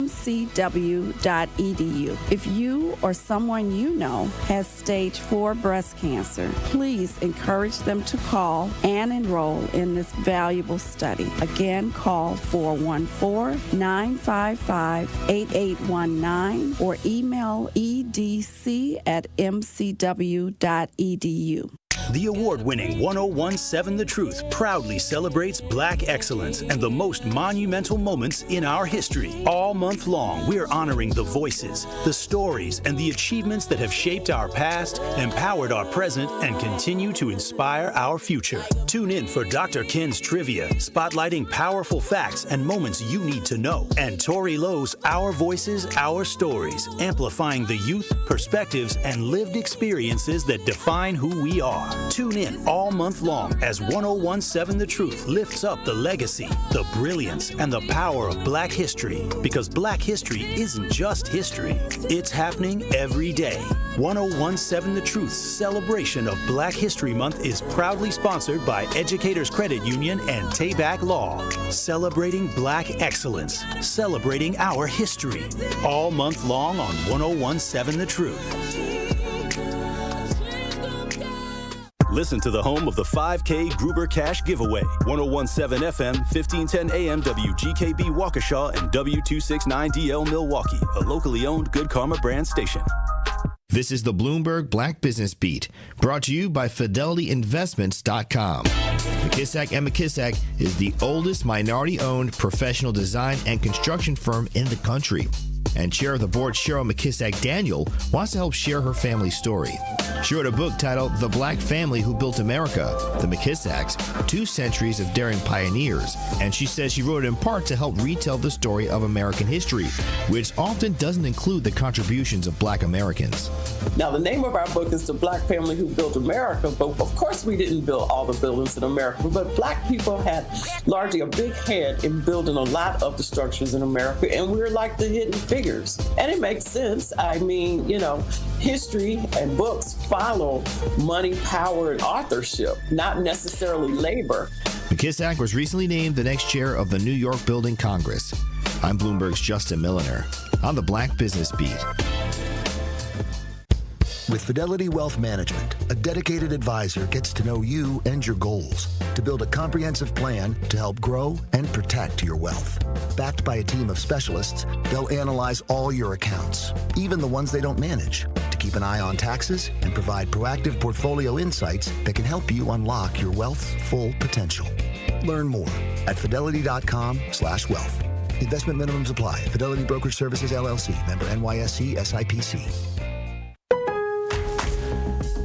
mcw.edu. If you or someone you know has stage 4 breast cancer, please encourage them to call and enroll in this valuable study. Again, call 414-955-8819 or email edc@mcw.edu. The award-winning 1017 The Truth proudly celebrates Black excellence and the most monumental moments in our history. All month long, we're honoring the voices, the stories, and the achievements that have shaped our past, empowered our present, and continue to inspire our future. Tune in for Dr. Ken's Trivia, spotlighting powerful facts and moments you need to know, and Tori Lowe's Our Voices, Our Stories, amplifying the youth, perspectives, and lived experiences that define who we are. Tune in all month long as 1017 The Truth lifts up the legacy, the brilliance, and the power of Black history. Because Black history isn't just history, it's happening every day. 1017 The Truth's celebration of Black History Month is proudly sponsored by Educators Credit Union and Tayback Law. Celebrating Black excellence, celebrating our history. All month long on 1017 The Truth. Listen to the home of the 5K Gruber Cash Giveaway. 1017 FM, 1510 AM, WGKB Waukesha, and W269DL Milwaukee, a locally owned Good Karma brand station. This is the Bloomberg Black Business Beat, brought to you by FidelityInvestments.com. McKissack & McKissack is the oldest minority-owned professional design and construction firm in the country. And Chair of the Board, Cheryl McKissack Daniel, wants to help share her family's story. She wrote a book titled The Black Family Who Built America, The McKissacks, 2 Centuries of Daring Pioneers. And she says she wrote it in part to help retell the story of American history, which often doesn't include the contributions of Black Americans. Now, the name of our book is The Black Family Who Built America, but of course we didn't build all the buildings in America, but Black people had largely a big hand in building a lot of the structures in America, and we're like the hidden figures. And it makes sense. I mean, history and books follow money, power, and authorship, not necessarily labor. McKissack was recently named the next chair of the New York Building Congress. I'm Bloomberg's Justin Milliner on the Black Business Beat. With Fidelity Wealth Management, a dedicated advisor gets to know you and your goals to build a comprehensive plan to help grow and protect your wealth. Backed by a team of specialists, they'll analyze all your accounts, even the ones they don't manage, to keep an eye on taxes and provide proactive portfolio insights that can help you unlock your wealth's full potential. Learn more at fidelity.com/wealth. Investment minimums apply. Fidelity Brokerage Services, LLC. Member NYSE SIPC.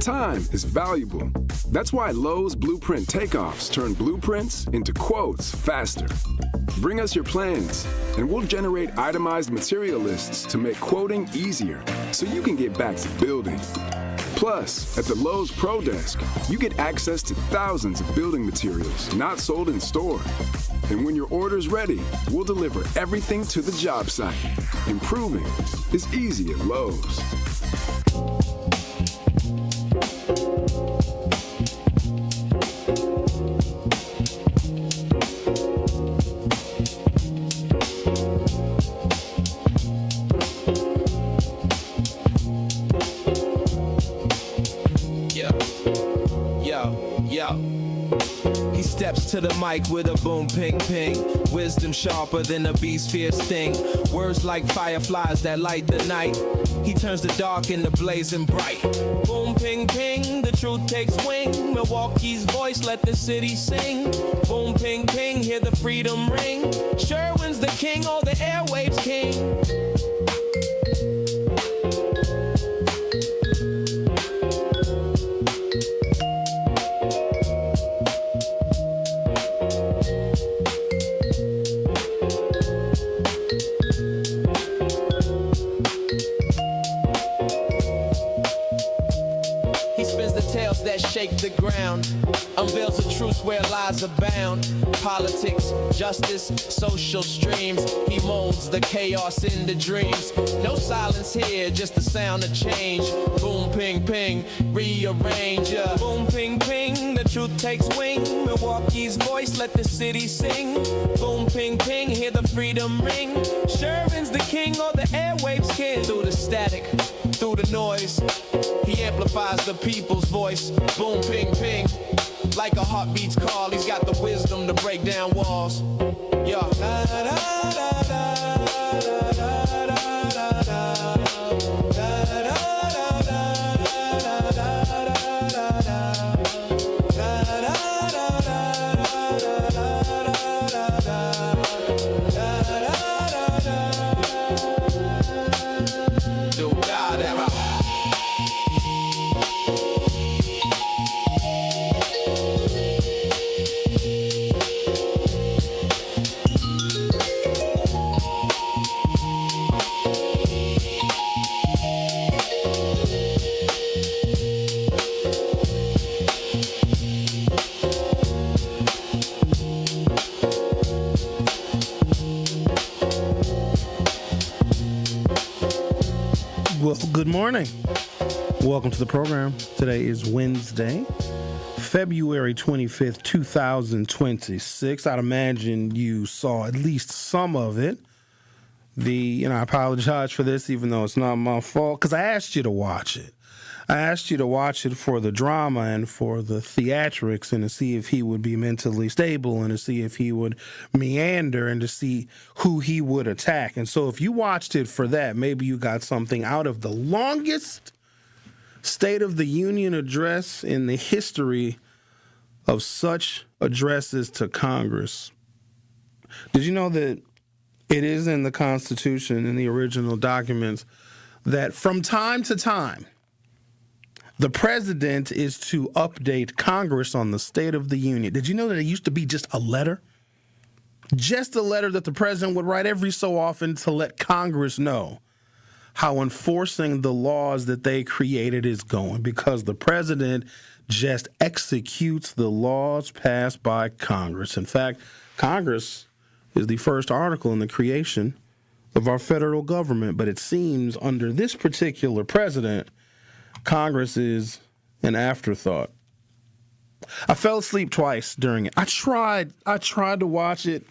Time is valuable. That's why Lowe's Blueprint Takeoffs turn blueprints into quotes faster. Bring us your plans, and we'll generate itemized material lists to make quoting easier so you can get back to building. Plus, at the Lowe's Pro Desk, you get access to thousands of building materials not sold in store. And when your order's ready, we'll deliver everything to the job site. Improving is easy at Lowe's. He steps to the mic with a boom, ping, ping. Wisdom sharper than a beast's fierce sting. Words like fireflies that light the night. He turns the dark into blazing bright. Boom, ping, ping, the truth takes wing. Milwaukee's voice, let the city sing. Boom, ping, ping, hear the freedom ring. Sherwin's the king, oh, the airwaves king. shake the ground. Unveils a truth where lies abound. Politics, justice, social streams. He molds the chaos into dreams. No silence here, just the sound of change. Boom, ping, ping, rearrange. Boom, ping, ping, the truth takes wing. Milwaukee's voice, let the city sing. Boom, ping, ping, hear the freedom ring. Sherwin's the king or the airwaves king. Through the static, through the noise, he amplifies the people's voice. Boom, ping, ping, like a heartbeat's call. He's got the wisdom to break down walls. Yeah. Da, da, da, da, da, da, da, da, da. Well, good morning. Welcome to the program. Today is Wednesday, February 25th, 2026. I'd imagine you saw at least some of it. I apologize for this, even though it's not my fault, because I asked you to watch it. I asked you to watch it for the drama and for the theatrics and to see if he would be mentally stable and to see if he would meander and to see who he would attack. And so if you watched it for that, maybe you got something out of the longest State of the Union address in the history of such addresses to Congress. Did you know that it is in the Constitution, in the original documents, that from time to time, the president is to update Congress on the State of the Union? Did you know that it used to be just a letter? Just a letter that the president would write every so often to let Congress know how enforcing the laws that they created is going, because the president just executes the laws passed by Congress. In fact, Congress is the first article in the creation of our federal government, but it seems under this particular president, Congress is an afterthought. I fell asleep twice during it. I tried to watch it,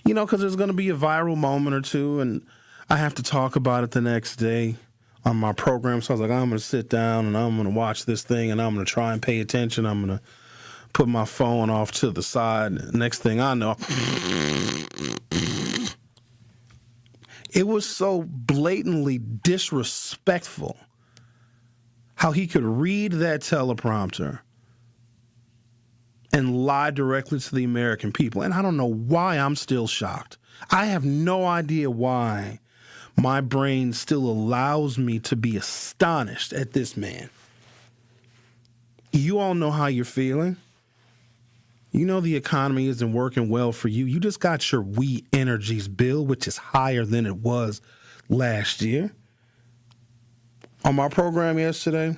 because there's going to be a viral moment or two, and I have to talk about it the next day on my program. So I was like, I'm going to sit down and I'm going to watch this thing and I'm going to try and pay attention. I'm going to put my phone off to the side. Next thing I know, it was so blatantly disrespectful how he could read that teleprompter and lie directly to the American people. And I don't know why I'm still shocked. I have no idea why my brain still allows me to be astonished at this man. You all know how you're feeling. You know the economy isn't working well for you. You just got your We Energies bill, which is higher than it was last year. On my program yesterday,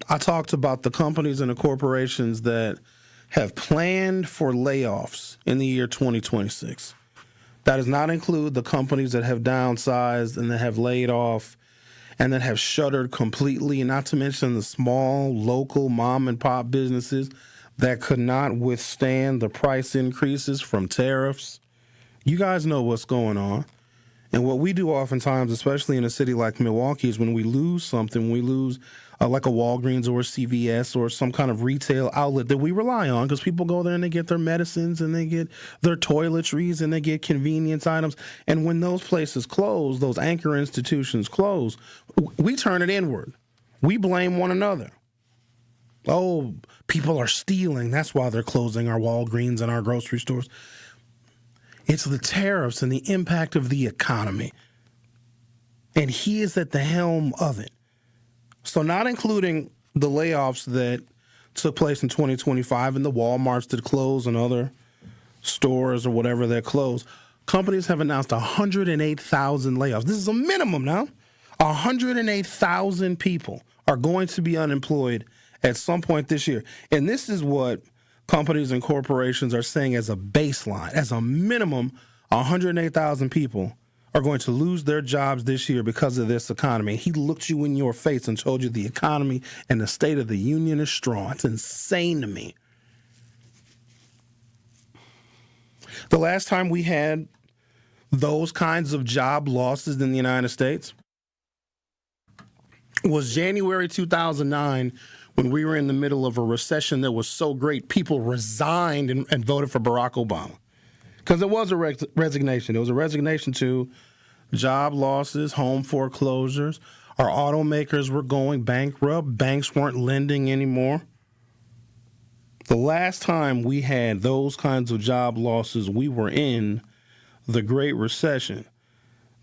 I talked about the companies and the corporations that have planned for layoffs in the year 2026. That does not include the companies that have downsized and that have laid off and that have shuttered completely, and not to mention the small, local mom and pop businesses that could not withstand the price increases from tariffs. You guys know what's going on. And what we do oftentimes, especially in a city like Milwaukee, is when we lose something, we lose like a Walgreens or a CVS or some kind of retail outlet that we rely on, because people go there and they get their medicines and they get their toiletries and they get convenience items. And when those places close, those anchor institutions close, we turn it inward. We blame one another. Oh, people are stealing. That's why they're closing our Walgreens and our grocery stores. It's the tariffs and the impact of the economy. And he is at the helm of it. So not including the layoffs that took place in 2025 and the Walmarts that closed and other stores or whatever that closed, companies have announced 108,000 layoffs. This is a minimum now. 108,000 people are going to be unemployed at some point this year. And this is what companies and corporations are saying as a baseline, as a minimum, 108,000 people are going to lose their jobs this year because of this economy. He looked you in your face and told you the economy and the state of the union is strong. It's insane to me. The last time we had those kinds of job losses in the United States was January 2009, when we were in the middle of a recession that was so great, people resigned and voted for Barack Obama. Because it was a resignation. It was a resignation to job losses, home foreclosures. Our automakers were going bankrupt. Banks weren't lending anymore. The last time we had those kinds of job losses, we were in the Great Recession.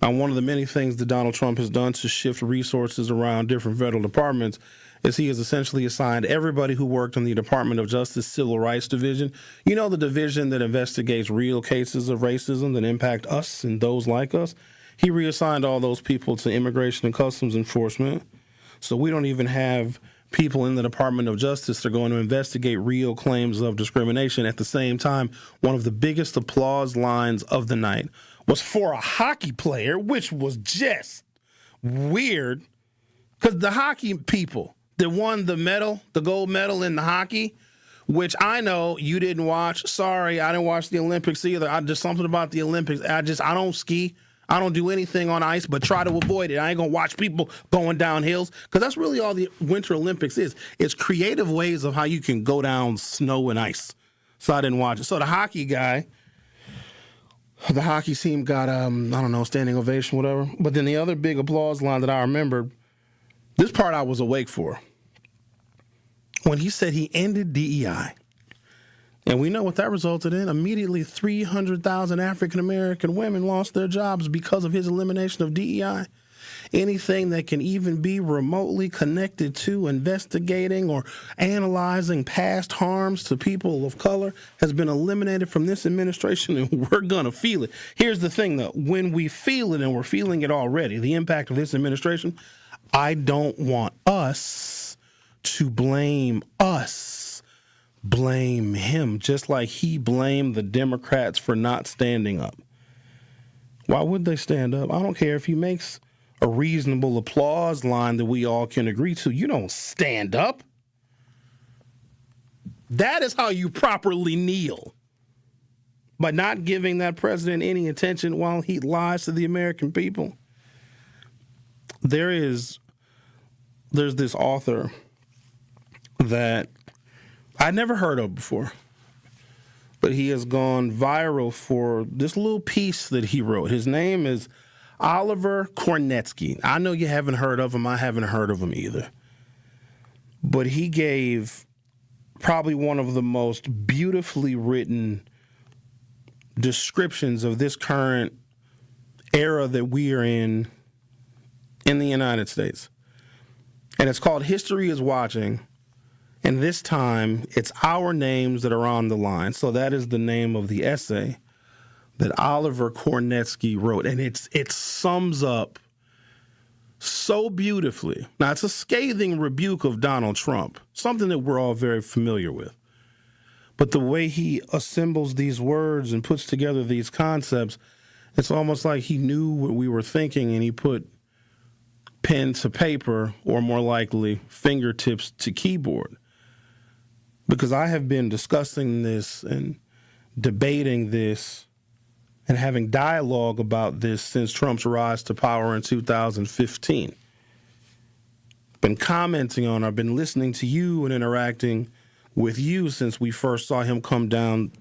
Now, one of the many things that Donald Trump has done to shift resources around different federal departments is he has essentially assigned everybody who worked in the Department of Justice Civil Rights Division, you know, the division that investigates real cases of racism that impact us and those like us. He reassigned all those people to Immigration and Customs Enforcement. So we don't even have people in the Department of Justice that are going to investigate real claims of discrimination. At the same time, one of the biggest applause lines of the night was for a hockey player, which was just weird, because the hockey people that won the medal, the gold medal in the hockey, which I know you didn't watch. Sorry, I didn't watch the Olympics either. Just something about the Olympics. I don't ski. I don't do anything on ice, but try to avoid it. I ain't going to watch people going down hills, because that's really all the Winter Olympics is. It's creative ways of how you can go down snow and ice. So I didn't watch it. So the hockey guy, the hockey team got, standing ovation, whatever. But then the other big applause line that I remembered, this part I was awake for, when he said he ended DEI. And we know what that resulted in. Immediately, 300,000 African-American women lost their jobs because of his elimination of DEI. Anything that can even be remotely connected to investigating or analyzing past harms to people of color has been eliminated from this administration, and we're going to feel it. Here's the thing, though. When we feel it, and we're feeling it already, the impact of this administration, I don't want us to blame us. Blame him, just like he blamed the Democrats for not standing up. Why would they stand up? I don't care if he makes a reasonable applause line that we all can agree to. You don't stand up. That is how you properly kneel. By not giving that president any attention while he lies to the American people. There's this author that I never heard of before, but he has gone viral for this little piece that he wrote. His name is Oliver Kornetsky. I know you haven't heard of him. I haven't heard of him either. But he gave probably one of the most beautifully written descriptions of this current era that we are in the United States. And it's called History is Watching. And this time, it's our names that are on the line. So that is the name of the essay that Oliver Kornetsky wrote. And it sums up so beautifully. Now, it's a scathing rebuke of Donald Trump, something that we're all very familiar with. But the way he assembles these words and puts together these concepts, it's almost like he knew what we were thinking, and he put pen to paper, or more likely, fingertips to keyboard. Because I have been discussing this and debating this and having dialogue about this since Trump's rise to power in 2015. Been commenting on, I've been listening to you and interacting with you since we first saw him come down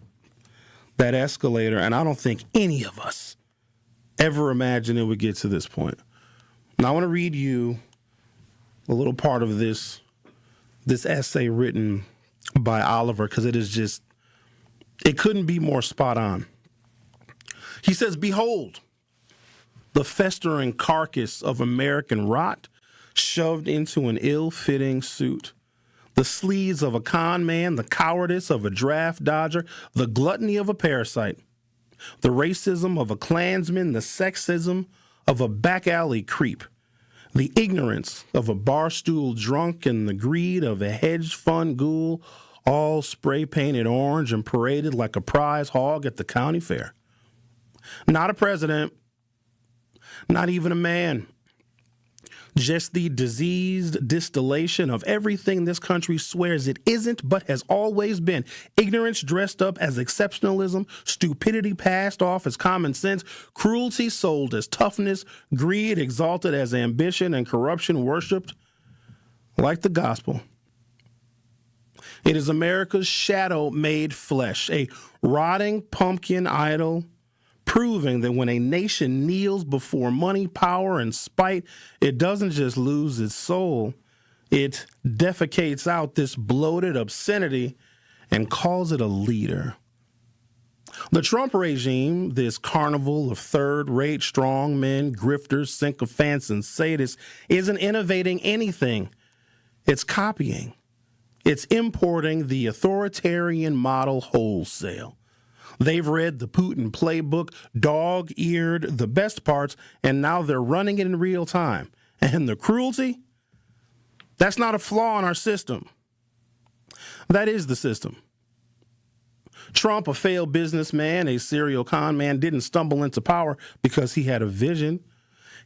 that escalator, and I don't think any of us ever imagined it would get to this point. Now I want to read you a little part of this essay written by Oliver, because it couldn't be more spot on. He says, "Behold, the festering carcass of American rot shoved into an ill-fitting suit. The sleaze of a con man, the cowardice of a draft dodger, the gluttony of a parasite, the racism of a Klansman, the sexism of a back alley creep. The ignorance of a barstool drunk and the greed of a hedge fund ghoul, all spray-painted orange and paraded like a prize hog at the county fair. Not a president, not even a man. Just the diseased distillation of everything this country swears it isn't but has always been. Ignorance dressed up as exceptionalism, stupidity passed off as common sense, cruelty sold as toughness, greed exalted as ambition, and corruption worshipped like the gospel. It is America's shadow made flesh, a rotting pumpkin idol, proving that when a nation kneels before money, power, and spite, it doesn't just lose its soul, it defecates out this bloated obscenity and calls it a leader. The Trump regime, this carnival of third-rate strongmen, grifters, sycophants, and sadists, isn't innovating anything. It's copying. It's importing the authoritarian model wholesale. They've read the Putin playbook, dog-eared the best parts, and now they're running it in real time. And the cruelty? That's not a flaw in our system. That is the system. Trump, a failed businessman, a serial con man, didn't stumble into power because he had a vision.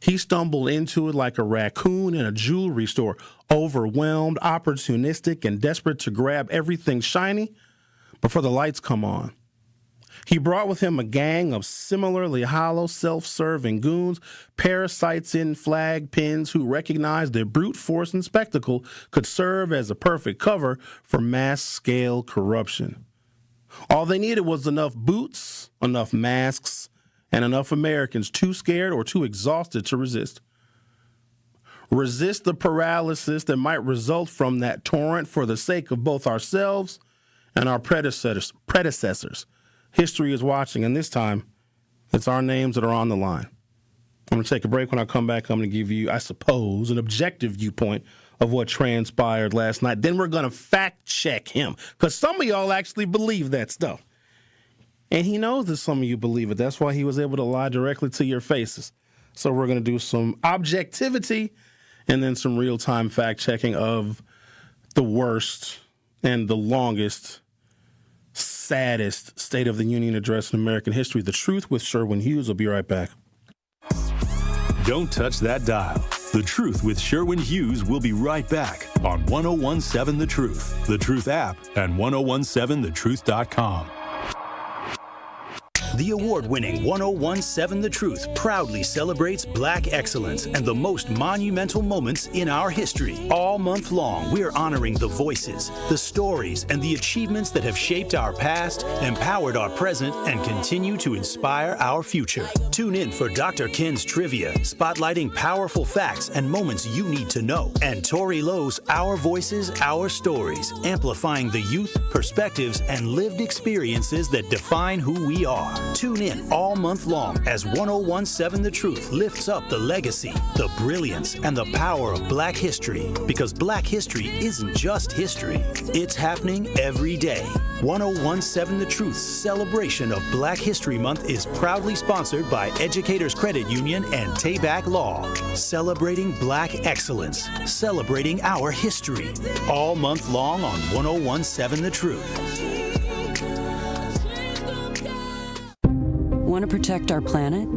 He stumbled into it like a raccoon in a jewelry store, overwhelmed, opportunistic, and desperate to grab everything shiny before the lights come on. He brought with him a gang of similarly hollow, self-serving goons, parasites in flag pins who recognized that brute force and spectacle could serve as a perfect cover for mass-scale corruption. All they needed was enough boots, enough masks, and enough Americans too scared or too exhausted to resist. Resist the paralysis that might result from that torrent for the sake of both ourselves and our predecessors. History is watching, and this time, it's our names that are on the line. I'm going to take a break. When I come back, I'm going to give you, I suppose, an objective viewpoint of what transpired last night. Then we're going to fact-check him, because some of y'all actually believe that stuff. And he knows that some of you believe it. That's why he was able to lie directly to your faces. So we're going to do some objectivity and then some real-time fact-checking of the worst and the longest, saddest State of the Union address in American history. The Truth with Sherwin Hughes. Will be right back. Don't touch that dial. The Truth with Sherwin Hughes will be right back on 1017 The Truth, The Truth app, and 1017thetruth.com. The award-winning 1017 The Truth proudly celebrates Black excellence and the most monumental moments in our history. All month long, we're honoring the voices, the stories, and the achievements that have shaped our past, empowered our present, and continue to inspire our future. Tune in for Dr. Ken's Trivia, spotlighting powerful facts and moments you need to know, and Tori Lowe's Our Voices, Our Stories, amplifying the youth, perspectives, and lived experiences that define who we are. Tune in all month long as 1017 The Truth lifts up the legacy, the brilliance, and the power of Black history. Because Black history isn't just history, it's happening every day. 1017 The Truth's celebration of Black History Month is proudly sponsored by Educators Credit Union and Tayback Law. Celebrating Black excellence, celebrating our history. All month long on 1017 The Truth. Want to protect our planet?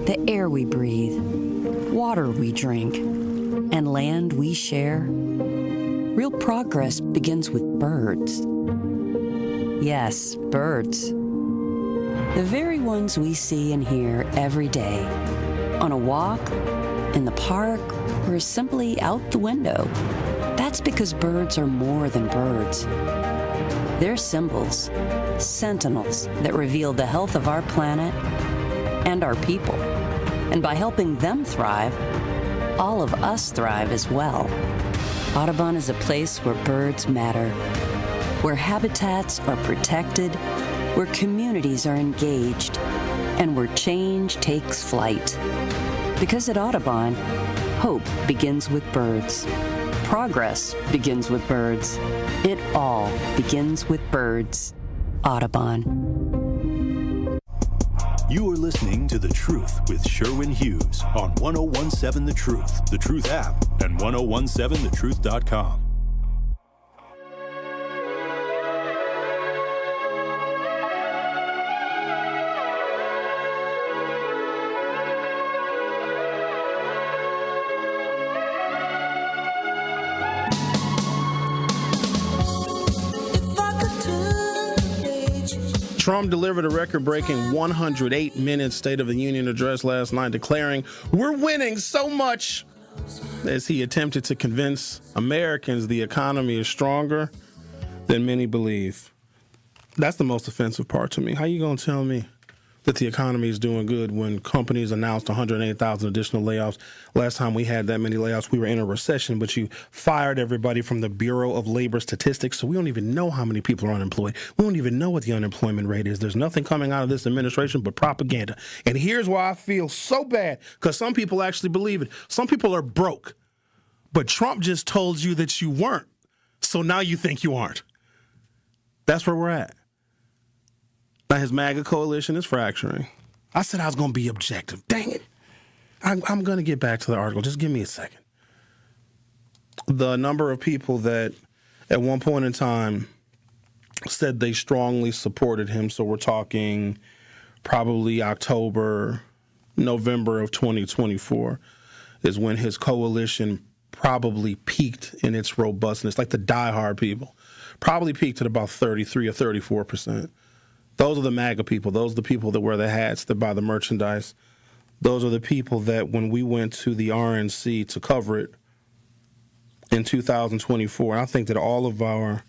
The air we breathe, water we drink, and land we share? Real progress begins with birds. Yes, birds. The very ones we see and hear every day. On a walk, in the park, or simply out the window. That's because birds are more than birds. They're symbols, sentinels that reveal the health of our planet and our people. And by helping them thrive, all of us thrive as well. Audubon is a place where birds matter, where habitats are protected, where communities are engaged, and where change takes flight. Because at Audubon, hope begins with birds. Progress begins with birds. It all begins with birds. Audubon. You are listening to The Truth with Sherwin Hughes on 1017 The Truth, The Truth app, and 1017thetruth.com. Trump delivered a record-breaking 108-minute State of the Union address last night, declaring, "We're winning so much," as he attempted to convince Americans the economy is stronger than many believe. That's the most offensive part to me. How you going to tell me that the economy is doing good when companies announced 108,000 additional layoffs? Last time we had that many layoffs, we were in a recession, but you fired everybody from the Bureau of Labor Statistics, so we don't even know how many people are unemployed. We don't even know what the unemployment rate is. There's nothing coming out of this administration but propaganda. And here's why I feel so bad, because some people actually believe it. Some people are broke, but Trump just told you that you weren't, so now you think you aren't. That's where we're at. Now, his MAGA coalition is fracturing. I said I was going to be objective. Dang it. I'm going to get back to the article. Just give me a second. The number of people that at one point in time said they strongly supported him, so we're talking probably October, November of 2024, is when his coalition probably peaked in its robustness, like the diehard people, probably peaked at about 33 or 34%. Those are the MAGA people. Those are the people that wear the hats, that buy the merchandise. Those are the people that when we went to the RNC to cover it in 2024, and I think that all of our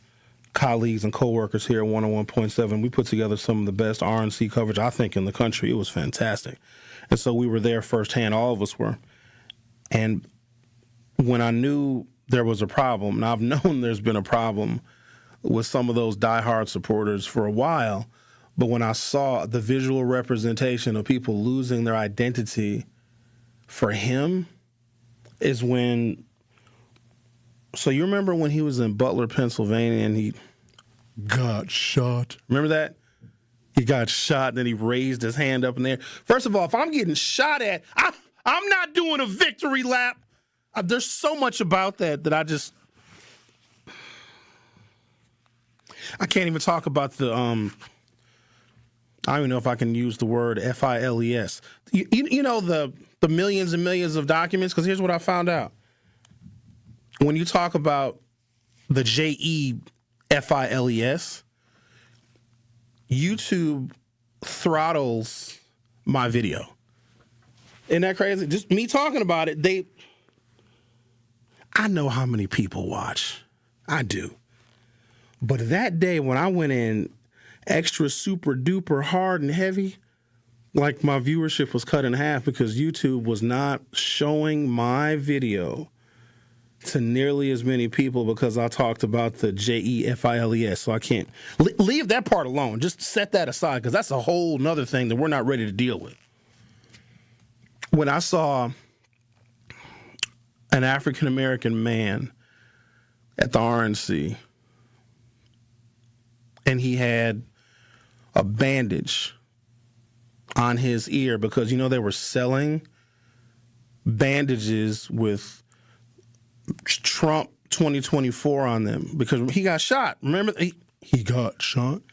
colleagues and coworkers here at 101.7, we put together some of the best RNC coverage, I think, in the country. It was fantastic. And so we were there firsthand. All of us were. And when I knew there was a problem, and I've known there's been a problem with some of those diehard supporters for a while, but when I saw the visual representation of people losing their identity for him is when, so you remember when he was in Butler, Pennsylvania, and he got shot? Remember that? He got shot, and then he raised his hand up in there. First of all, if I'm getting shot at, I'm not doing a victory lap. There's so much about that I can't even talk about the, I don't even know if I can use the word FILES. You know, the millions and millions of documents, because here's what I found out. When you talk about the JEFILES, YouTube throttles my video. Isn't that crazy? Just me talking about it, I know how many people watch. I do. But that day when I went in extra super duper hard and heavy, like my viewership was cut in half because YouTube was not showing my video to nearly as many people because I talked about the JEFILES. So I can't leave that part alone. Just set that aside because that's a whole nother thing that we're not ready to deal with. When I saw an African-American man at the RNC, and he had a bandage on his ear because, you know, they were selling bandages with Trump 2024 on them because he got shot. Remember, he got shot.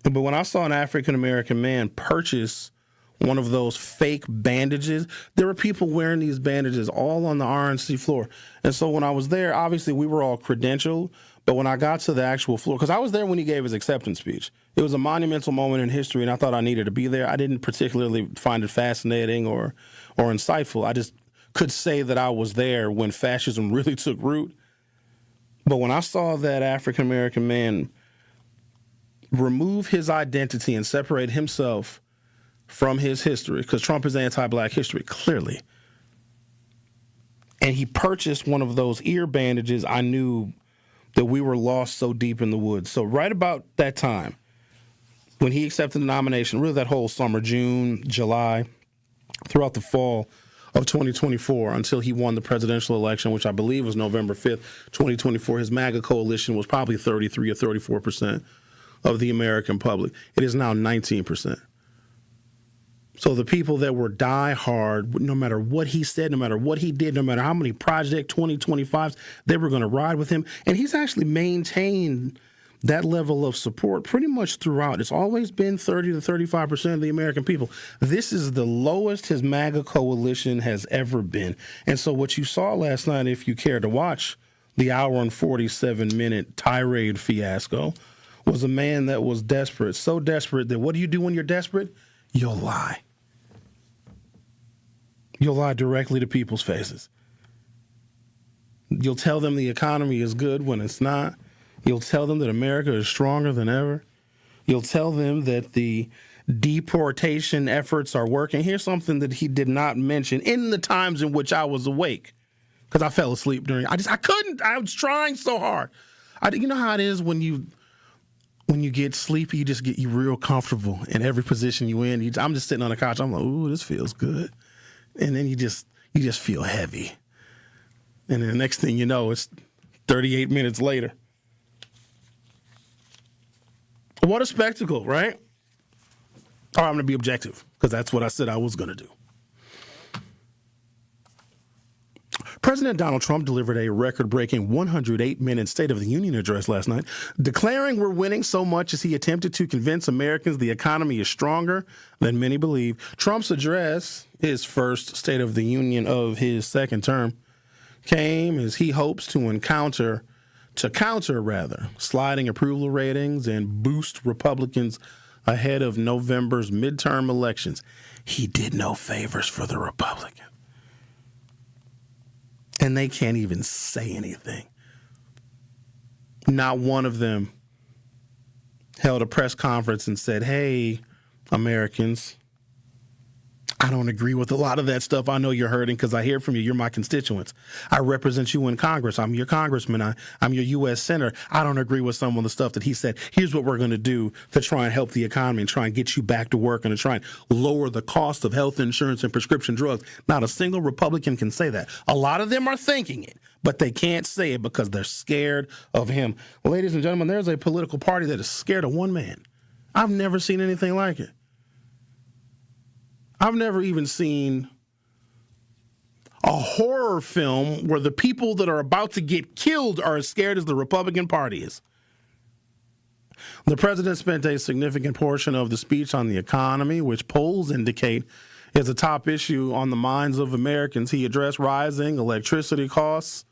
But when I saw an African-American man purchase one of those fake bandages, there were people wearing these bandages all on the RNC floor. And so when I was there, obviously we were all credentialed, but when I got to the actual floor, because I was there when he gave his acceptance speech, it was a monumental moment in history, and I thought I needed to be there. I didn't particularly find it fascinating or insightful. I just could say that I was there when fascism really took root. But when I saw that African-American man remove his identity and separate himself from his history, because Trump is anti-black history, clearly, and he purchased one of those ear bandages, I knew that we were lost so deep in the woods. So right about that time, when he accepted the nomination, really that whole summer, June, July, throughout the fall of 2024, until he won the presidential election, which I believe was November 5th, 2024, his MAGA coalition was probably 33 or 34% of the American public. It is now 19%. So the people that were diehard, no matter what he said, no matter what he did, no matter how many Project 2025s, they were going to ride with him. And he's actually maintained that level of support pretty much throughout. It's always been 30 to 35% of the American people. This is the lowest his MAGA coalition has ever been. And so what you saw last night, if you care to watch the hour and 47-minute tirade fiasco, was a man that was desperate, so desperate that what do you do when you're desperate? You'll lie. You'll lie directly to people's faces. You'll tell them the economy is good when it's not. You'll tell them that America is stronger than ever. You'll tell them that the deportation efforts are working. Here's something that he did not mention in the times in which I was awake, because I fell asleep during. I couldn't. I was trying so hard. You know how it is when you get sleepy, you real comfortable in every position you in. I'm just sitting on the couch. I'm like, ooh, this feels good. And then you just feel heavy. And then the next thing you know, it's 38 minutes later. What a spectacle, right? Or I'm going to be objective, because that's what I said I was going to do. President Donald Trump delivered a record-breaking 108-minute State of the Union address last night, declaring we're winning so much as he attempted to convince Americans the economy is stronger than many believe. Trump's address, his first State of the Union of his second term, came as he hopes to counter sliding approval ratings and boost Republicans ahead of November's midterm elections. He did no favors for the Republicans. And they can't even say anything. Not one of them held a press conference and said, hey, Americans, I don't agree with a lot of that stuff. I know you're hurting because I hear from you. You're my constituents. I represent you in Congress. I'm your congressman. I'm your U.S. senator. I don't agree with some of the stuff that he said. Here's what we're going to do to try and help the economy and try and get you back to work and to try and lower the cost of health insurance and prescription drugs. Not a single Republican can say that. A lot of them are thinking it, but they can't say it because they're scared of him. Well, ladies and gentlemen, there's a political party that is scared of one man. I've never seen anything like it. I've never even seen a horror film where the people that are about to get killed are as scared as the Republican Party is. The president spent a significant portion of the speech on the economy, which polls indicate is a top issue on the minds of Americans. He addressed rising electricity costs,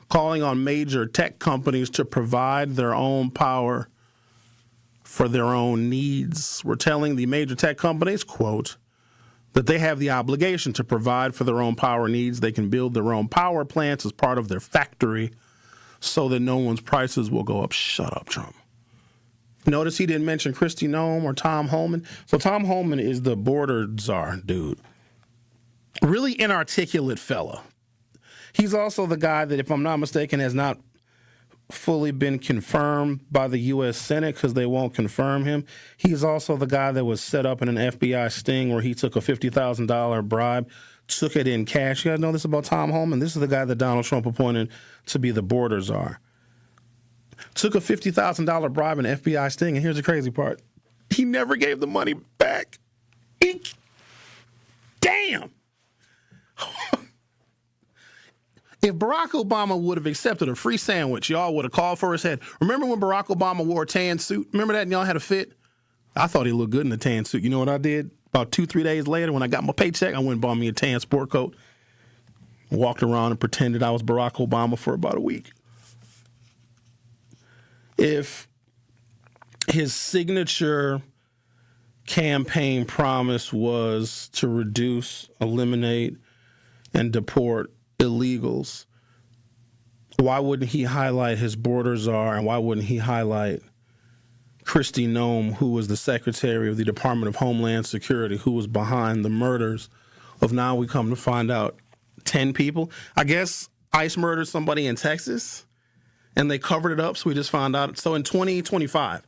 calling on major tech companies to provide their own power for their own needs. We're telling the major tech companies, quote, that they have the obligation to provide for their own power needs. They can build their own power plants as part of their factory so that no one's prices will go up. Shut up, Trump. Notice he didn't mention Kristi Noem or Tom Homan. So Tom Homan is the border czar dude. Really inarticulate fella. He's also the guy that, if I'm not mistaken, has not fully been confirmed by the U.S. Senate because they won't confirm him. He's also the guy that was set up in an FBI sting where he took a $50,000 bribe, took it in cash. You guys know this about Tom Homan? This is the guy that Donald Trump appointed to be the border czar. Took a $50,000 bribe in an FBI sting, and here's the crazy part. He never gave the money back. Damn! If Barack Obama would have accepted a free sandwich, y'all would have called for his head. Remember when Barack Obama wore a tan suit? Remember that and y'all had a fit? I thought he looked good in a tan suit. You know what I did? About 2-3 days later, when I got my paycheck, I went and bought me a tan sport coat. Walked around and pretended I was Barack Obama for about a week. If his signature campaign promise was to reduce, eliminate, and deport illegals, why wouldn't he highlight his border czar, and why wouldn't he highlight Kristi Noem, who was the Secretary of the Department of Homeland Security, who was behind the murders of, now we come to find out, 10 people? I guess ICE murdered somebody in Texas, and they covered it up, so we just found out. So in 2025,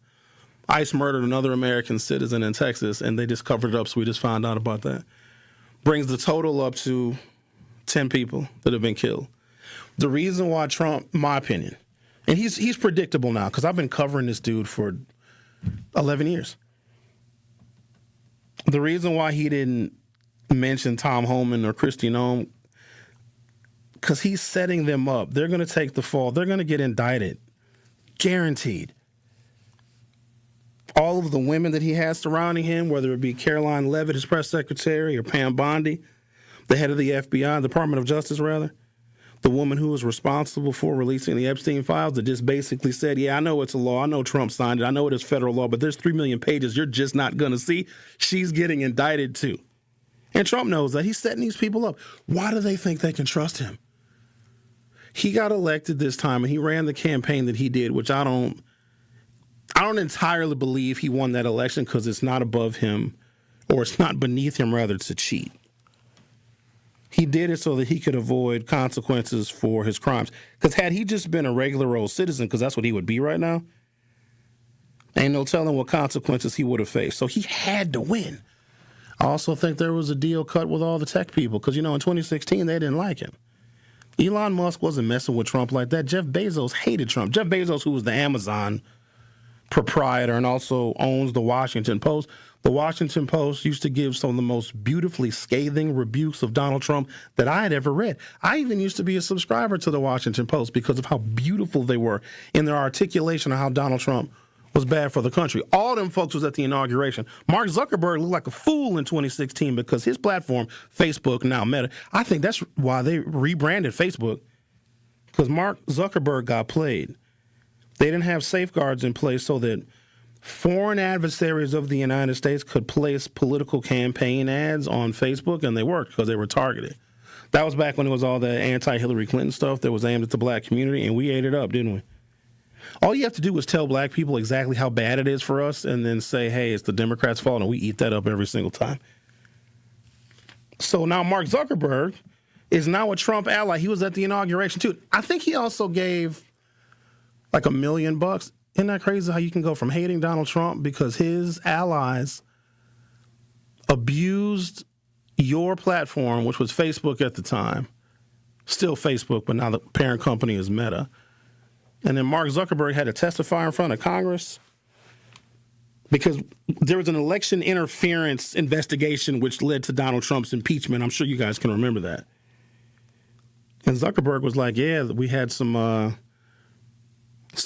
ICE murdered another American citizen in Texas, and they just covered it up, so we just found out about that. Brings the total up to 10 people that have been killed. The reason why Trump, my opinion, and he's predictable now because I've been covering this dude for 11 years. The reason why he didn't mention Tom Homan or Kristi Noem, because he's setting them up. They're going to take the fall. They're going to get indicted. Guaranteed. All of the women that he has surrounding him, whether it be Caroline Leavitt, his press secretary, or Pam Bondi, the head of the FBI, Department of Justice, rather, the woman who was responsible for releasing the Epstein files that just basically said, yeah, I know it's a law. I know Trump signed it. I know it is federal law, but there's 3 million pages you're just not going to see. She's getting indicted too. And Trump knows that. He's setting these people up. Why do they think they can trust him? He got elected this time, and he ran the campaign that he did, which I don't entirely believe he won that election because it's not above him, or it's not beneath him, rather, to cheat. He did it so that he could avoid consequences for his crimes. Because had he just been a regular old citizen, because that's what he would be right now, ain't no telling what consequences he would have faced. So he had to win. I also think there was a deal cut with all the tech people because, in 2016, they didn't like him. Elon Musk wasn't messing with Trump like that. Jeff Bezos hated Trump. Jeff Bezos, who was the Amazon proprietor and also owns the Washington Post. The Washington Post used to give some of the most beautifully scathing rebukes of Donald Trump that I had ever read. I even used to be a subscriber to the Washington Post because of how beautiful they were in their articulation of how Donald Trump was bad for the country. All them folks was at the inauguration. Mark Zuckerberg looked like a fool in 2016 because his platform, Facebook, now Meta, I think that's why they rebranded Facebook, because Mark Zuckerberg got played. They didn't have safeguards in place so that foreign adversaries of the United States could place political campaign ads on Facebook, and they worked because they were targeted. That was back when it was all the anti-Hillary Clinton stuff that was aimed at the black community, and we ate it up, didn't we? All you have to do is tell black people exactly how bad it is for us and then say, hey, it's the Democrats' fault, and we eat that up every single time. So now Mark Zuckerberg is now a Trump ally. He was at the inauguration, too. I think he also gave like $1 million. Isn't that crazy how you can go from hating Donald Trump because his allies abused your platform, which was Facebook at the time, still Facebook, but now the parent company is Meta. And then Mark Zuckerberg had to testify in front of Congress because there was an election interference investigation which led to Donald Trump's impeachment. I'm sure you guys can remember that. And Zuckerberg was like, yeah, we had some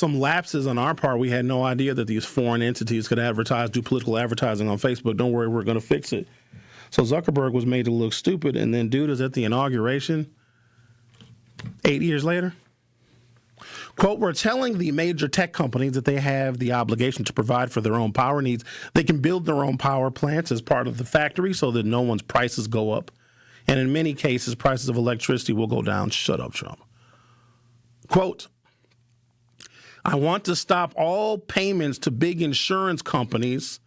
lapses on our part. We had no idea that these foreign entities could do political advertising on Facebook. Don't worry, we're going to fix it. So Zuckerberg was made to look stupid, and then dude is at the inauguration 8 years later. Quote, we're telling the major tech companies that they have the obligation to provide for their own power needs. They can build their own power plants as part of the factory so that no one's prices go up. And in many cases, prices of electricity will go down. Shut up, Trump. Quote, I want to stop all payments to big insurance companies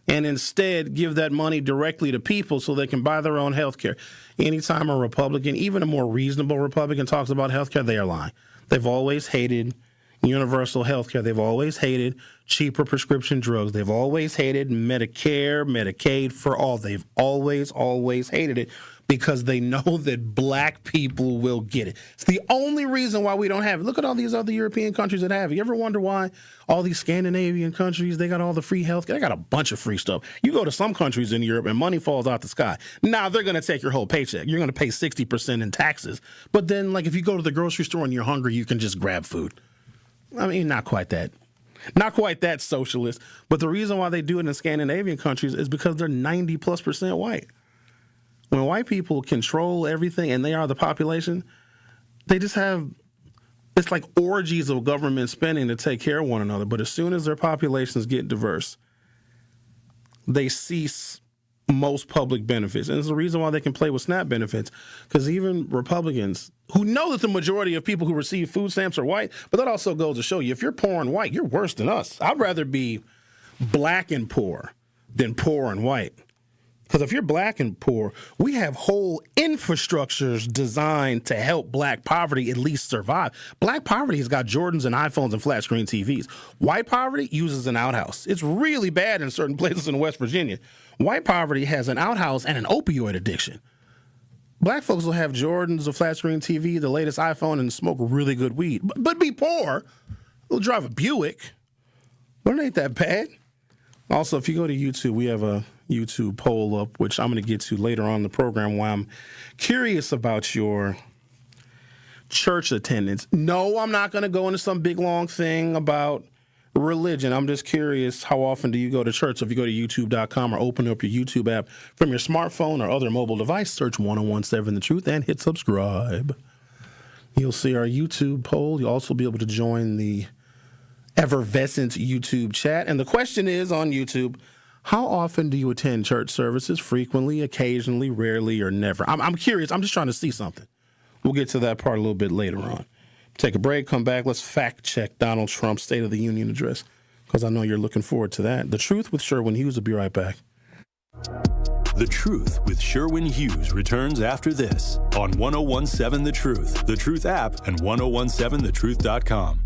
and instead give that money directly to people so they can buy their own health care. Anytime a Republican, even a more reasonable Republican, talks about health care, they are lying. They've always hated universal health care. They've always hated cheaper prescription drugs. They've always hated Medicare, Medicaid for all. They've always hated it because they know that black people will get it. It's the only reason why we don't have it. Look at all these other European countries that have it. You ever wonder why all these Scandinavian countries, they got all the free health care? They got a bunch of free stuff. You go to some countries in Europe and money falls out the sky. Now they're going to take your whole paycheck. You're going to pay 60% in taxes. But then, like, if you go to the grocery store and you're hungry, you can just grab food. I mean, not quite that. Not quite that socialist. But the reason why they do it in Scandinavian countries is because they're 90+% white. When white people control everything and they are the population, they just have, it's like orgies of government spending to take care of one another. But as soon as their populations get diverse, they cease most public benefits. And it's the reason why they can play with SNAP benefits, because even Republicans who know that the majority of people who receive food stamps are white, but that also goes to show you, if you're poor and white, you're worse than us. I'd rather be black and poor than poor and white. Because if you're black and poor, we have whole infrastructures designed to help black poverty at least survive. Black poverty has got Jordans and iPhones and flat screen TVs. White poverty uses an outhouse. It's really bad in certain places in West Virginia. White poverty has an outhouse and an opioid addiction. Black folks will have Jordans, a flat screen TV, the latest iPhone, and smoke really good weed. But be poor. They'll drive a Buick. But it ain't that bad. Also, if you go to YouTube, we have a YouTube poll up, which I'm going to get to later on in the program, why I'm curious about your church attendance. No, I'm not going to go into some big, long thing about religion. I'm just curious, how often do you go to church? If you go to youtube.com or open up your YouTube app from your smartphone or other mobile device, search 1017 The Truth and hit subscribe. You'll see our YouTube poll. You'll also be able to join the effervescent YouTube chat. And the question is on YouTube, how often do you attend church services? Frequently, occasionally, rarely, or never? I'm curious. I'm just trying to see something. We'll get to that part a little bit later on. Take a break, come back. Let's fact check Donald Trump's State of the Union address, because I know you're looking forward to that. The Truth with Sherwin Hughes will be right back. The Truth with Sherwin Hughes returns after this on 1017 The Truth, The Truth app, and 1017thetruth.com.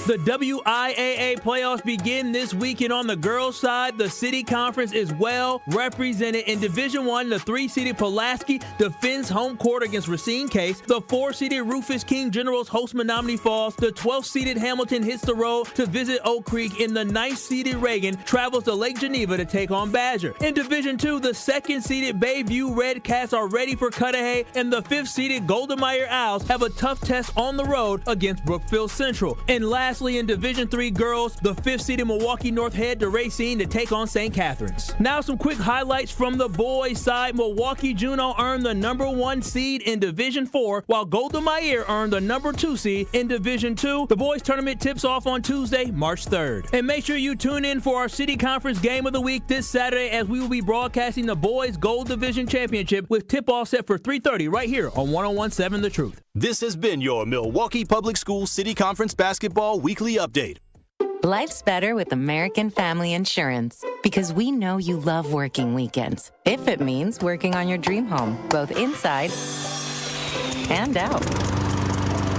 The WIAA playoffs begin this weekend. On the girls' side, the City Conference is well represented. In Division I, the 3-seeded Pulaski defends home court against Racine Case. The 4-seeded Rufus King Generals host Menominee Falls. The 12th-seeded Hamilton hits the road to visit Oak Creek. And the 9th-seeded Reagan travels to Lake Geneva to take on Badger. In Division II, the 2nd-seeded Bayview Red Cats are ready for Cudahy. And the 5th-seeded Golden Meyer Owls have a tough test on the road against Brookfield Central. And lastly, in Division III girls, the 5th-seeded Milwaukee North head to Racine to take on St. Catherine's. Now some quick highlights from the boys' side. Milwaukee Juno earned the number 1 seed in Division IV, while Golden Meyer earned the number 2 seed in Division II. The boys' tournament tips off on Tuesday, March 3rd. And make sure you tune in for our City Conference Game of the Week this Saturday, as we will be broadcasting the boys' Gold Division Championship with tip-off set for 3:30 right here on 1017 The Truth. This has been your Milwaukee Public Schools City Conference Basketball Weekly Update. Life's better with American Family Insurance, because we know you love working weekends, if it means working on your dream home, both inside and out.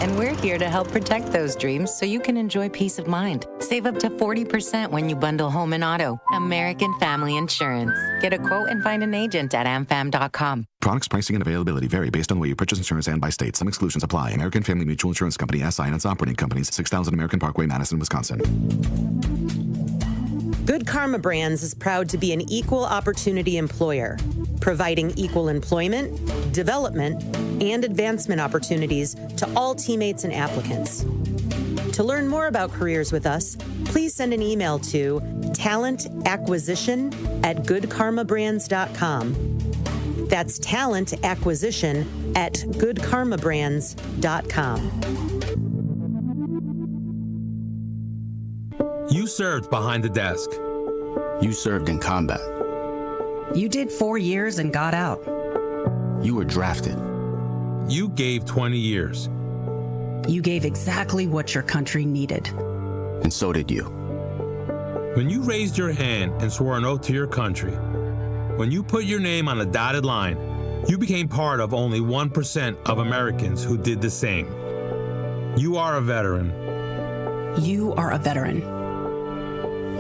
And we're here to help protect those dreams so you can enjoy peace of mind. Save up to 40% when you bundle home and auto. American Family Insurance. Get a quote and find an agent at amfam.com. Products, pricing, and availability vary based on the way you purchase insurance and by state. Some exclusions apply. American Family Mutual Insurance Company, SI, and its operating companies, 6000 American Parkway, Madison, Wisconsin. Good Karma Brands is proud to be an equal opportunity employer, providing equal employment, development, and advancement opportunities to all teammates and applicants. To learn more about careers with us, please send an email to talentacquisition@goodkarmabrands.com. That's talentacquisition@goodkarmabrands.com. You served behind the desk. You served in combat. You did 4 years and got out. You were drafted. You gave 20 years. You gave exactly what your country needed. And so did you. When you raised your hand and swore an oath to your country, when you put your name on a dotted line, you became part of only 1% of Americans who did the same. You are a veteran. You are a veteran.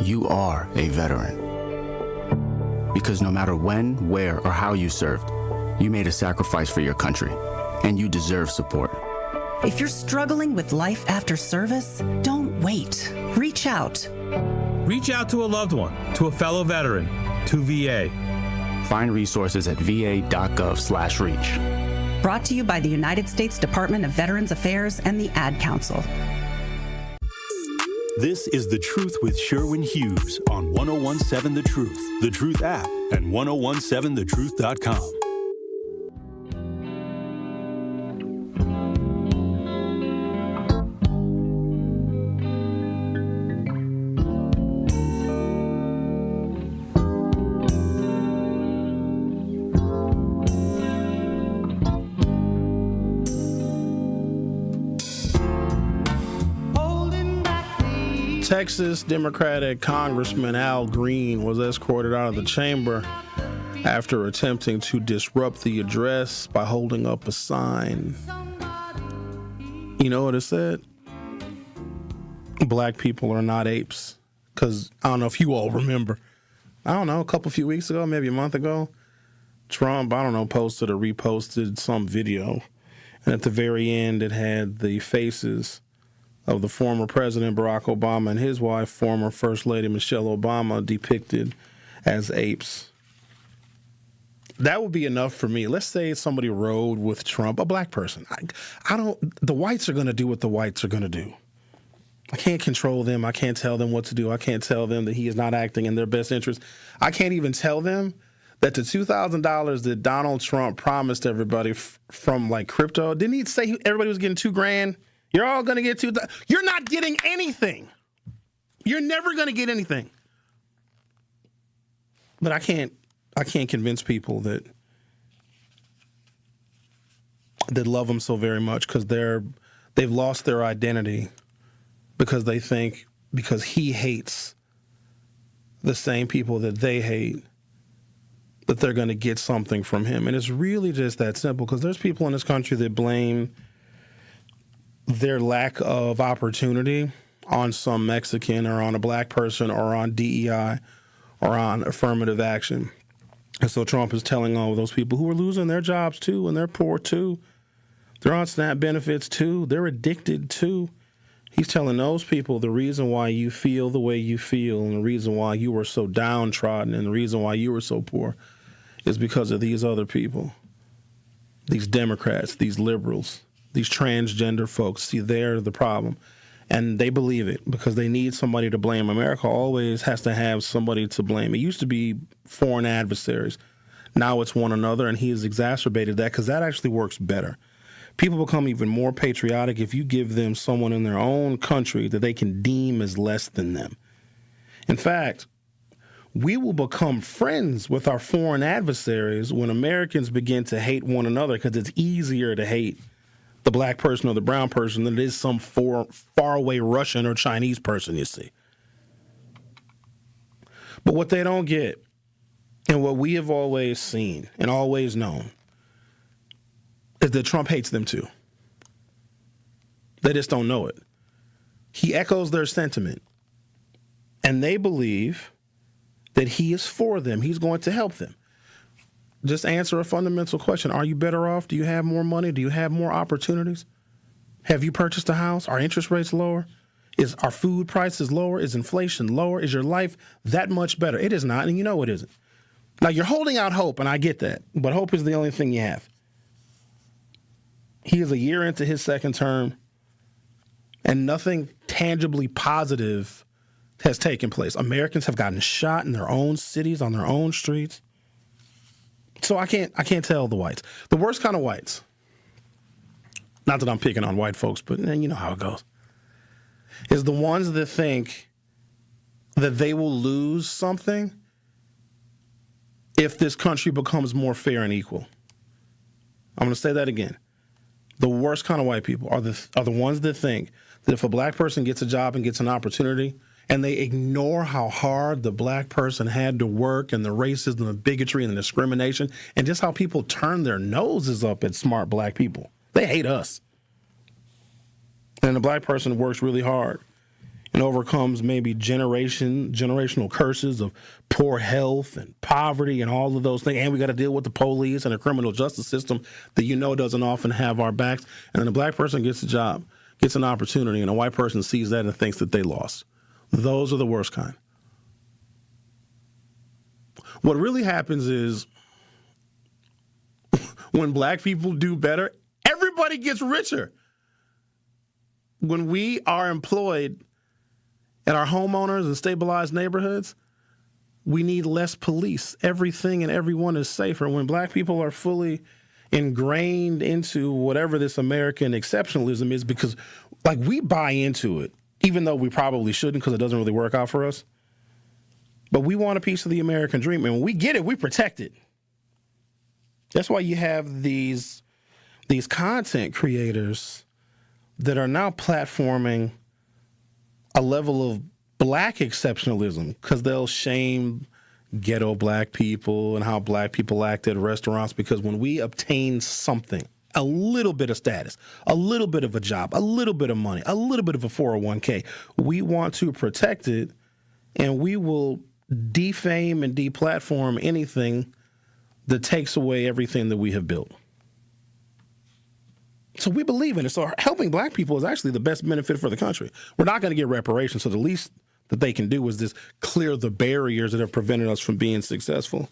You are a veteran. Because no matter when, where, or how you served, you made a sacrifice for your country, and you deserve support. If you're struggling with life after service, don't wait. Reach out. Reach out to a loved one, to a fellow veteran, to VA. Find resources at va.gov/reach. Brought to you by the United States Department of Veterans Affairs and the Ad Council. This is The Truth with Sherwin Hughes on 1017 The Truth, The Truth app, and 1017thetruth.com. Texas Democratic Congressman Al Green was escorted out of the chamber after attempting to disrupt the address by holding up a sign. You know what it said? Black people are not apes. Because I don't know if you all remember. I don't know, a few weeks ago, maybe a month ago, Trump, posted or reposted some video. And at the very end, it had the faces of the former President Barack Obama and his wife, former First Lady Michelle Obama, depicted as apes. That would be enough for me. Let's say somebody rode with Trump, a black person. The whites are going to do what the whites are going to do. I can't control them. I can't tell them what to do. I can't tell them that he is not acting in their best interest. I can't even tell them that the $2,000 that Donald Trump promised everybody from like crypto, didn't he say everybody was getting $2,000? You're all going to get $2,000. You're not getting anything. You're never going to get anything. But I can't convince people that love him so very much because they've lost their identity because they think because he hates the same people that they hate that they're going to get something from him. And it's really just that simple because there's people in this country that blame their lack of opportunity on some Mexican or on a black person or on DEI or on affirmative action. And so Trump is telling all of those people who are losing their jobs too, and they're poor too, they're on SNAP benefits too, they're addicted too. He's telling those people the reason why you feel the way you feel and the reason why you were so downtrodden and the reason why you were so poor is because of these other people, these Democrats, these liberals, these transgender folks. See, they're the problem. And they believe it because they need somebody to blame. America always has to have somebody to blame. It used to be foreign adversaries. Now it's one another, and he has exacerbated that because that actually works better. People become even more patriotic if you give them someone in their own country that they can deem as less than them. In fact, we will become friends with our foreign adversaries when Americans begin to hate one another because it's easier to hate the black person or the brown person than it is some faraway Russian or Chinese person, you see. But what they don't get, and what we have always seen and always known, is that Trump hates them too. They just don't know it. He echoes their sentiment, and they believe that he is for them. He's going to help them. Just answer a fundamental question. Are you better off? Do you have more money? Do you have more opportunities? Have you purchased a house? Are interest rates lower? Are food prices lower? Is inflation lower? Is your life that much better? It is not, and you know it isn't. Now, you're holding out hope, and I get that, but hope is the only thing you have. He is a year into his second term, and nothing tangibly positive has taken place. Americans have gotten shot in their own cities, on their own streets. So I can't tell the whites. The worst kind of whites, not that I'm picking on white folks, but you know how it goes, is the ones that think that they will lose something if this country becomes more fair and equal. I'm going to say that again. The worst kind of white people are the ones that think that if a black person gets a job and gets an opportunity, and they ignore how hard the black person had to work and the racism, the bigotry, and the discrimination, and just how people turn their noses up at smart black people. They hate us. And the black person works really hard and overcomes maybe generational curses of poor health and poverty and all of those things. And we got to deal with the police and the criminal justice system that doesn't often have our backs. And then the black person gets a job, gets an opportunity, and a white person sees that and thinks that they lost. Those are the worst kind. What really happens is when black people do better, everybody gets richer. When we are employed at our homeowners and stabilized neighborhoods, we need less police. Everything and everyone is safer. When black people are fully ingrained into whatever this American exceptionalism is, because we buy into it, even though we probably shouldn't because it doesn't really work out for us. But we want a piece of the American dream. And when we get it, we protect it. That's why you have these content creators that are now platforming a level of black exceptionalism because they'll shame ghetto black people and how black people act at restaurants, because when we obtain something, a little bit of status, a little bit of a job, a little bit of money, a little bit of a 401k, we want to protect it, and we will defame and deplatform anything that takes away everything that we have built. So we believe in it. So helping black people is actually the best benefit for the country. We're not going to get reparations, so the least that they can do is just clear the barriers that have prevented us from being successful.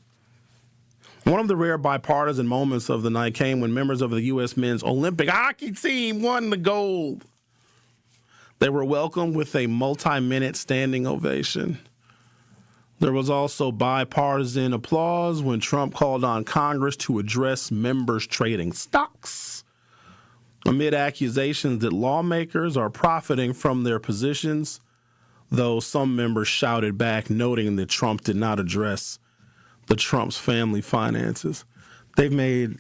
One of the rare bipartisan moments of the night came when members of the U.S. men's Olympic hockey team won the gold. They were welcomed with a multi-minute standing ovation. There was also bipartisan applause when Trump called on Congress to address members trading stocks amid accusations that lawmakers are profiting from their positions, though some members shouted back, noting that Trump did not address the Trump's family finances. They've made,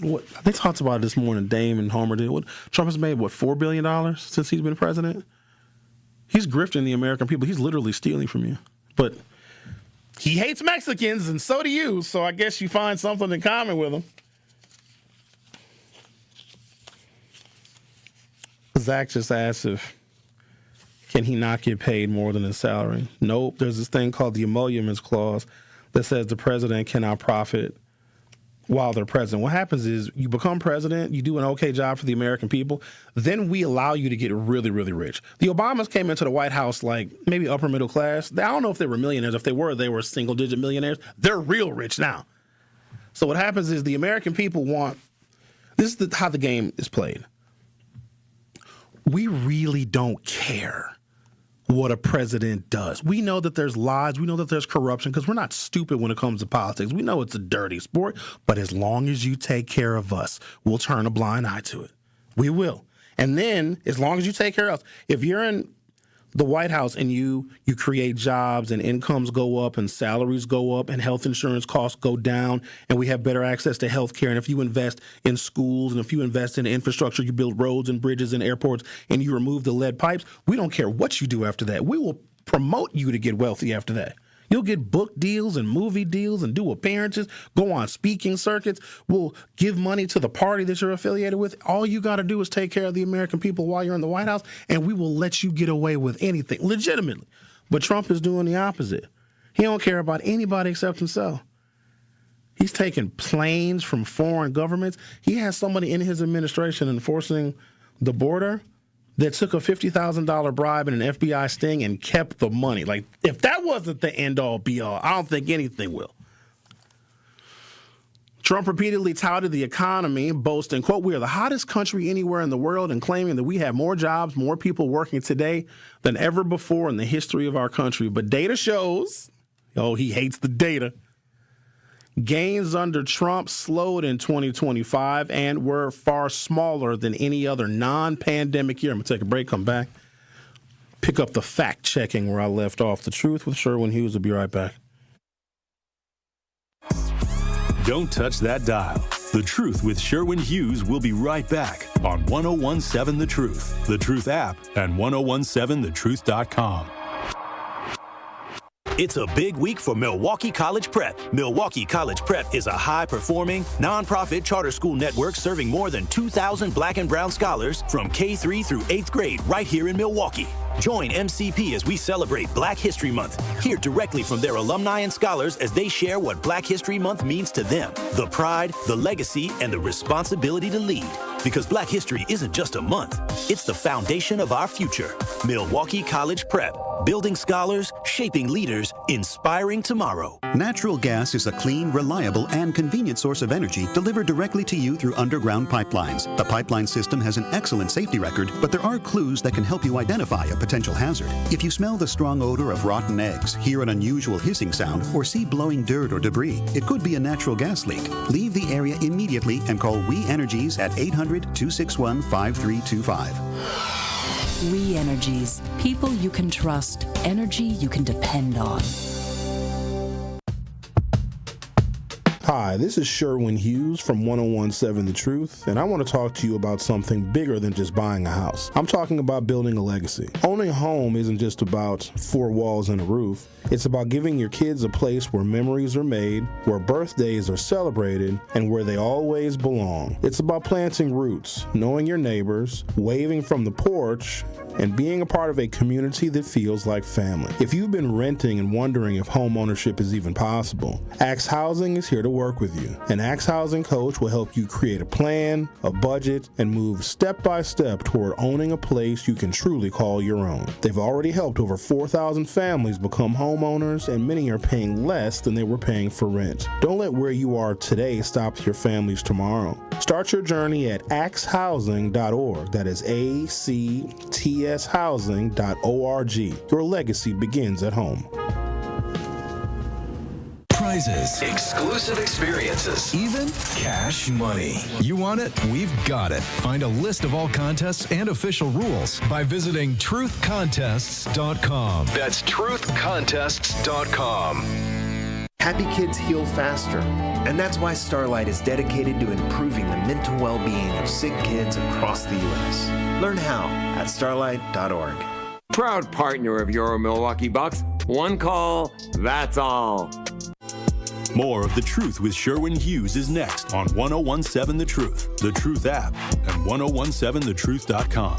what they talked about it this morning, Dame and Homer did. Trump has made, $4 billion since he's been president? He's grifting the American people. He's literally stealing from you. But he hates Mexicans, and so do you, so I guess you find something in common with him. Zach just asked can he not get paid more than his salary? Nope. There's this thing called the emoluments clause that says the president cannot profit while they're president. What happens is you become president, you do an okay job for the American people, then we allow you to get really, really rich. The Obamas came into the White House like maybe upper middle class. I don't know if they were millionaires. If they were single-digit millionaires. They're real rich now. So what happens is the American people this is how the game is played. We really don't care what a president does. We know that there's lies. We know that there's corruption because we're not stupid when it comes to politics. We know it's a dirty sport, but as long as you take care of us, we'll turn a blind eye to it. We will. And then as long as you take care of us, if you're in the White House and you create jobs and incomes go up and salaries go up and health insurance costs go down and we have better access to health care, and if you invest in schools and if you invest in infrastructure, you build roads and bridges and airports and you remove the lead pipes, we don't care what you do after that. We will promote you to get wealthy after that. You'll get book deals and movie deals and do appearances, go on speaking circuits. We'll give money to the party that you're affiliated with. All you got to do is take care of the American people while you're in the White House, and we will let you get away with anything, legitimately. But Trump is doing the opposite. He don't care about anybody except himself. He's taking planes from foreign governments. He has somebody in his administration enforcing the border that took a $50,000 bribe and an FBI sting and kept the money. Like, if that wasn't the end-all, be-all, I don't think anything will. Trump repeatedly touted the economy, boasting, quote, "We are the hottest country anywhere in the world," and claiming that we have more jobs, more people working today than ever before in the history of our country. But data shows, he hates the data, gains under Trump slowed in 2025 and were far smaller than any other non-pandemic year. I'm going to take a break, come back, pick up the fact-checking where I left off. The Truth with Sherwin Hughes will be right back. Don't touch that dial. The Truth with Sherwin Hughes will be right back on 1017 The Truth, The Truth app, and 1017thetruth.com. It's a big week for Milwaukee College Prep. Milwaukee College Prep is a high-performing, nonprofit charter school network serving more than 2,000 black and brown scholars from K-3 through 8th grade right here in Milwaukee. Join MCP as we celebrate Black History Month. Hear directly from their alumni and scholars as they share what Black History Month means to them, the pride, the legacy, and the responsibility to lead. Because Black History isn't just a month, it's the foundation of our future. Milwaukee College Prep, building scholars, shaping leaders, inspiring tomorrow. Natural gas is a clean, reliable, and convenient source of energy delivered directly to you through underground pipelines. The pipeline system has an excellent safety record, but there are clues that can help you identify a potential hazard. If you smell the strong odor of rotten eggs, hear an unusual hissing sound, or see blowing dirt or debris, it could be a natural gas leak. Leave the area immediately and call We Energies at 800-261-5325. We Energies. People you can trust. Energy you can depend on. Hi, this is Sherwin Hughes from 1017 The Truth, and I want to talk to you about something bigger than just buying a house. I'm talking about building a legacy. Owning a home isn't just about four walls and a roof. It's about giving your kids a place where memories are made, where birthdays are celebrated, and where they always belong. It's about planting roots, knowing your neighbors, waving from the porch, and being a part of a community that feels like family. If you've been renting and wondering if home ownership is even possible, Axe Housing is here to work with you. An Axe Housing coach will help you create a plan, a budget, and move step by step toward owning a place you can truly call your own. They've already helped over 4,000 families become homeowners, and many are paying less than they were paying for rent. Don't let where you are today stop your families tomorrow. Start your journey at axhousing.org. That is ACTS housing.org. Your legacy begins at home. Prizes, exclusive experiences, even cash money. You want it? We've got it. Find a list of all contests and official rules by visiting truthcontests.com. That's truthcontests.com. Happy kids heal faster, and that's why Starlight is dedicated to improving the mental well-being of sick kids across the U.S. Learn how at starlight.org. Proud partner of your Milwaukee Bucks. One call, that's all. More of The Truth with Sherwin Hughes is next on 1017 The Truth, The Truth app, and 1017thetruth.com.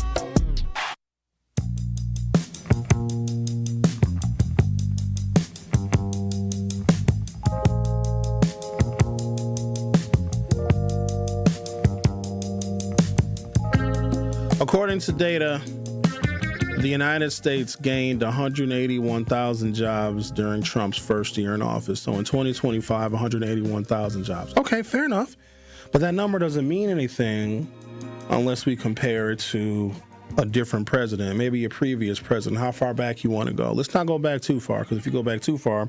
According to data, the United States gained 181,000 jobs during Trump's first year in office. So in 2025, 181,000 jobs. Okay, fair enough. But that number doesn't mean anything unless we compare it to a different president, maybe a previous president, how far back you want to go. Let's not go back too far, because if you go back too far,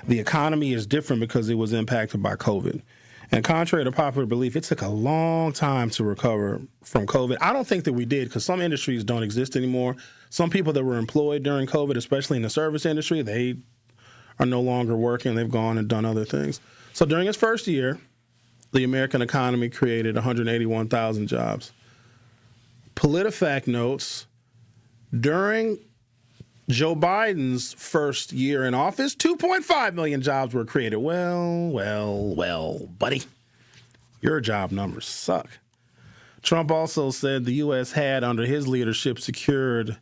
the economy is different because it was impacted by COVID. And contrary to popular belief, it took a long time to recover from COVID. I don't think that we did, because some industries don't exist anymore. Some people that were employed during COVID, especially in the service industry, they are no longer working. They've gone and done other things. So during its first year, the American economy created 181,000 jobs. PolitiFact notes, during Joe Biden's first year in office, 2.5 million jobs were created. Well, buddy, your job numbers suck. Trump also said the U.S. had, under his leadership, secured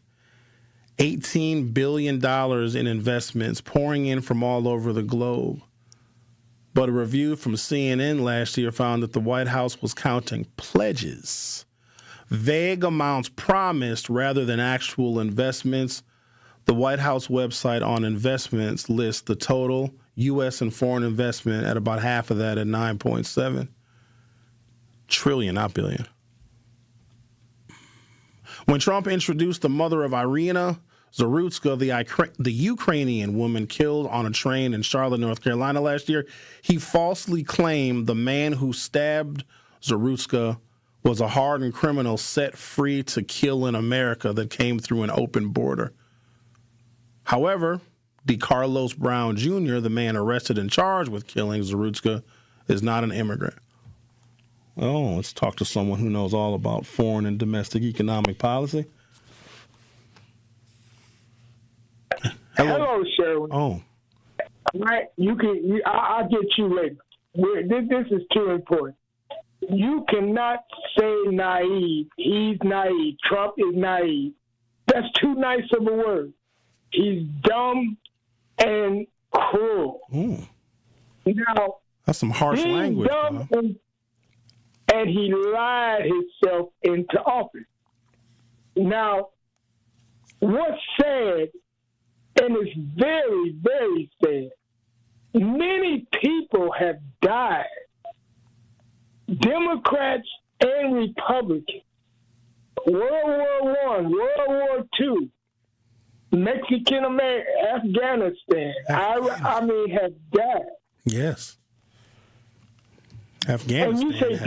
$18 billion in investments pouring in from all over the globe. But a review from CNN last year found that the White House was counting pledges, vague amounts promised rather than actual investments. The White House website on investments lists the total U.S. and foreign investment at about half of that, at $9.7 trillion, not billion. When Trump introduced the mother of Irina Zarutska, the Ukrainian woman killed on a train in Charlotte, North Carolina last year, he falsely claimed the man who stabbed Zarutska was a hardened criminal set free to kill in America that came through an open border. However, DeCarlos Brown Jr., the man arrested and charged with killing Zarutska, is not an immigrant. Oh, let's talk to someone who knows all about foreign and domestic economic policy. Hello, Sherwin. Oh. I'll get you later. This is too important. You cannot say naive. He's naive. Trump is naive. That's too nice of a word. He's dumb and cruel. Ooh. Now, that's some harsh language. Dumb and he lied himself into office. Now, what's sad, and it's very, very sad, many people have died, Democrats and Republicans, World War I, World War II, Mexican American, Afghanistan, have died. Yes. Afghanistan. And you say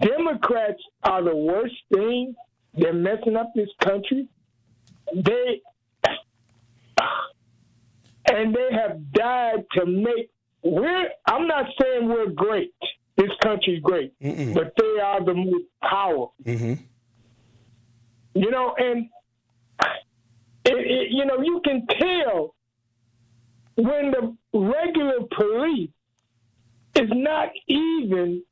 Democrats are the worst thing. They're messing up this country. They have died to make. I'm not saying we're great. This country's great, but they are the most powerful. Mm-hmm. You know, and you can tell when the regular police is not even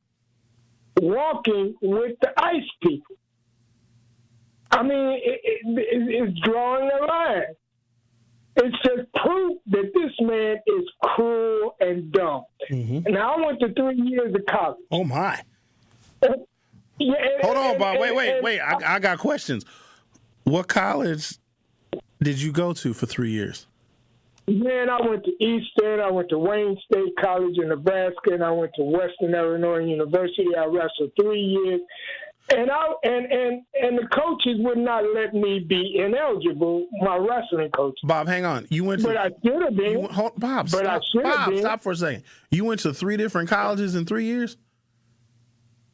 walking with the ICE people. I mean, it's drawing a line. It's just proof that this man is cruel and dumb. Mm-hmm. Now, I went to 3 years of college. Oh, my. Yeah, Hold on, Bob. Wait. I got questions. What college did you go to for 3 years? Man, I went to Eastern, I went to Wayne State College in Nebraska, and I went to Western Illinois University. I wrestled 3 years. And the coaches would not let me be ineligible, my wrestling coach. Bob, hang on. You went to, but I should have been. Bob, but I should have been. Stop for a second. You went to 3 different colleges in 3 years?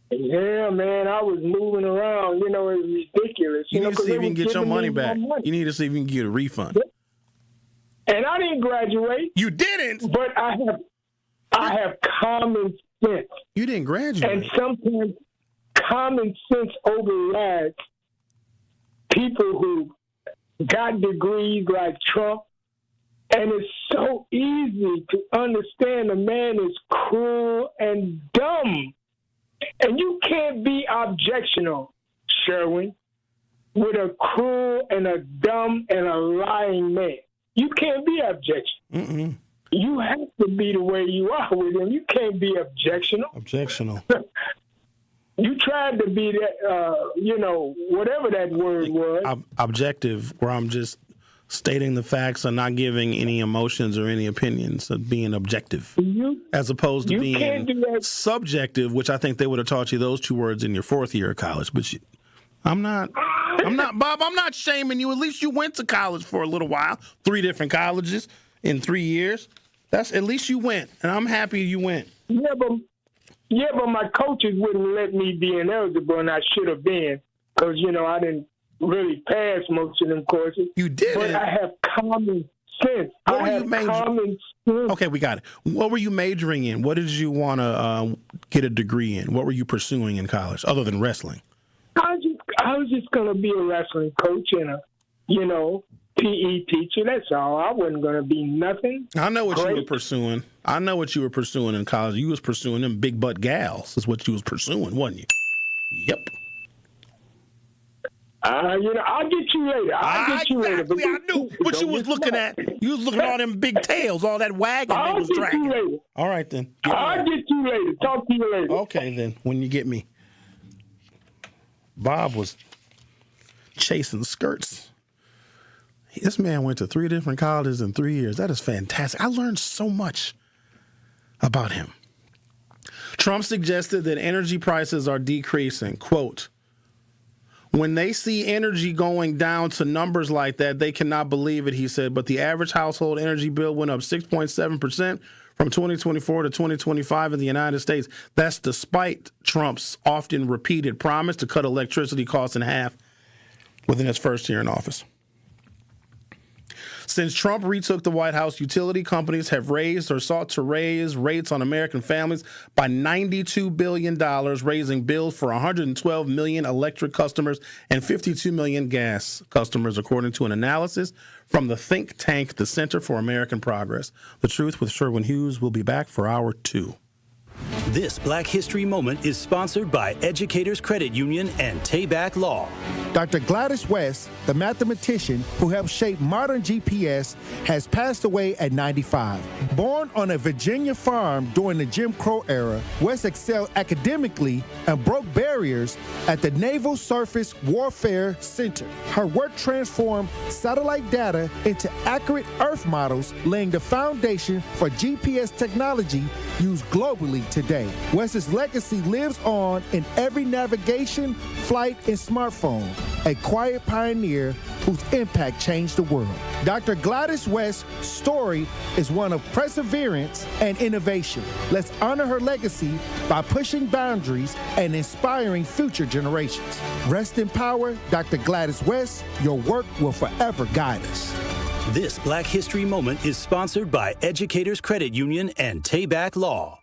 Yeah, man, I was moving around. You know, it was ridiculous. You need to see if you can get your money back. You need to see if you can get a refund. And I didn't graduate. You didn't? But I have common sense. You didn't graduate. And sometimes common sense overrides people who got degrees like Trump. And it's so easy to understand a man is cruel and dumb. And you can't be objectional, Sherwin, with a cruel and a dumb and a lying man. You can't be objectional. Mm-mm. You have to be the way you are with him. You can't be objectional. Objectional. You tried to be that, whatever that word was. Objective, where I'm just stating the facts and not giving any emotions or any opinions, of being objective, as opposed to being subjective, which I think they would have taught you those 2 words in your 4th year of college. But I'm not, Bob, I'm not shaming you. At least you went to college for a little while, 3 different colleges in 3 years. That's at least you went, and I'm happy you went. Yeah, but my coaches wouldn't let me be ineligible, and I should have been, because, I didn't really pass most of them courses. You didn't. But I have common sense. Okay, we got it. What were you majoring in? What did you want to get a degree in? What were you pursuing in college, other than wrestling? I was just going to be a wrestling coach and a, PE teacher. That's all. I wasn't going to be nothing. I know what you were pursuing. I know what you were pursuing in college. You was pursuing them big butt gals. Is what you was pursuing, wasn't you? Yep. I'll get you later. I'll get you later. Exactly, I knew what you was looking at. You was looking at all them big tails, all that wagon they was dragging. You later. All right, then. I'll get you later. Talk to you later. Okay, then, when you get me. Bob was chasing skirts. This man went to 3 different colleges in 3 years. That is fantastic. I learned so much about him. Trump suggested that energy prices are decreasing. Quote, when they see energy going down to numbers like that, they cannot believe it, he said. But the average household energy bill went up 6.7% from 2024 to 2025 in the United States. That's despite Trump's often repeated promise to cut electricity costs in half within his first year in office. Since Trump retook the White House, utility companies have raised or sought to raise rates on American families by $92 billion, raising bills for 112 million electric customers and 52 million gas customers, according to an analysis from the think tank, the Center for American Progress. The Truth with Sherwin Hughes will be back for Hour 2. This Black History Moment is sponsored by Educators Credit Union and Tayback Law. Dr. Gladys West, the mathematician who helped shape modern GPS, has passed away at 95. Born on a Virginia farm during the Jim Crow era, West excelled academically and broke barriers at the Naval Surface Warfare Center. Her work transformed satellite data into accurate Earth models, laying the foundation for GPS technology used globally today. West's legacy lives on in every navigation, flight, and smartphone, a quiet pioneer whose impact changed the world. Dr. Gladys West's story is one of perseverance and innovation. Let's honor her legacy by pushing boundaries and inspiring future generations. Rest in power, Dr. Gladys West. Your work will forever guide us. This Black History Moment is sponsored by Educators Credit Union and Tayback Law.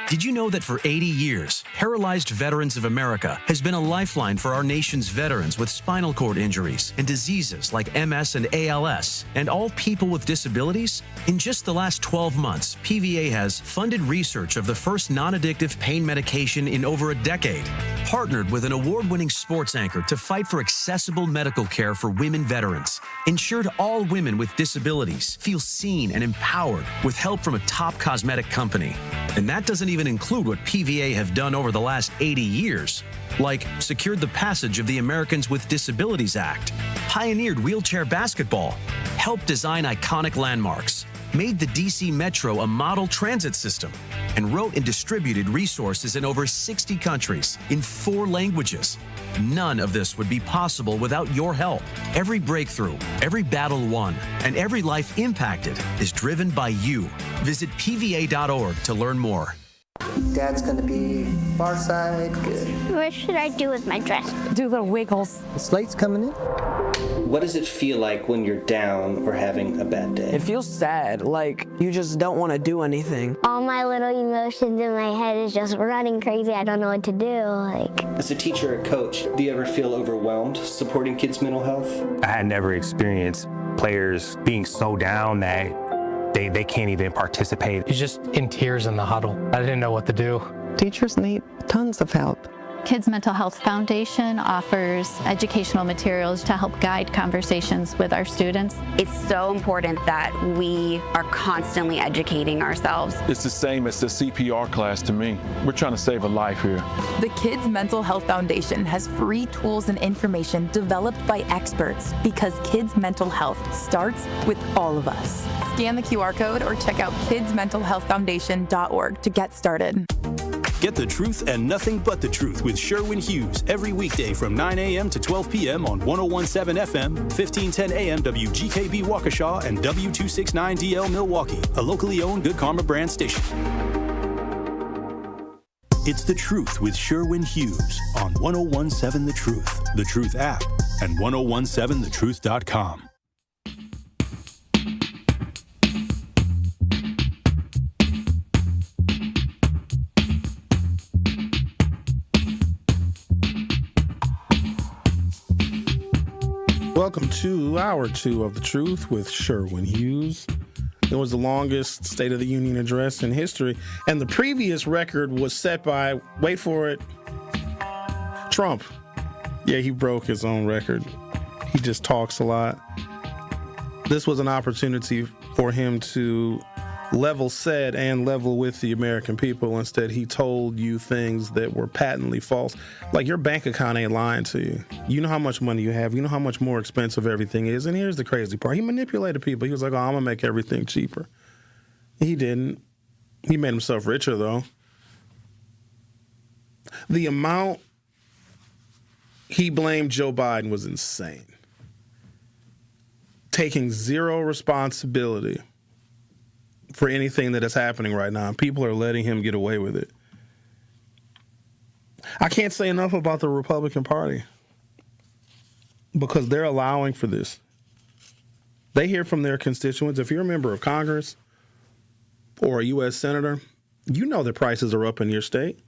Did you know that for 80 years, Paralyzed Veterans of America has been a lifeline for our nation's veterans with spinal cord injuries and diseases like MS and ALS, and all people with disabilities? In just the last 12 months, PVA has funded research of the first non-addictive pain medication in over a decade, partnered with an award-winning sports anchor to fight for accessible medical care for women veterans, ensured all women with disabilities feel seen and empowered with help from a top cosmetic company. And that doesn't even include what PVA have done over the last 80 years, like secured the passage of the Americans with Disabilities Act, pioneered wheelchair basketball, helped design iconic landmarks, made the DC Metro a model transit system, and wrote and distributed resources in over 60 countries in 4 languages. None of this would be possible without your help. Every breakthrough, every battle won, and every life impacted is driven by you. Visit PVA.org to learn more. Dad's gonna be far side, good. What should I do with my dress? Do little wiggles. The slate's coming in. What does it feel like when you're down or having a bad day? It feels sad, like you just don't want to do anything. All my little emotions in my head is just running crazy. I don't know what to do. As a teacher or coach, do you ever feel overwhelmed supporting kids' mental health? I had never experienced players being so down that they can't even participate. He's just in tears in the huddle. I didn't know what to do. Teachers need tons of help. Kids Mental Health Foundation offers educational materials to help guide conversations with our students. It's so important that we are constantly educating ourselves. It's the same as the CPR class to me. We're trying to save a life here. The Kids Mental Health Foundation has free tools and information developed by experts because kids' mental health starts with all of us. Scan the QR code or check out kidsmentalhealthfoundation.org to get started. Get the truth and nothing but the truth with Sherwin Hughes every weekday from 9 a.m. to 12 p.m. on 101.7 FM, 1510 a.m. WGKB Waukesha, and W269DL Milwaukee, a locally owned Good Karma brand station. It's The Truth with Sherwin Hughes on 101.7 The Truth app, and 1017thetruth.com. Welcome to Hour 2 of The Truth with Sherwin Hughes. It was the longest State of the Union address in history, and the previous record was set by, wait for it, Trump. Yeah, he broke his own record. He just talks a lot. This was an opportunity for him to level set and level with the American people. Instead, he told you things that were patently false. Like, your bank account ain't lying to you. You know how much money you have. You know how much more expensive everything is. And here's the crazy part. He manipulated people. He was like, oh, I'm going to make everything cheaper. He didn't. He made himself richer, though. The amount he blamed Joe Biden was insane. Taking zero responsibility for anything that is happening right now. People are letting him get away with it. I can't say enough about the Republican Party because they're allowing for this. They hear from their constituents. If you're a member of Congress or a U.S. senator, you know that prices are up in your state.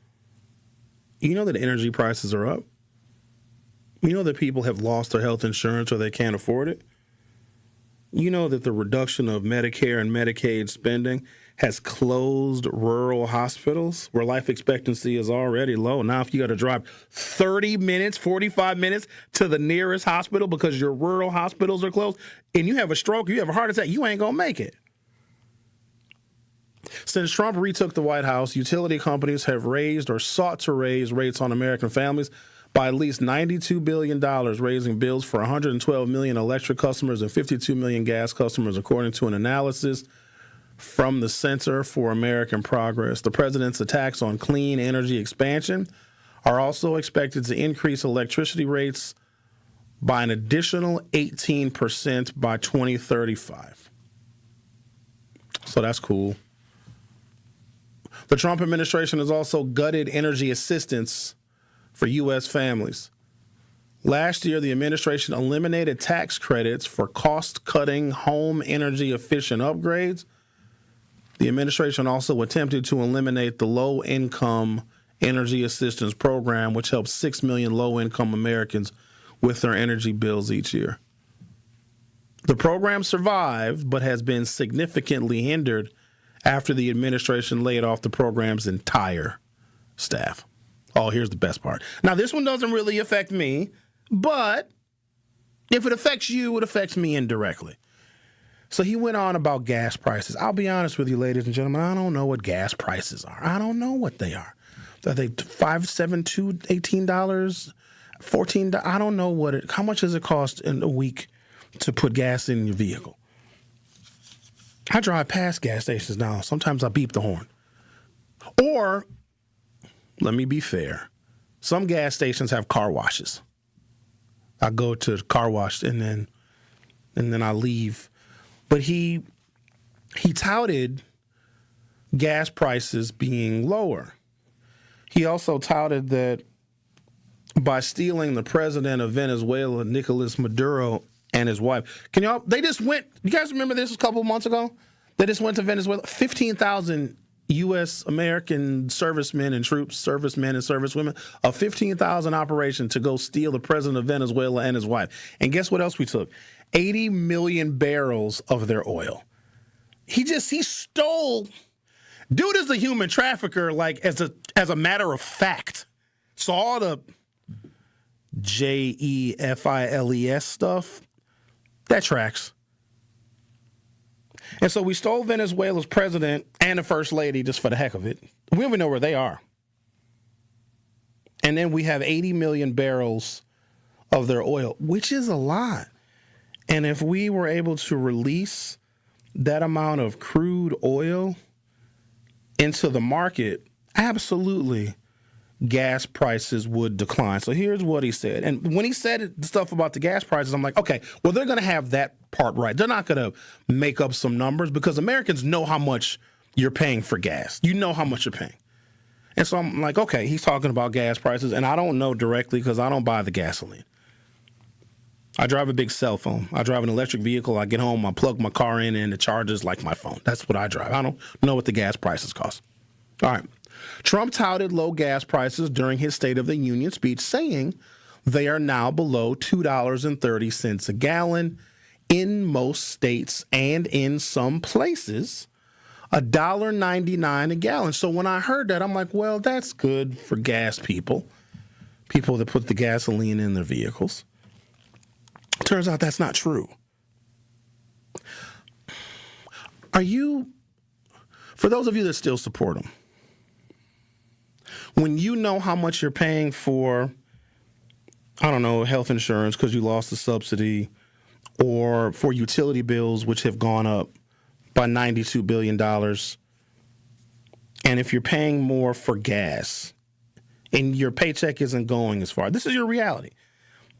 You know that energy prices are up. You know that people have lost their health insurance or they can't afford it. You know that the reduction of Medicare and Medicaid spending has closed rural hospitals where life expectancy is already low. Now, if you got to drive 30 minutes, 45 minutes to the nearest hospital because your rural hospitals are closed, and you have a stroke, you have a heart attack, you ain't going to make it. Since Trump retook the White House, utility companies have raised or sought to raise rates on American families by at least $92 billion, raising bills for 112 million electric customers and 52 million gas customers, according to an analysis from the Center for American Progress. The president's attacks on clean energy expansion are also expected to increase electricity rates by an additional 18% by 2035. So that's cool. The Trump administration has also gutted energy assistance for U.S. families. Last year, the administration eliminated tax credits for cost-cutting home energy-efficient upgrades. The administration also attempted to eliminate the Low-Income Energy Assistance Program, which helps 6 million low-income Americans with their energy bills each year. The program survived, but has been significantly hindered after the administration laid off the program's entire staff. Oh, here's the best part. Now, this one doesn't really affect me, but if it affects you, it affects me indirectly. So he went on about gas prices. I'll be honest with you, ladies and gentlemen, I don't know what gas prices are. I don't know what they are. Are they $5, $7, $2, $18, $14? I don't know how much does it cost in a week to put gas in your vehicle? I drive past gas stations now. Sometimes I beep the horn. Or, let me be fair, some gas stations have car washes. I go to the car wash and then I leave. But he touted gas prices being lower. He also touted that by stealing the president of Venezuela, Nicolas Maduro, and his wife. You guys remember this a couple of months ago? They just went to Venezuela. 15,000 U.S. American servicemen and servicewomen, a 15,000 operation to go steal the president of Venezuela and his wife. And guess what else we took? 80 million barrels of their oil. He stole. Dude is a human trafficker, like as a matter of fact. So all the JEFILES stuff, that tracks. And so we stole Venezuela's president and the first lady just for the heck of it. We don't even know where they are. And then we have 80 million barrels of their oil, which is a lot. And if we were able to release that amount of crude oil into the market, absolutely gas prices would decline. So here's what he said. And when he said stuff about the gas prices, I'm like, okay, well, they're going to have that part right. They're not going to make up some numbers because Americans know how much you're paying for gas. You know how much you're paying. And so I'm like, okay, he's talking about gas prices, and I don't know directly because I don't buy the gasoline. I drive a big cell phone. I drive an electric vehicle. I get home, I plug my car in, and it charges like my phone. That's what I drive. I don't know what the gas prices cost. All right. Trump touted low gas prices during his State of the Union speech, saying they are now below $2.30 a gallon in most states and in some places, $1.99 a gallon. So when I heard that, I'm like, well, that's good for gas people that put the gasoline in their vehicles. Turns out that's not true. For those of you that still support him, when you know how much you're paying for, I don't know, health insurance because you lost the subsidy, or for utility bills, which have gone up by $92 billion, and if you're paying more for gas and your paycheck isn't going as far, this is your reality.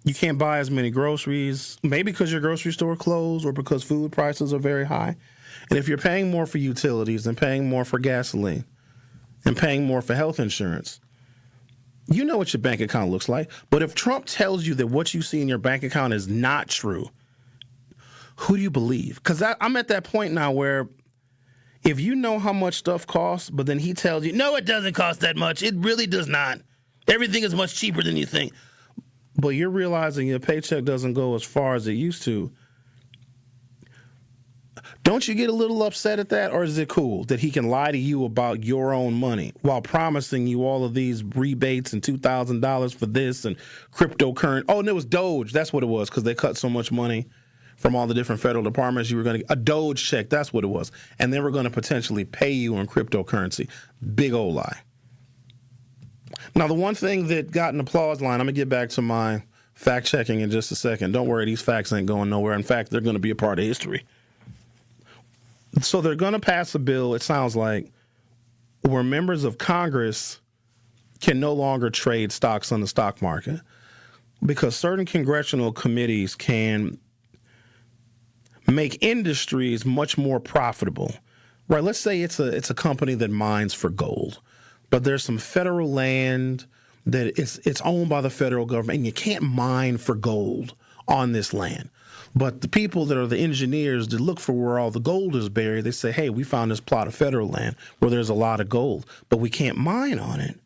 You can't buy as many groceries, maybe because your grocery store closed or because food prices are very high. And if you're paying more for utilities and paying more for gasoline and paying more for health insurance, you know what your bank account looks like. But if Trump tells you that what you see in your bank account is not true, who do you believe? Because I'm at that point now where if you know how much stuff costs, but then he tells you, no, it doesn't cost that much. It really does not. Everything is much cheaper than you think. But you're realizing your paycheck doesn't go as far as it used to. Don't you get a little upset at that? Or is it cool that he can lie to you about your own money while promising you all of these rebates and $2,000 for this and cryptocurrency? Oh, and it was Doge. That's what it was, because they cut so much money from all the different federal departments. You were going to get a Doge check. That's what it was. And they were going to potentially pay you in cryptocurrency. Big old lie. Now, the one thing that got an applause line, I'm going to get back to my fact checking in just a second. Don't worry, these facts ain't going nowhere. In fact, they're going to be a part of history. So they're going to pass a bill, it sounds like, where members of Congress can no longer trade stocks on the stock market because certain congressional committees can make industries much more profitable. Right? Let's say it's a company that mines for gold, but there's some federal land that it's owned by the federal government, and you can't mine for gold on this land. But the people that are the engineers that look for where all the gold is buried, they say, hey, we found this plot of federal land where there's a lot of gold, but we can't mine on it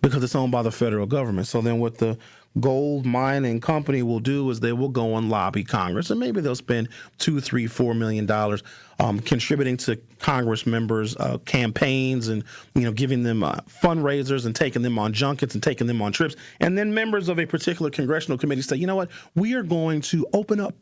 because it's owned by the federal government. So then what the gold mining company will do is they will go and lobby Congress, and maybe they'll spend $2, $3, $4 million contributing to Congress members' campaigns, and giving them fundraisers and taking them on junkets and taking them on trips. And then members of a particular congressional committee say, you know what, we are going to open up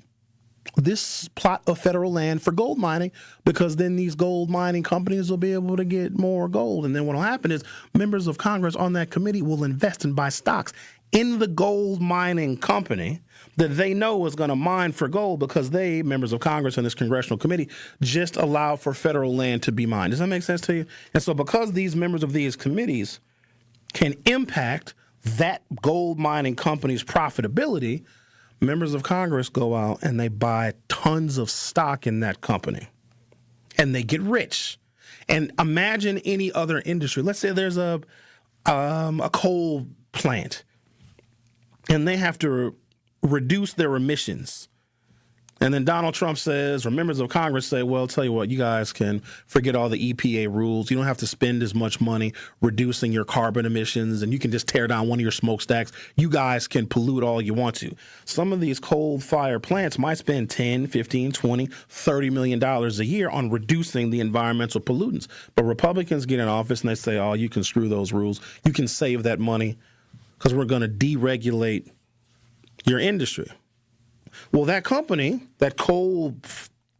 this plot of federal land for gold mining, because then these gold mining companies will be able to get more gold. And then what will happen is members of Congress on that committee will invest and buy stocks in the gold mining company that they know is going to mine for gold, because they, members of Congress and this congressional committee, just allow for federal land to be mined. Does that make sense to you? And so because these members of these committees can impact that gold mining company's profitability, members of Congress go out and they buy tons of stock in that company, and they get rich. And imagine any other industry. Let's say there's a coal plant, and they have to reduce their emissions. And then Donald Trump says, or members of Congress say, well, tell you what, you guys can forget all the EPA rules. You don't have to spend as much money reducing your carbon emissions, and you can just tear down one of your smokestacks. You guys can pollute all you want to. Some of these coal-fired plants might spend $10, $15, $20, $30 million a year on reducing the environmental pollutants. But Republicans get in office and they say, oh, you can screw those rules. You can save that money because we're going to deregulate your industry. Well, that company, that coal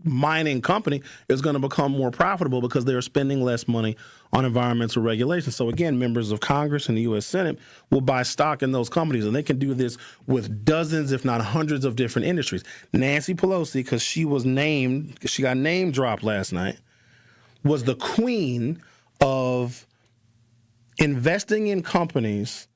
mining company, is going to become more profitable because they're spending less money on environmental regulations. So again, members of Congress and the U.S. Senate will buy stock in those companies, and they can do this with dozens, if not hundreds, of different industries. Nancy Pelosi, because she got name dropped last night, was the queen of investing in companies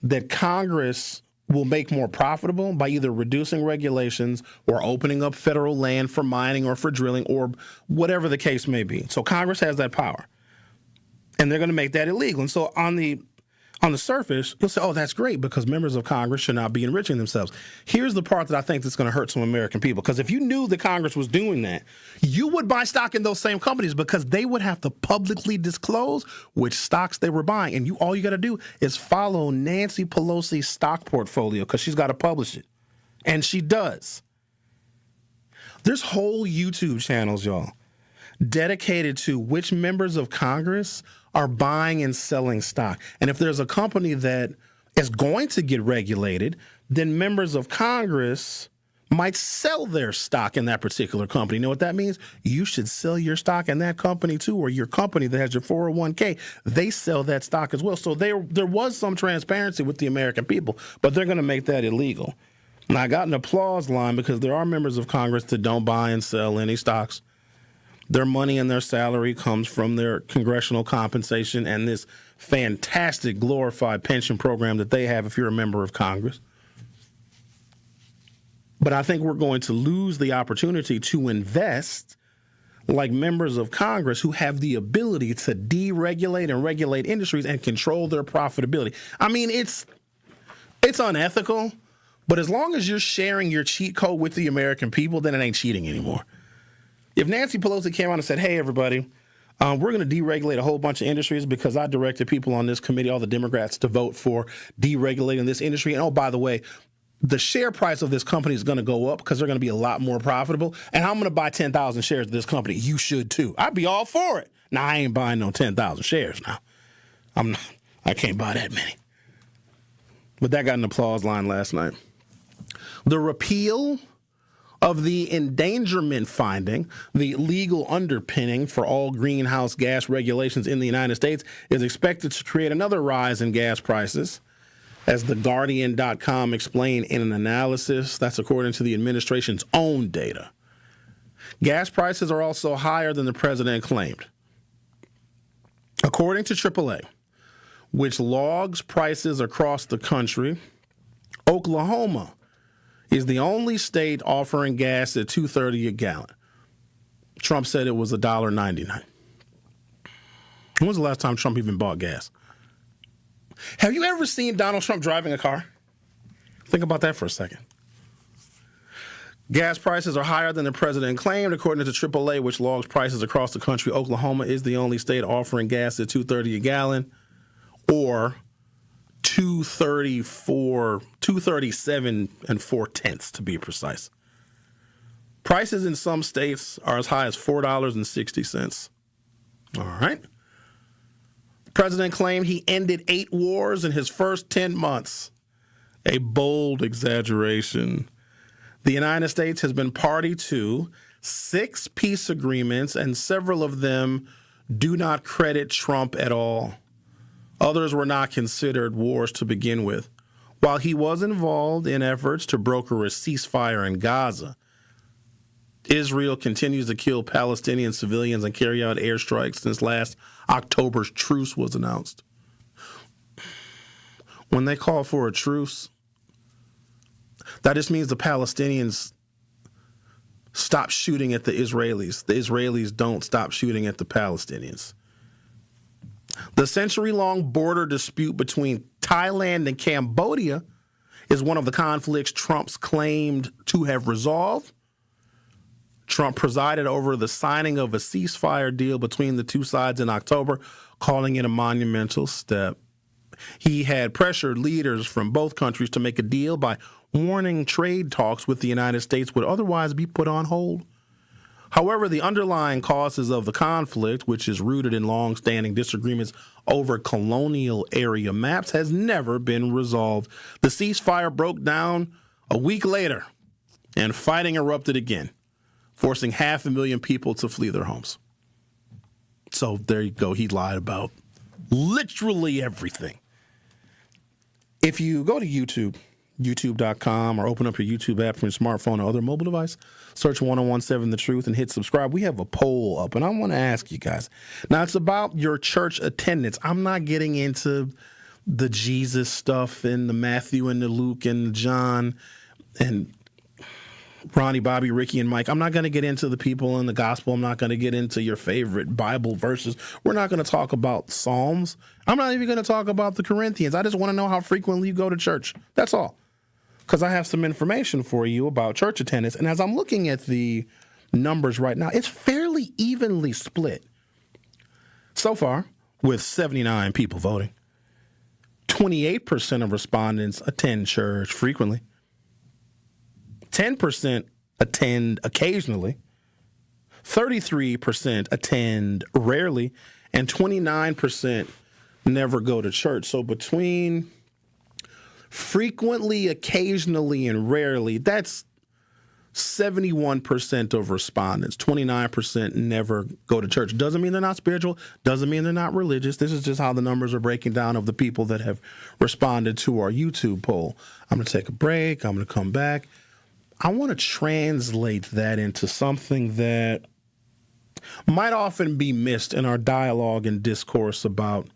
that Congress will make more profitable by either reducing regulations or opening up federal land for mining or for drilling or whatever the case may be. So Congress has that power, and they're going to make that illegal. And so on the surface, you'll say, oh, that's great, because members of Congress should not be enriching themselves. Here's the part that I think that's going to hurt some American people, because if you knew that Congress was doing that, you would buy stock in those same companies, because they would have to publicly disclose which stocks they were buying. And all you got to do is follow Nancy Pelosi's stock portfolio, because she's got to publish it. And she does. There's whole YouTube channels, y'all, dedicated to which members of Congress are buying and selling stock. And if there's a company that is going to get regulated, then members of Congress might sell their stock in that particular company. You know what that means? You should sell your stock in that company too, or your company that has your 401k, they sell that stock as well. So there was some transparency with the American people, but they're going to make that illegal. And I got an applause line because there are members of Congress that don't buy and sell any stocks. Their money and their salary comes from their congressional compensation and this fantastic glorified pension program that they have if you're a member of Congress. But I think we're going to lose the opportunity to invest like members of Congress who have the ability to deregulate and regulate industries and control their profitability. I mean, it's unethical, but as long as you're sharing your cheat code with the American people, then it ain't cheating anymore. If Nancy Pelosi came out and said, hey, everybody, we're going to deregulate a whole bunch of industries because I directed people on this committee, all the Democrats, to vote for deregulating this industry. And, oh, by the way, the share price of this company is going to go up because they're going to be a lot more profitable. And I'm going to buy 10,000 shares of this company. You should, too. I'd be all for it. Now, I ain't buying no 10,000 shares now. I can't buy that many. But that got an applause line last night. The repeal of the endangerment finding, the legal underpinning for all greenhouse gas regulations in the United States, is expected to create another rise in gas prices, as TheGuardian.com explained in an analysis. That's according to the administration's own data. Gas prices are also higher than the president claimed. According to AAA, which logs prices across the country, Oklahoma is the only state offering gas at $2.30 a gallon. Trump said it was $1.99. When was the last time Trump even bought gas? Have you ever seen Donald Trump driving a car? Think about that for a second. Gas prices are higher than the president claimed, according to AAA, which logs prices across the country. Oklahoma is the only state offering gas at $2.30 a gallon, or $237 4/10 to be precise. Prices in some states are as high as $4.60. All right. The president claimed he ended 8 wars in his first 10 months. A bold exaggeration. The United States has been party to 6 peace agreements, and several of them do not credit Trump at all. Others were not considered wars to begin with. While he was involved in efforts to broker a ceasefire in Gaza, Israel continues to kill Palestinian civilians and carry out airstrikes since last October's truce was announced. When they call for a truce, that just means the Palestinians stop shooting at the Israelis. The Israelis don't stop shooting at the Palestinians. The century-long border dispute between Thailand and Cambodia is one of the conflicts Trump's claimed to have resolved. Trump presided over the signing of a ceasefire deal between the two sides in October, calling it a monumental step. He had pressured leaders from both countries to make a deal by warning trade talks with the United States would otherwise be put on hold. However, the underlying causes of the conflict, which is rooted in long-standing disagreements over colonial area maps, has never been resolved. The ceasefire broke down a week later, and fighting erupted again, forcing 500,000 people to flee their homes. So there you go. He lied about literally everything. If you go to YouTube, youtube.com, or open up your YouTube app from your smartphone or other mobile device, search 1017 The Truth and hit subscribe. We have a poll up, and I want to ask you guys. Now, it's about your church attendance. I'm not getting into the Jesus stuff and the Matthew and the Luke and the John and Ronnie, Bobby, Ricky, and Mike. I'm not going to get into the people in the gospel. I'm not going to get into your favorite Bible verses. We're not going to talk about Psalms. I'm not even going to talk about the Corinthians. I just want to know how frequently you go to church. That's all. Because I have some information for you about church attendance. And as I'm looking at the numbers right now, it's fairly evenly split. So far, with 79 people voting, 28% of respondents attend church frequently. 10% attend occasionally, 33% attend rarely, and 29% never go to church. So between frequently, occasionally, and rarely, that's 71% of respondents. 29% never go to church. Doesn't mean they're not spiritual, doesn't mean they're not religious. This is just how the numbers are breaking down of the people that have responded to our YouTube poll. I'm going to take a break. I'm going to come back. I want to translate that into something that might often be missed in our dialogue and discourse about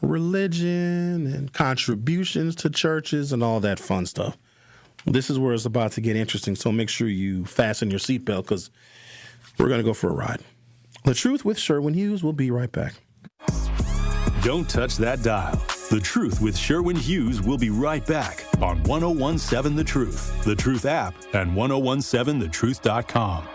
religion and contributions to churches and all that fun stuff. This is where it's about to get interesting, so make sure you fasten your seatbelt because we're going to go for a ride. The Truth with Sherwin Hughes. We'll be right back. Don't touch that dial. The Truth with Sherwin Hughes will be right back on 1017 The Truth, The Truth app, and 1017thetruth.com.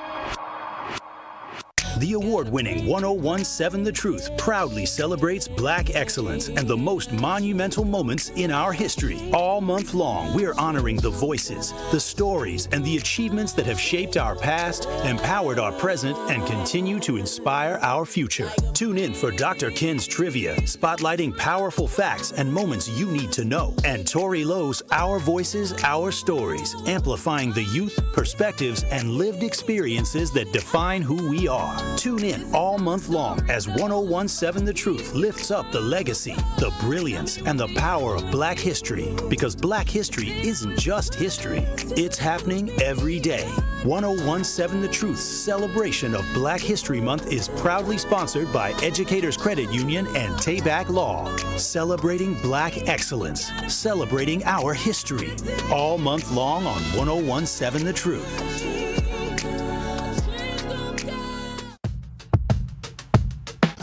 The award-winning 1017 The Truth proudly celebrates Black excellence and the most monumental moments in our history. All month long, we're honoring the voices, the stories, and the achievements that have shaped our past, empowered our present, and continue to inspire our future. Tune in for Dr. Ken's Trivia, spotlighting powerful facts and moments you need to know, and Tori Lowe's Our Voices, Our Stories, amplifying the youth, perspectives, and lived experiences that define who we are. Tune in all month long as 1017 The Truth lifts up the legacy, the brilliance, and the power of Black history. Because Black history isn't just history, it's happening every day. 1017 The Truth's celebration of Black History Month is proudly sponsored by Educators Credit Union and Tayback Law. Celebrating Black excellence, celebrating our history. All month long on 1017 The Truth.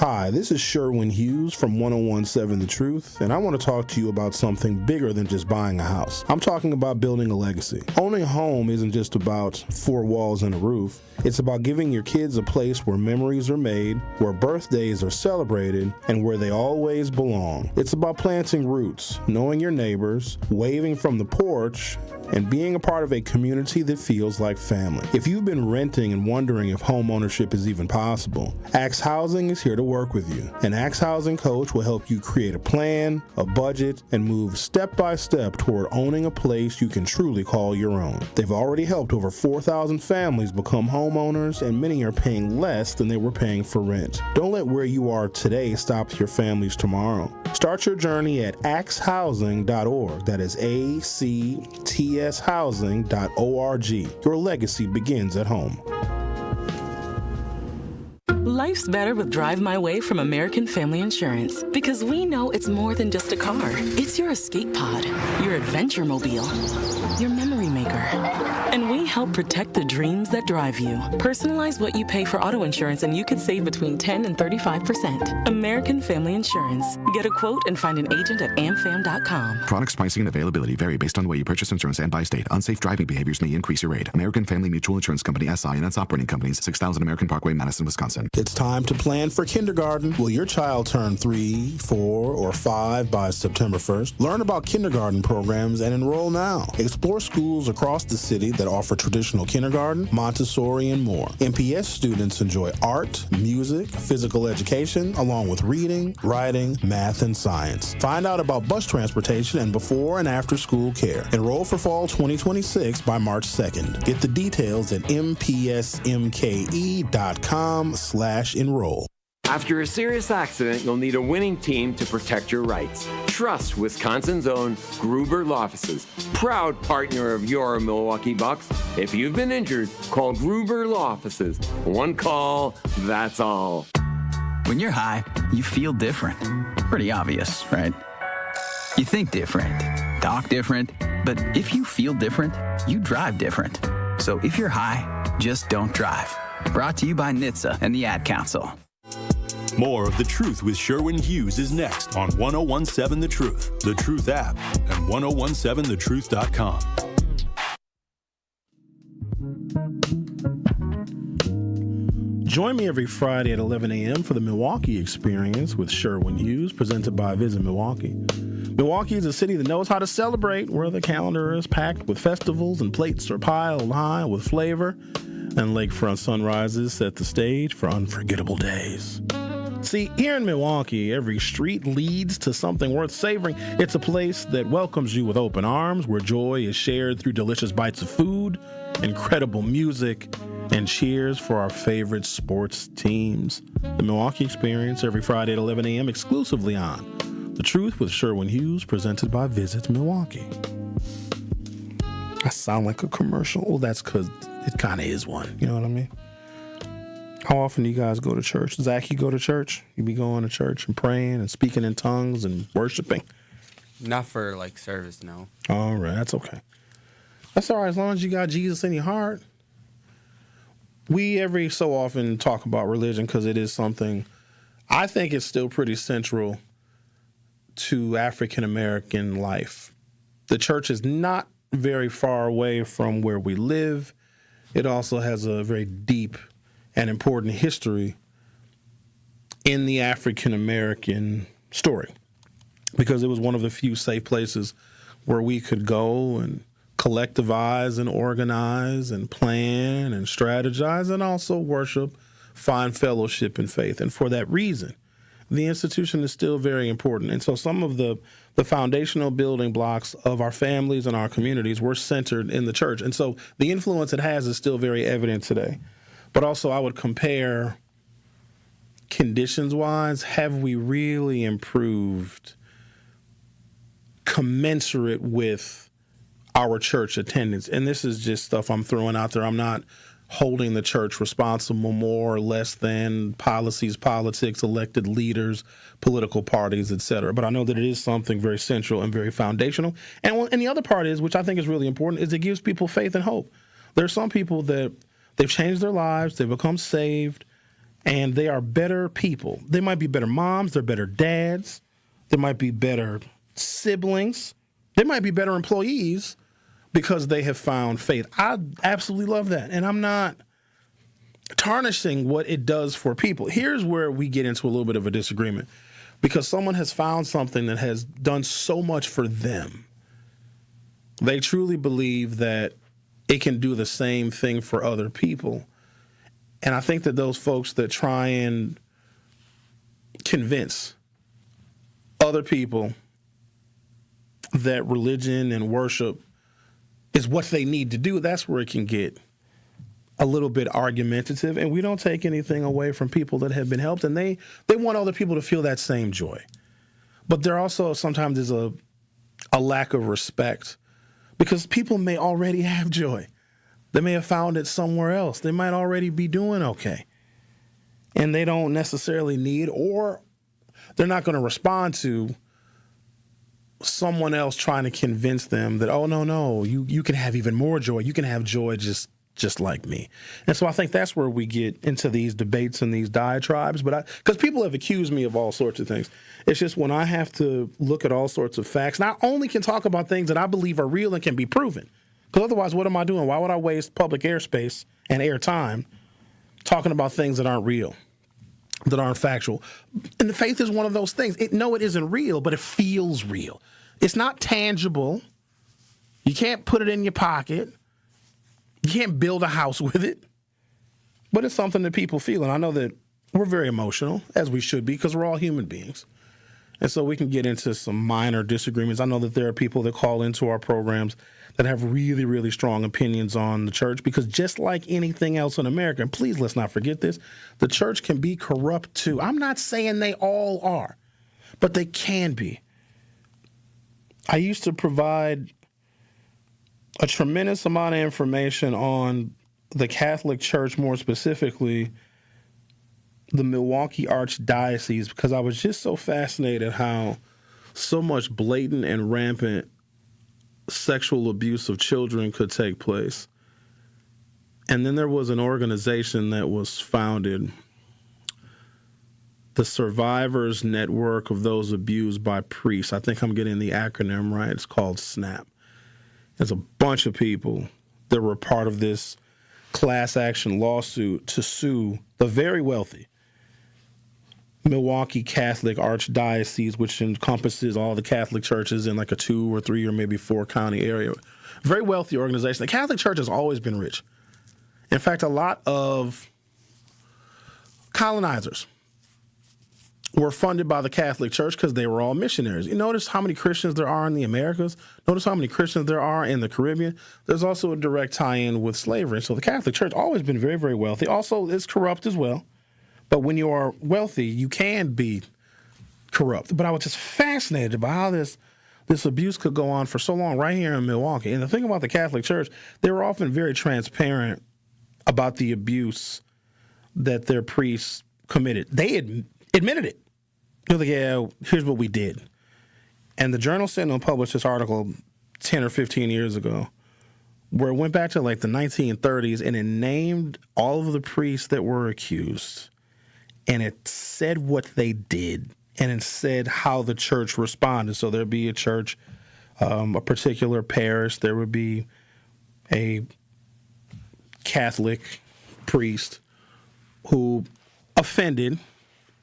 Hi, this is Sherwin Hughes from 1017 The Truth, and I want to talk to you about something bigger than just buying a house. I'm talking about building a legacy. Owning a home isn't just about four walls and a roof. It's about giving your kids a place where memories are made, where birthdays are celebrated, and where they always belong. It's about planting roots, knowing your neighbors, waving from the porch, and being a part of a community that feels like family. If you've been renting and wondering if home ownership is even possible, Axe Housing is here to work with you. An Axe Housing coach will help you create a plan, a budget, and move step by step toward owning a place you can truly call your own. They've already helped over 4,000 families become homeowners, and many are paying less than they were paying for rent. Don't let where you are today stop your families tomorrow. Start your journey at axehousing.org. That is ACTShousing.org. Your legacy begins at home. Life's better with Drive My Way from American Family Insurance, because we know it's more than just a car. It's your escape pod, your adventure mobile, your memory maker. And we help protect the dreams that drive you. Personalize what you pay for auto insurance and you could save between 10 and 35%. American Family Insurance. Get a quote and find an agent at amfam.com. Products, pricing, and availability vary based on the way you purchase insurance and by state. Unsafe driving behaviors may increase your rate. American Family Mutual Insurance Company, SI, and its operating companies, 6000 American Parkway, Madison, Wisconsin. It's time to plan for kindergarten. Will your child turn 3, 4, or 5 by September 1st? Learn about kindergarten programs and enroll now. Explore schools across the city that offer traditional kindergarten, Montessori, and more. MPS students enjoy art, music, physical education, along with reading, writing, math, and science. Find out about bus transportation and before and after school care. Enroll for fall 2026 by March 2nd. Get the details at mpsmke.com/enroll. After a serious accident, you'll need a winning team to protect your rights. Trust Wisconsin's own Gruber Law Offices, proud partner of your Milwaukee Bucks. If you've been injured, call Gruber Law Offices. One call, that's all. When you're high, you feel different. Pretty obvious, right? You think different, talk different, but if you feel different, you drive different. So if you're high, just don't drive. Brought to you by NHTSA and the Ad Council. More of The Truth with Sherwin Hughes is next on 1017 The Truth, The Truth app, and 1017thetruth.com. Join me every Friday at 11 a.m. for the Milwaukee Experience with Sherwin Hughes, presented by Visit Milwaukee. Milwaukee is a city that knows how to celebrate, where the calendar is packed with festivals and plates are piled high with flavor, and lakefront sunrises set the stage for unforgettable days. See, here in Milwaukee, every street leads to something worth savoring. It's a place that welcomes you with open arms, where joy is shared through delicious bites of food, incredible music, and cheers for our favorite sports teams. The Milwaukee Experience every Friday at 11 a.m. exclusively on The Truth with Sherwin Hughes, presented by Visit Milwaukee. I sound like a commercial. Well, that's because it kind of is one. You know what I mean? How often do you guys go to church? Zach, you go to church? You be going to church and praying and speaking in tongues and worshiping? Not for, like, service, no. All right, that's okay. That's all right, as long as you got Jesus in your heart. We every so often talk about religion because it is something, I think it's still pretty central to African-American life. The church is not very far away from where we live. It also has a very deep and important history in the African-American story, because it was one of the few safe places where we could go and collectivize and organize and plan and strategize and also worship, find fellowship and faith. And for that reason, the institution is still very important. And so some of the foundational building blocks of our families and our communities were centered in the church. And so the influence it has is still very evident today. But also I would compare conditions-wise, have we really improved commensurate with our church attendance? And this is just stuff I'm throwing out there. I'm not holding the church responsible more or less than policies, politics, elected leaders, political parties, etc. But I know that it is something very central and very foundational. And the other part is, which I think is really important, is it gives people faith and hope. There are some people that they've changed their lives, they've become saved, and they are better people. They might be better moms, they're better dads, they might be better siblings, they might be better employees because they have found faith. I absolutely love that, and I'm not tarnishing what it does for people. Here's where we get into a little bit of a disagreement, because someone has found something that has done so much for them. They truly believe that it can do the same thing for other people. And I think that those folks that try and convince other people that religion and worship is what they need to do, that's where it can get a little bit argumentative. And we don't take anything away from people that have been helped, and they want other people to feel that same joy. But there also sometimes is a lack of respect, because people may already have joy. They may have found it somewhere else. They might already be doing okay. And they don't necessarily need, or they're not going to respond to someone else trying to convince them that, oh, no, you can have even more joy. You can have joy just like me. And so I think that's where we get into these debates and these diatribes. But because people have accused me of all sorts of things. It's just when I have to look at all sorts of facts, and I only can talk about things that I believe are real and can be proven. Because otherwise, what am I doing? Why would I waste public airspace and airtime talking about things that aren't real, that aren't factual? And the faith is one of those things. It isn't real, but it feels real. It's not tangible. You can't put it in your pocket. You can't build a house with it. But it's something that people feel. And I know that we're very emotional, as we should be, because we're all human beings. And so we can get into some minor disagreements. I know that there are people that call into our programs that have really, really strong opinions on the church, because just like anything else in America, and please let's not forget this, the church can be corrupt too. I'm not saying they all are, but they can be. I used to provide a tremendous amount of information on the Catholic Church, more specifically the Milwaukee Archdiocese, because I was just so fascinated how so much blatant and rampant sexual abuse of children could take place. And then there was an organization that was founded, the Survivors Network of Those Abused by Priests. I think I'm getting the acronym right. It's called SNAP. There's a bunch of people that were part of this class action lawsuit to sue the very wealthy Milwaukee Catholic Archdiocese, which encompasses all the Catholic churches in like a 2 or 3 or maybe 4 county area. Very wealthy organization. The Catholic Church has always been rich. In fact, a lot of colonizers were funded by the Catholic Church because they were all missionaries. You notice how many Christians there are in the Americas? Notice how many Christians there are in the Caribbean? There's also a direct tie-in with slavery. So the Catholic Church always been very, very wealthy. Also, it's corrupt as well. But when you are wealthy, you can be corrupt. But I was just fascinated by how this abuse could go on for so long right here in Milwaukee. And the thing about the Catholic Church, they were often very transparent about the abuse that their priests committed. They admitted it. They're like, yeah, here's what we did. And the Journal Sentinel published this article 10 or 15 years ago where it went back to like the 1930s, and it named all of the priests that were accused. And it said what they did, and it said how the church responded. So there'd be a church, a particular parish, there would be a Catholic priest who offended,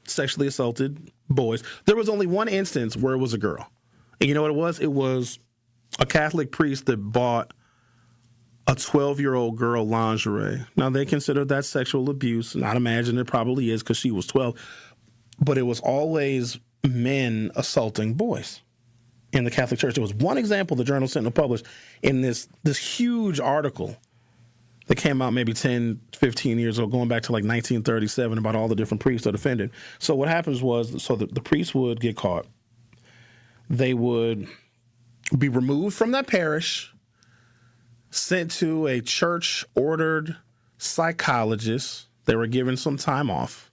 sexually assaulted boys. There was only one instance where it was a girl. And you know what it was? It was a Catholic priest that bought a 12-year-old girl lingerie. Now, they considered that sexual abuse, and I'd imagine it probably is because she was 12. But it was always men assaulting boys in the Catholic Church. There was one example the Journal Sentinel published in this huge article that came out maybe 10, 15 years ago, going back to like 1937, about all the different priests that offended. So what happens was, so the priests would get caught. They would be removed from that parish, sent to a church-ordered psychologist. They were given some time off.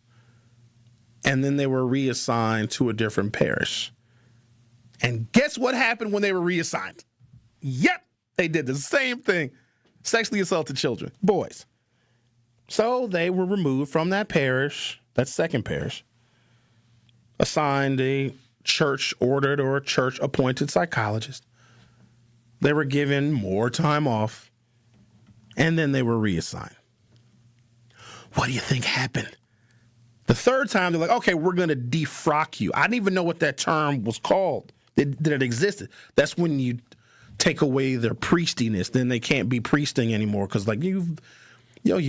And then they were reassigned to a different parish. And guess what happened when they were reassigned? Yep, they did the same thing. Sexually assaulted children, boys. So they were removed from that parish, that second parish, assigned a church-ordered or a church-appointed psychologist. They were given more time off, and then they were reassigned. What do you think happened? The third time, they're like, okay, we're going to defrock you. I didn't even know what that term was called, that it existed. That's when you take away their priestiness. Then they can't be priesting anymore because, like, you've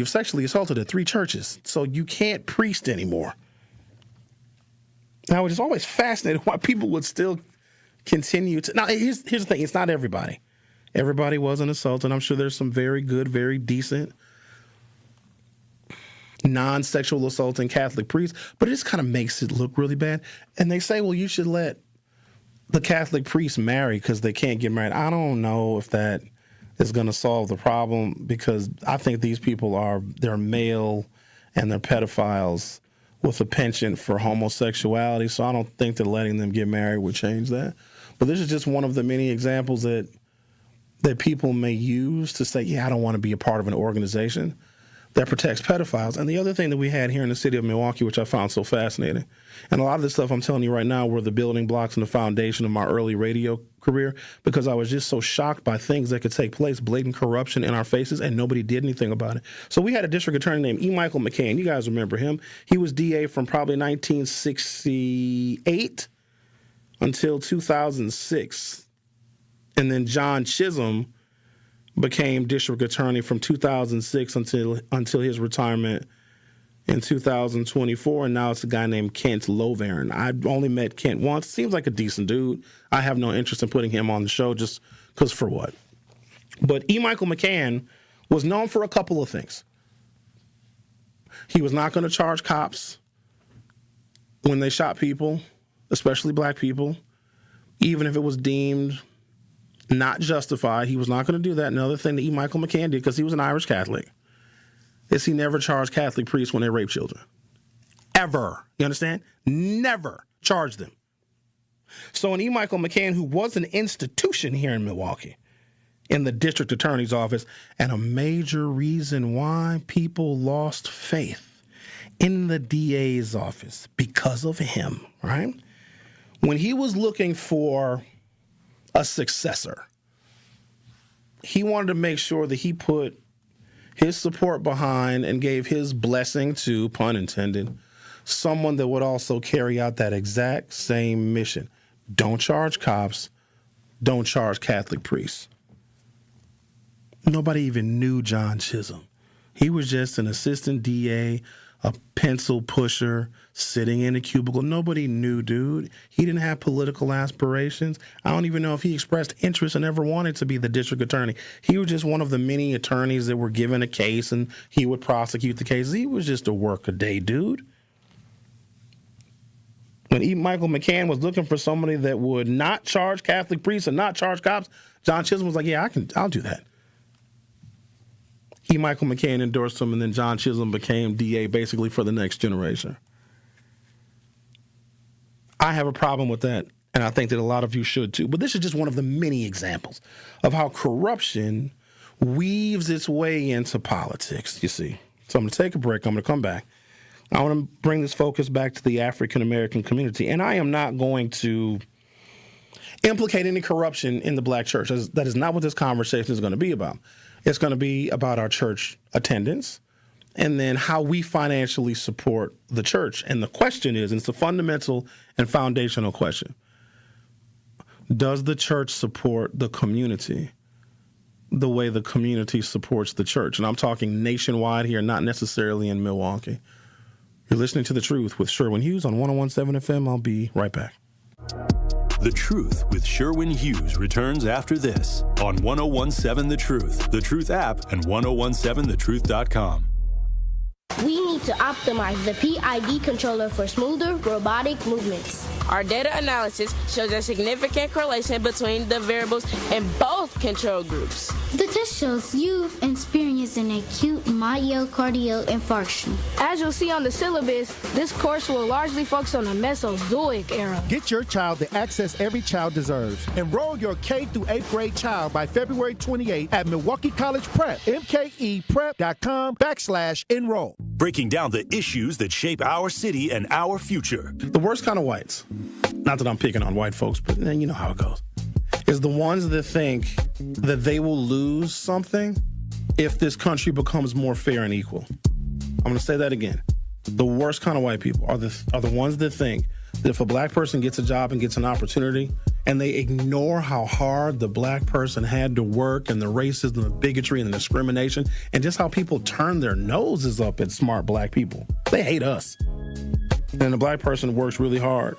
sexually assaulted at 3 churches, so you can't priest anymore. Now, I was just always fascinated why people would still continue to. Now, here's the thing. It's not everybody. Everybody wasn't assaulted. I'm sure there's some very good, very decent non-sexual assaulting Catholic priests, but it just kind of makes it look really bad. And they say, well, you should let the Catholic priests marry because they can't get married. I don't know if that is going to solve the problem, because I think these people they're male and they're pedophiles with a penchant for homosexuality, so I don't think that letting them get married would change that. But this is just one of the many examples that people may use to say, yeah, I don't want to be a part of an organization that protects pedophiles. And the other thing that we had here in the city of Milwaukee, which I found so fascinating, and a lot of this stuff I'm telling you right now were the building blocks and the foundation of my early radio career, because I was just so shocked by things that could take place, blatant corruption in our faces, and nobody did anything about it. So we had a district attorney named E. Michael McCann. You guys remember him. He was DA from probably 1968 until 2006. And then John Chisholm became district attorney from 2006 until his retirement in 2024, and now it's a guy named Kent Lovarin. I only met Kent once. Seems like a decent dude. I have no interest in putting him on the show just because for what? But E. Michael McCann was known for a couple of things. He was not going to charge cops when they shot people, especially black people, even if it was deemed not justified. He was not going to do that. Another thing that E. Michael McCann did, because he was an Irish Catholic, is he never charged Catholic priests when they rape children. Ever. You understand? Never charged them. So an E. Michael McCann, who was an institution here in Milwaukee, in the district attorney's office, and a major reason why people lost faith in the DA's office because of him, right? When he was looking for a successor, he wanted to make sure that he put his support behind and gave his blessing to, pun intended, someone that would also carry out that exact same mission. Don't charge cops. Don't charge Catholic priests. Nobody even knew John Chisholm. He was just an assistant DA, a pencil pusher, sitting in a cubicle. Nobody knew, dude. He didn't have political aspirations. I don't even know if he expressed interest and ever wanted to be the district attorney. He was just one of the many attorneys that were given a case and he would prosecute the case. He was just a workaday dude. When E. Michael McCann was looking for somebody that would not charge Catholic priests and not charge cops, John Chisholm was like, yeah, I'll do that. E. Michael McCann endorsed him, and then John Chisholm became DA basically for the next generation. I have a problem with that, and I think that a lot of you should too. But this is just one of the many examples of how corruption weaves its way into politics, you see. So I'm going to take a break. I'm going to come back. I want to bring this focus back to the African-American community, and I am not going to implicate any corruption in the black church. That is not what this conversation is going to be about. It's going to be about our church attendance and then how we financially support the church. And the question is, and it's a fundamental and foundational question, does the church support the community the way the community supports the church? And I'm talking nationwide here, not necessarily in Milwaukee. You're listening to The Truth with Sherwin Hughes on 101.7 FM. I'll be right back. The Truth with Sherwin Hughes returns after this on 101.7 The Truth, The Truth app, and 1017thetruth.com. We need to optimize the PID controller for smoother robotic movements. Our data analysis shows a significant correlation between the variables in both control groups. The test shows you've experienced an acute myocardial infarction. As you'll see on the syllabus, this course will largely focus on the Mesozoic era. Get your child the access every child deserves. Enroll your K through 8th grade child by February 28 at Milwaukee College Prep, mkeprep.com/enroll. Breaking down the issues that shape our city and our future. The worst kind of whites, not that I'm picking on white folks, but you know how it goes, is the ones that think that they will lose something if this country becomes more fair and equal. I'm going to say that again. The worst kind of white people are the ones that think that if a black person gets a job and gets an opportunity and they ignore how hard the black person had to work and the racism, the bigotry, and the discrimination, and just how people turn their noses up at smart black people. They hate us. And the black person works really hard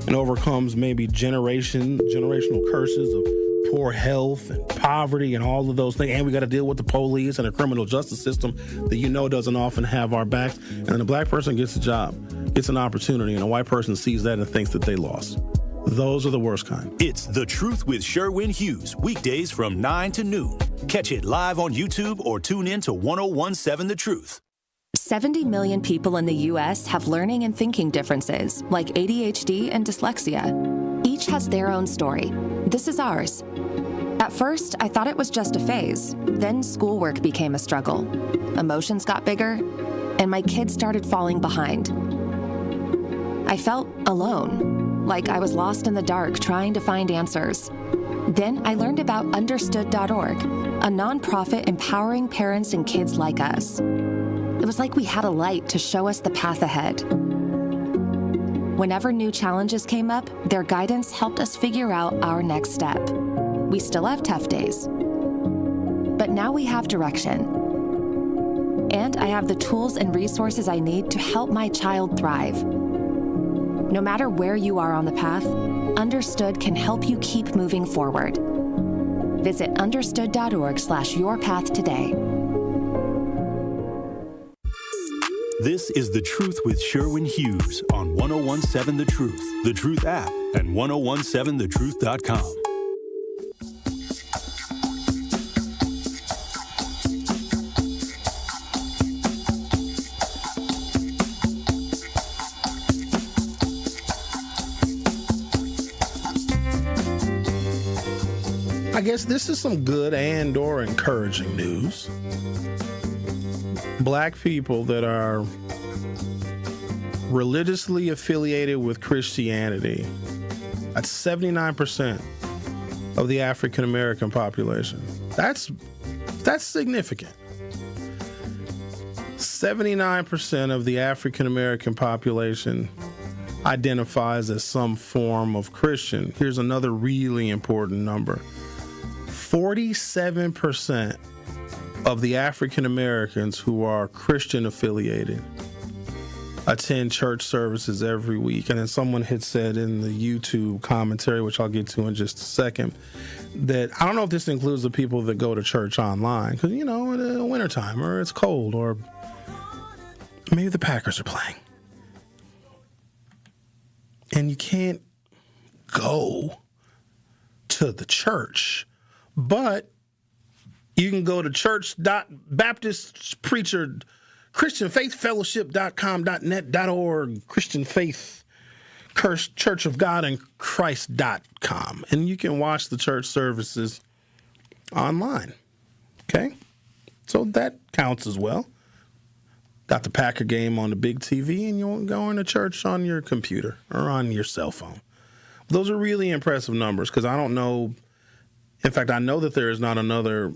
and overcomes maybe generational curses of poor health and poverty and all of those things. And we got to deal with the police and the criminal justice system that doesn't often have our backs. And then the black person gets a job, gets an opportunity, and a white person sees that and thinks that they lost. Those are the worst kind. It's The Truth with Sherwin Hughes, weekdays from 9 to noon. Catch it live on YouTube or tune in to 1017 The Truth. 70 million people in the U.S. have learning and thinking differences, like ADHD and dyslexia. Each has their own story. This is ours. At first, I thought it was just a phase. Then schoolwork became a struggle. Emotions got bigger, and my kids started falling behind. I felt alone, like I was lost in the dark trying to find answers. Then I learned about Understood.org, a nonprofit empowering parents and kids like us. It was like we had a light to show us the path ahead. Whenever new challenges came up, their guidance helped us figure out our next step. We still have tough days, but now we have direction. And I have the tools and resources I need to help my child thrive. No matter where you are on the path, Understood can help you keep moving forward. Visit understood.org/yourpath today. This is The Truth with Sherwin Hughes on 1017 The Truth, The Truth app, and 1017thetruth.com. I guess this is some good and/or encouraging news. Black people that are religiously affiliated with Christianity, that's 79% of the African American population. That's significant. 79% of the African American population identifies as some form of Christian. Here's another really important number. 47% of the African Americans who are Christian affiliated attend church services every week. And then someone had said in the YouTube commentary, which I'll get to in just a second, that I don't know if this includes the people that go to church online, because, in the wintertime, or it's cold, or maybe the Packers are playing. And you can't go to the church, but you can go to church.baptistpreacher, christianfaithfellowship.com.net.org, Christian Faith, Church of God and Christ.com. And you can watch the church services online. Okay? So that counts as well. Got the Packer game on the big TV, and you're going to church on your computer or on your cell phone. Those are really impressive numbers, because I don't know. In fact, I know that there is not another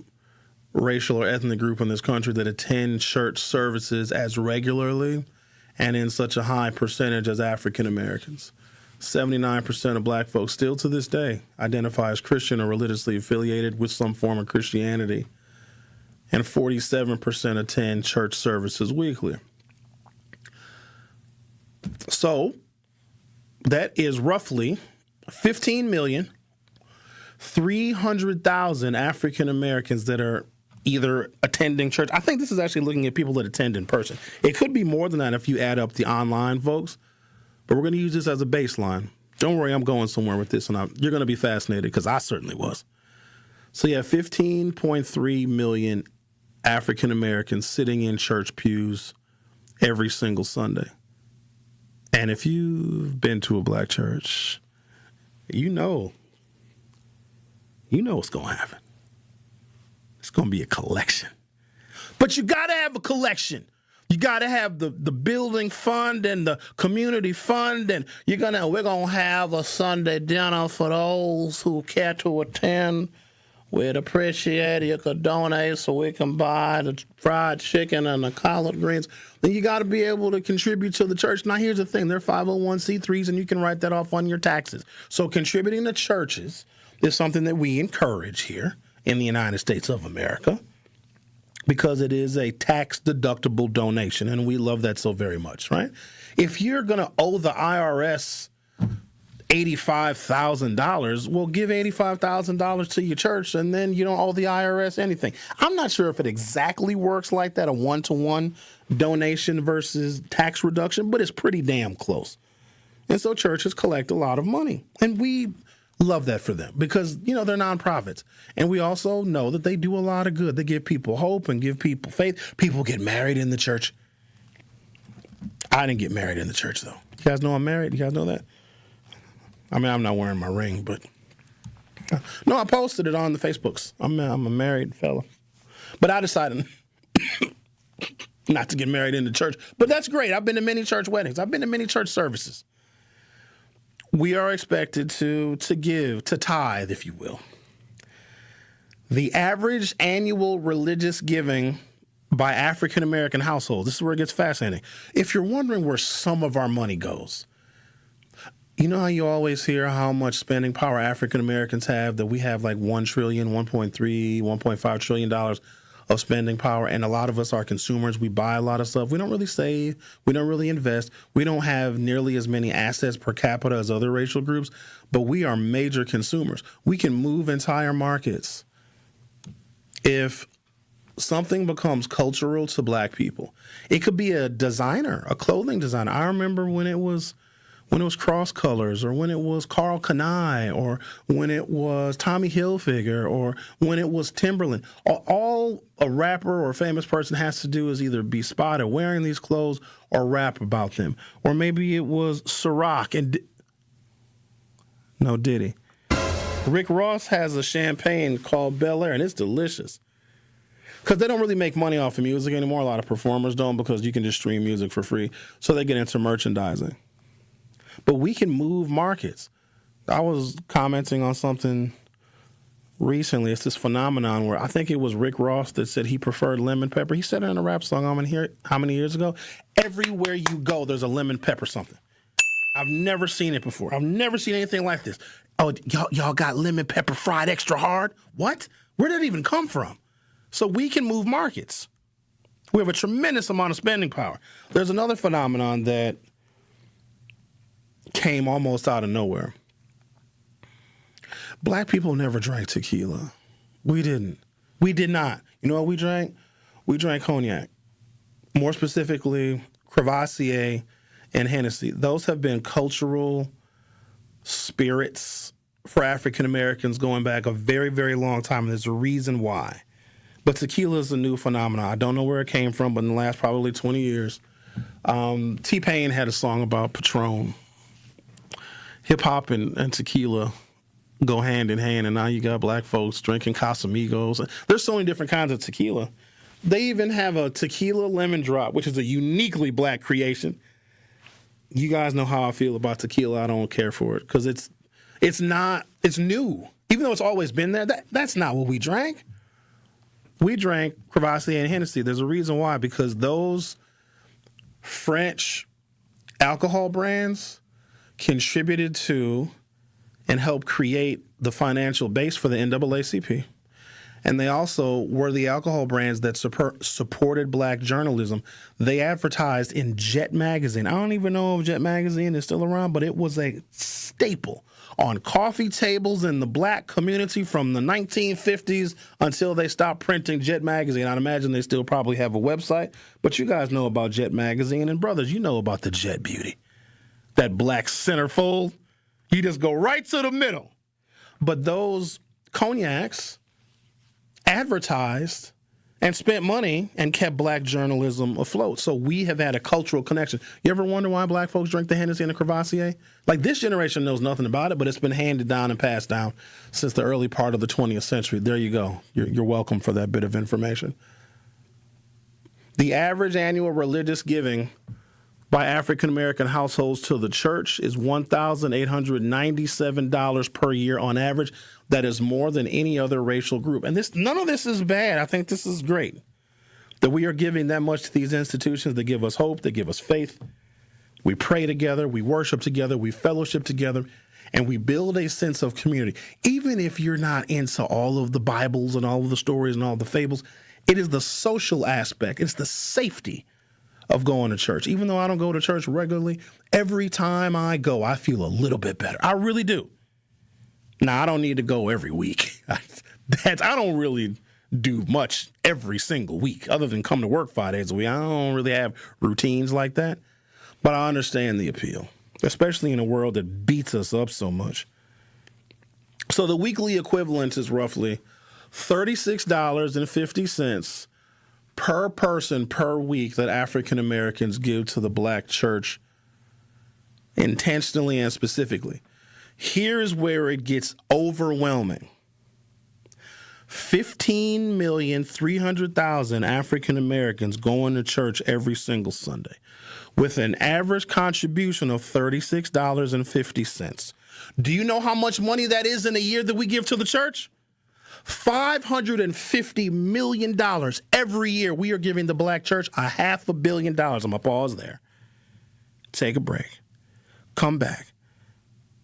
racial or ethnic group in this country that attend church services as regularly and in such a high percentage as African Americans. 79% of black folks still to this day identify as Christian or religiously affiliated with some form of Christianity, and 47% attend church services weekly. So that is roughly 15,300,000 African Americans that are either attending church. I think this is actually looking at people that attend in person. It could be more than that if you add up the online folks, but we're going to use this as a baseline. Don't worry, I'm going somewhere with this, and you're going to be fascinated because I certainly was. So you have 15.3 million African Americans sitting in church pews every single Sunday. And if you've been to a black church, you know what's going to happen. It's going to be a collection. But you got to have a collection. You got to have the building fund and the community fund, and we're gonna have a Sunday dinner for those who care to attend. We'd appreciate it. You could donate so we can buy the fried chicken and the collard greens. Then you got to be able to contribute to the church. Now, here's the thing. They're 501c3s, and you can write that off on your taxes. So contributing to churches is something that we encourage here in the United States of America because it is a tax-deductible donation, and we love that so very much, right? If you're going to owe the IRS $85,000, well, give $85,000 to your church, and then you don't owe the IRS anything. I'm not sure if it exactly works like that, a one-to-one donation versus tax reduction, but it's pretty damn close. And so churches collect a lot of money, and we love that for them because, they're nonprofits. And we also know that they do a lot of good. They give people hope and give people faith. People get married in the church. I didn't get married in the church, though. You guys know I'm married? You guys know that? I mean, I'm not wearing my ring, but no, I posted it on the Facebooks. I'm a married fella. But I decided not to get married in the church. But that's great. I've been to many church weddings. I've been to many church services. We are expected to give, to tithe, if you will. The average annual religious giving by African American households, this is where it gets fascinating. If you're wondering where some of our money goes, you know how you always hear how much spending power African Americans have, that we have like $1 trillion, $1.3, $1.5 trillion of spending power, and a lot of us are consumers. We buy a lot of stuff. We don't really save. We don't really invest. We don't have nearly as many assets per capita as other racial groups, but we are major consumers. We can move entire markets. If something becomes cultural to black people, it could be a designer, a clothing designer. I remember when it was Cross Colors, or when it was Carl Kanai, or when it was Tommy Hilfiger, or when it was Timberland. All a rapper or a famous person has to do is either be spotted wearing these clothes or rap about them. Or maybe it was Ciroc and Diddy. Rick Ross has a champagne called Bel Air, and it's delicious. Because they don't really make money off of music anymore. A lot of performers don't, because you can just stream music for free. So they get into merchandising. But we can move markets. I was commenting on something recently. It's this phenomenon where I think it was Rick Ross that said he preferred lemon pepper. He said it in a rap song how many years ago? Everywhere you go, there's a lemon pepper something. I've never seen it before. I've never seen anything like this. Oh, y'all got lemon pepper fried extra hard? What? Where did it even come from? So we can move markets. We have a tremendous amount of spending power. There's another phenomenon that came almost out of nowhere. Black people never drank tequila. We didn't. We did not. You know what we drank? We drank cognac. More specifically, Crevassier and Hennessy. Those have been cultural spirits for African Americans going back a very, very long time, and there's a reason why. But tequila is a new phenomenon. I don't know where it came from, but in the last probably 20 years, T-Pain had a song about Patron. Hip-hop and tequila go hand in hand, and now you got black folks drinking Casamigos. There's so many different kinds of tequila. They even have a tequila lemon drop, which is a uniquely black creation. You guys know how I feel about tequila. I don't care for it because it's new. Even though it's always been there, that's not what we drank. We drank Crevassier and Hennessy. There's a reason why, because those French alcohol brands contributed to and helped create the financial base for the NAACP. And they also were the alcohol brands that supported black journalism. They advertised in Jet Magazine. I don't even know if Jet Magazine is still around, but it was a staple on coffee tables in the black community from the 1950s until they stopped printing Jet Magazine. I'd imagine they still probably have a website, but you guys know about Jet Magazine. And brothers, you know about the Jet Beauty. That black centerfold. You just go right to the middle. But those cognacs advertised and spent money and kept black journalism afloat. So we have had a cultural connection. You ever wonder why black folks drink the Hennessy and the Crevassier? Like, this generation knows nothing about it, but it's been handed down and passed down since the early part of the 20th century. There you go. You're welcome for that bit of information. The average annual religious giving by African-American households to the church is $1,897 per year on average. That is more than any other racial group. And none of this is bad. I think this is great that we are giving that much to these institutions that give us hope, that give us faith. We pray together, we worship together, we fellowship together, and we build a sense of community. Even if you're not into all of the Bibles and all of the stories and all the fables, it is the social aspect. It's the safety of going to church. Even though I don't go to church regularly, every time I go, I feel a little bit better. I really do. Now, I don't need to go every week. I don't really do much every single week other than come to work 5 days a week. I don't really have routines like that. But I understand the appeal, especially in a world that beats us up so much. So the weekly equivalent is roughly $36.50 per person per week that African Americans give to the black church intentionally and specifically. Here's where it gets overwhelming. 15,300,000 African Americans going to church every single Sunday with an average contribution of $36.50. Do you know how much money that is in a year that we give to the church? $550 million every year we are giving the black church $500 million. I'm going to pause there. Take a break. Come back.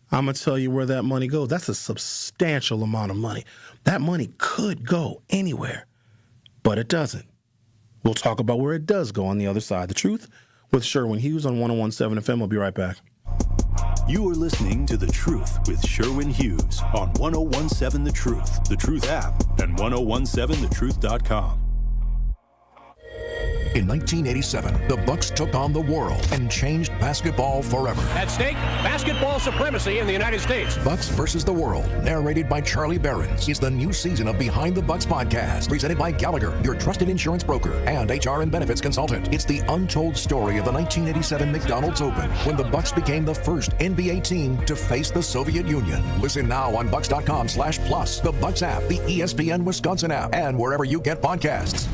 I'm going to tell you where that money goes. That's a substantial amount of money. That money could go anywhere, but it doesn't. We'll talk about where it does go on the other side. The Truth with Sherwin Hughes on 101.7 FM. We'll be right back. You are listening to The Truth with Sherwin Hughes on 101.7 The Truth, The Truth app, and 1017thetruth.com. In 1987, the Bucks took on the world and changed basketball forever. At stake, basketball supremacy in the United States. Bucks versus the World, narrated by Charlie Behrens, is the new season of Behind the Bucks podcast, presented by Gallagher, your trusted insurance broker and HR and benefits consultant. It's the untold story of the 1987 McDonald's Open, when the Bucks became the first NBA team to face the Soviet Union. Listen now on Bucks.com/plus, the Bucks app, the ESPN Wisconsin app, and wherever you get podcasts.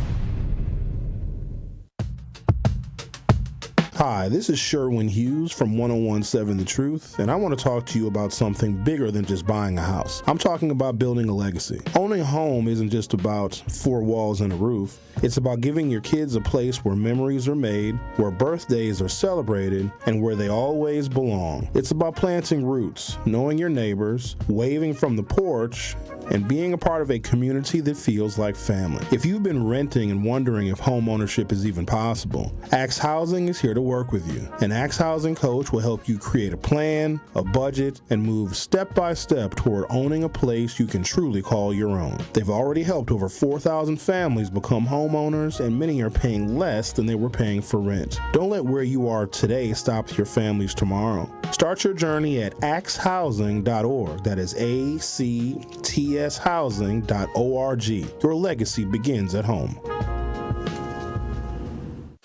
Hi, this is Sherwin Hughes from 101.7 The Truth, and I want to talk to you about something bigger than just buying a house. I'm talking about building a legacy. Owning a home isn't just about four walls and a roof. It's about giving your kids a place where memories are made, where birthdays are celebrated, and where they always belong. It's about planting roots, knowing your neighbors, waving from the porch, and being a part of a community that feels like family. If you've been renting and wondering if home ownership is even possible, Axe Housing is here to work with you. An Axe Housing coach will help you create a plan, a budget, and move step by step toward owning a place you can truly call your own. They've already helped over 4,000 families become homeowners, and many are paying less than they were paying for rent. Don't let where you are today stop your families tomorrow. Start your journey at axehousing.org. That is ACTShousing.org. Your legacy begins at home.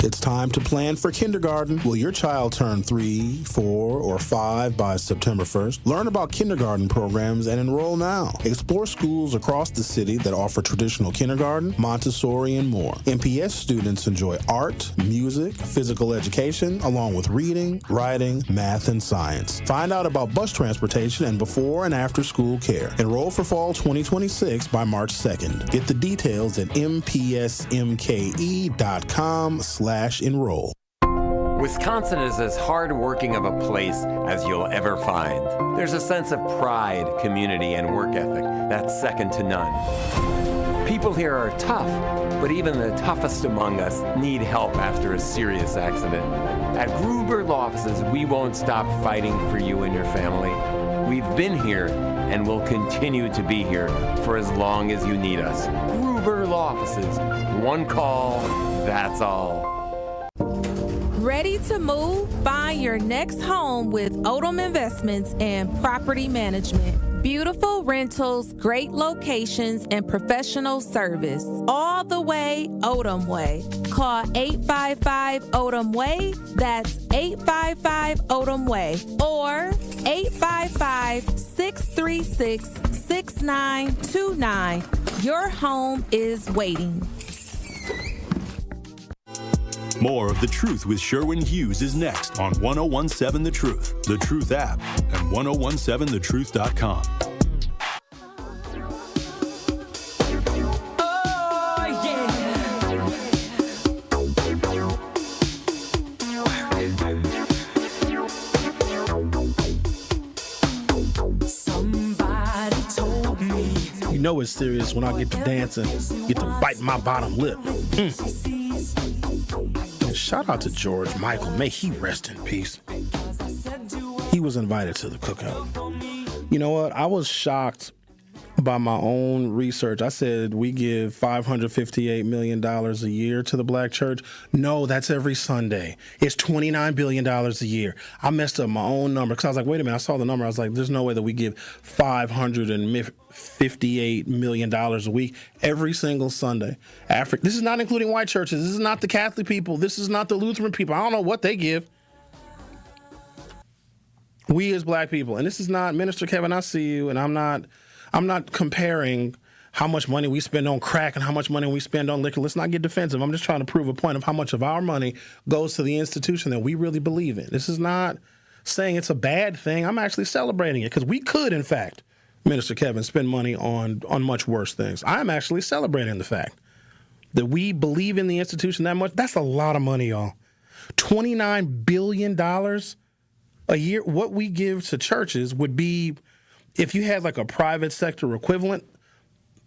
It's time to plan for kindergarten. Will your child turn 3, 4, or 5 by September 1st? Learn about kindergarten programs and enroll now. Explore schools across the city that offer traditional kindergarten, Montessori, and more. MPS students enjoy art, music, physical education, along with reading, writing, math, and science. Find out about bus transportation and before and after school care. Enroll for fall 2026 by March 2nd. Get the details at mpsmke.com/enroll. Wisconsin is as hard-working of a place as you'll ever find. There's a sense of pride, community, and work ethic that's second to none. People here are tough, but even the toughest among us need help after a serious accident. At Gruber Law Offices, we won't stop fighting for you and your family. We've been here and will continue to be here for as long as you need us. Gruber Law Offices. One call, that's all. Ready to move? Find your next home with Odom Investments and Property Management. Beautiful rentals, great locations, and professional service. All the way Odom Way. Call 855-ODOM-WAY. That's 855-ODOM-WAY. Or 855-636-6929. Your home is waiting. More of The Truth with Sherwin Hughes is next on 1017 The Truth, The Truth app, and 1017thetruth.com. You know it's serious when I get to dancing, get to bite my bottom lip. Shout out to George Michael. May he rest in peace. He was invited to the cookout. You know what? I was shocked by my own research. I said we give $558 million a year to the black church. No, that's every Sunday. It's $29 billion a year. I messed up my own number because I was like, wait a minute. I saw the number. I was like, there's no way that we give $558 million a week every single Sunday. This is not including white churches. This is not the Catholic people. This is not the Lutheran people. I don't know what they give. We as black people, and this is not, Minister Kevin, I see you, and I'm not comparing how much money we spend on crack and how much money we spend on liquor. Let's not get defensive. I'm just trying to prove a point of how much of our money goes to the institution that we really believe in. This is not saying it's a bad thing. I'm actually celebrating it because we could, in fact, Minister Kevin, spend money on much worse things. I'm actually celebrating the fact that we believe in the institution that much. That's a lot of money, y'all. $29 billion a year. What we give to churches would be, if you had like a private sector equivalent,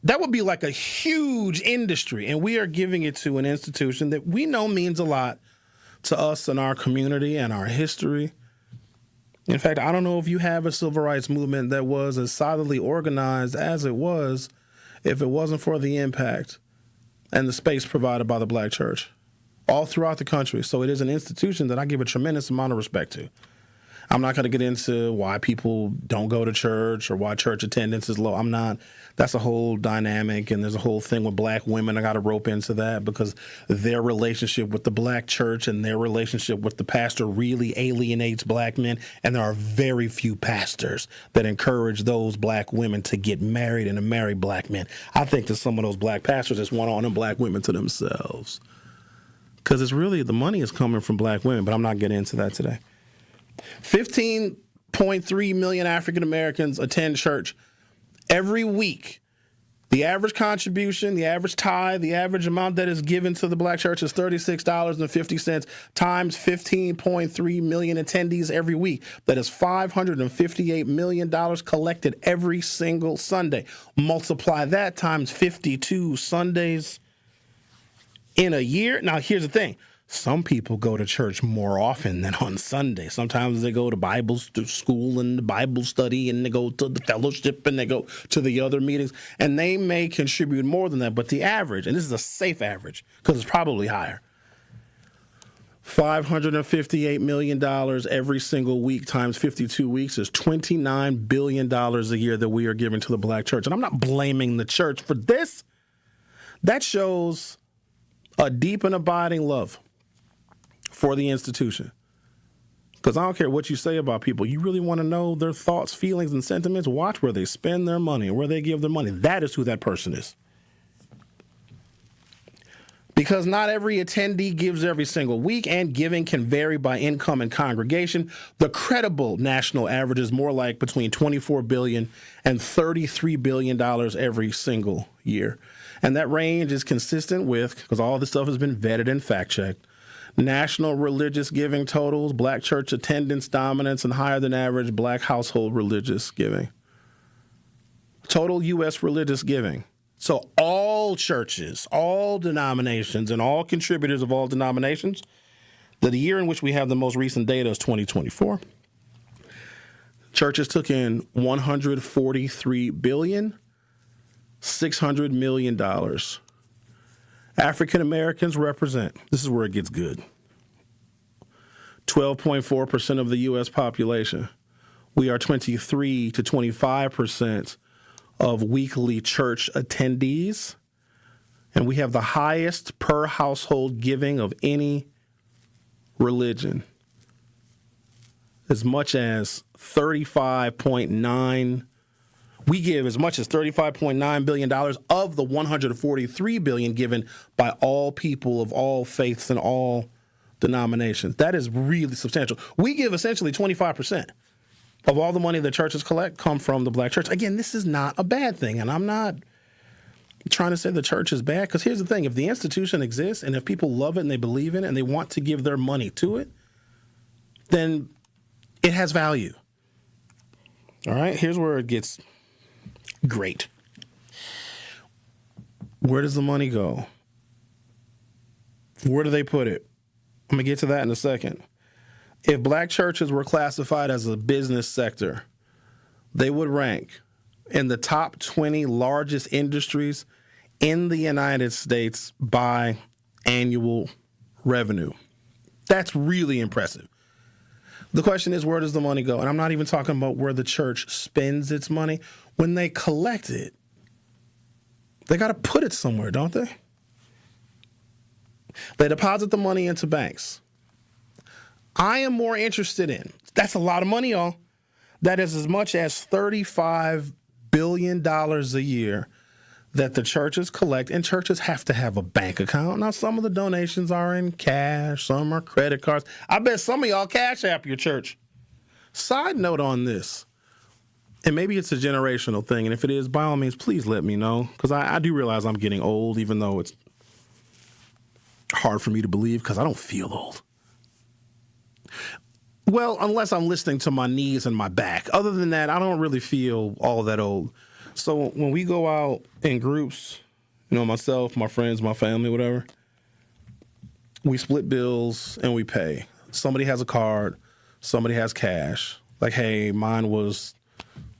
that would be like a huge industry. And we are giving it to an institution that we know means a lot to us and our community and our history. In fact, I don't know if you have a civil rights movement that was as solidly organized as it was if it wasn't for the impact and the space provided by the black church all throughout the country. So it is an institution that I give a tremendous amount of respect to. I'm not going to get into why people don't go to church or why church attendance is low. I'm not. That's a whole dynamic, and there's a whole thing with black women. I got to rope into that because their relationship with the black church and their relationship with the pastor really alienates black men, and there are very few pastors that encourage those black women to get married and to marry black men. I think that some of those black pastors just want all them black women to themselves because it's really, the money is coming from black women, but I'm not getting into that today. 15.3 million African Americans attend church every week. The average contribution, the average tithe, the average amount that is given to the black church is $36.50 times 15.3 million attendees every week. That is $558 million collected every single Sunday. Multiply that times 52 Sundays in a year. Now, here's the thing. Some people go to church more often than on Sunday. Sometimes they go to Bible school and Bible study, and they go to the fellowship, and they go to the other meetings, and they may contribute more than that. But the average, and this is a safe average because it's probably higher, $558 million every single week times 52 weeks is $29 billion a year that we are giving to the black church. And I'm not blaming the church for this. That shows a deep and abiding love for the institution. Because I don't care what you say about people. You really want to know their thoughts, feelings, and sentiments? Watch where they spend their money and where they give their money. That is who that person is. Because not every attendee gives every single week, and giving can vary by income and congregation. The credible national average is more like between $24 billion and $33 billion every single year. And that range is consistent with, because all this stuff has been vetted and fact-checked, national religious giving totals, black church attendance dominance, and higher than average black household religious giving. Total U.S. religious giving. So all churches, all denominations, and all contributors of all denominations, the year in which we have the most recent data is 2024. Churches took in $143.6 billion. African Americans represent, this is where it gets good, 12.4% of the U.S. population. We are 23 to 25% of weekly church attendees. And we have the highest per household giving of any religion. As much as 35.9, we give as much as $35.9 billion of the $143 billion given by all people of all faiths and all denominations. That is really substantial. We give essentially 25% of all the money the churches collect come from the black church. Again, this is not a bad thing, and I'm not trying to say the church is bad, because here's the thing. If the institution exists and if people love it and they believe in it and they want to give their money to it, then it has value. All right, here's where it gets great. Where does the money go? Where do they put it? I'm going to get to that in a second. If black churches were classified as a business sector, they would rank in the top 20 largest industries in the United States by annual revenue. That's really impressive. The question is, where does the money go? And I'm not even talking about where the church spends its money. When they collect it, they got to put it somewhere, don't they? They deposit the money into banks. I am more interested in, that's a lot of money, y'all. That is as much as $35 billion a year that the churches collect, and churches have to have a bank account. Now, some of the donations are in cash, some are credit cards. I bet some of y'all Cash App your church. Side note on this, and maybe it's a generational thing, and if it is, by all means, please let me know, because I do realize I'm getting old, even though it's hard for me to believe because I don't feel old. Well, unless I'm listening to my knees and my back. Other than that, I don't really feel all that old. So when we go out in groups, myself, my friends, my family, whatever, we split bills and we pay. Somebody has a card, somebody has cash. Like, hey, mine was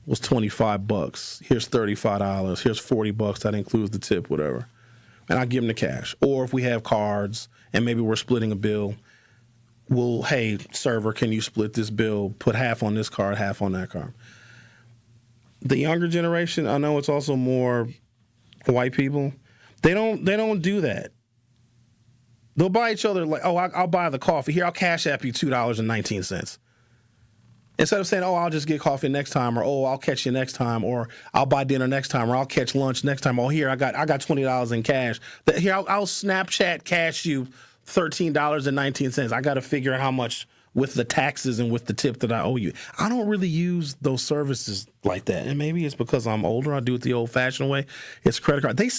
$25. Here's $35. Here's $40. That includes the tip, whatever. And I give them the cash. Or if we have cards and maybe we're splitting a bill, well, hey, server, can you split this bill? Put half on this card, half on that card. The younger generation, I know it's also more white people. They don't do that. They'll buy each other like, oh, I'll buy the coffee. Here, I'll Cash App you $2.19. Instead of saying, oh, I'll just get coffee next time, or oh, I'll catch you next time, or I'll buy dinner next time, or I'll catch lunch next time. Oh, here, I got $20 in cash. Here, I'll Snapchat cash you $13.19. I got to figure out how much with the taxes and with the tip that I owe you. I don't really use those services like that. And maybe it's because I'm older. I do it the old-fashioned way. It's credit card. They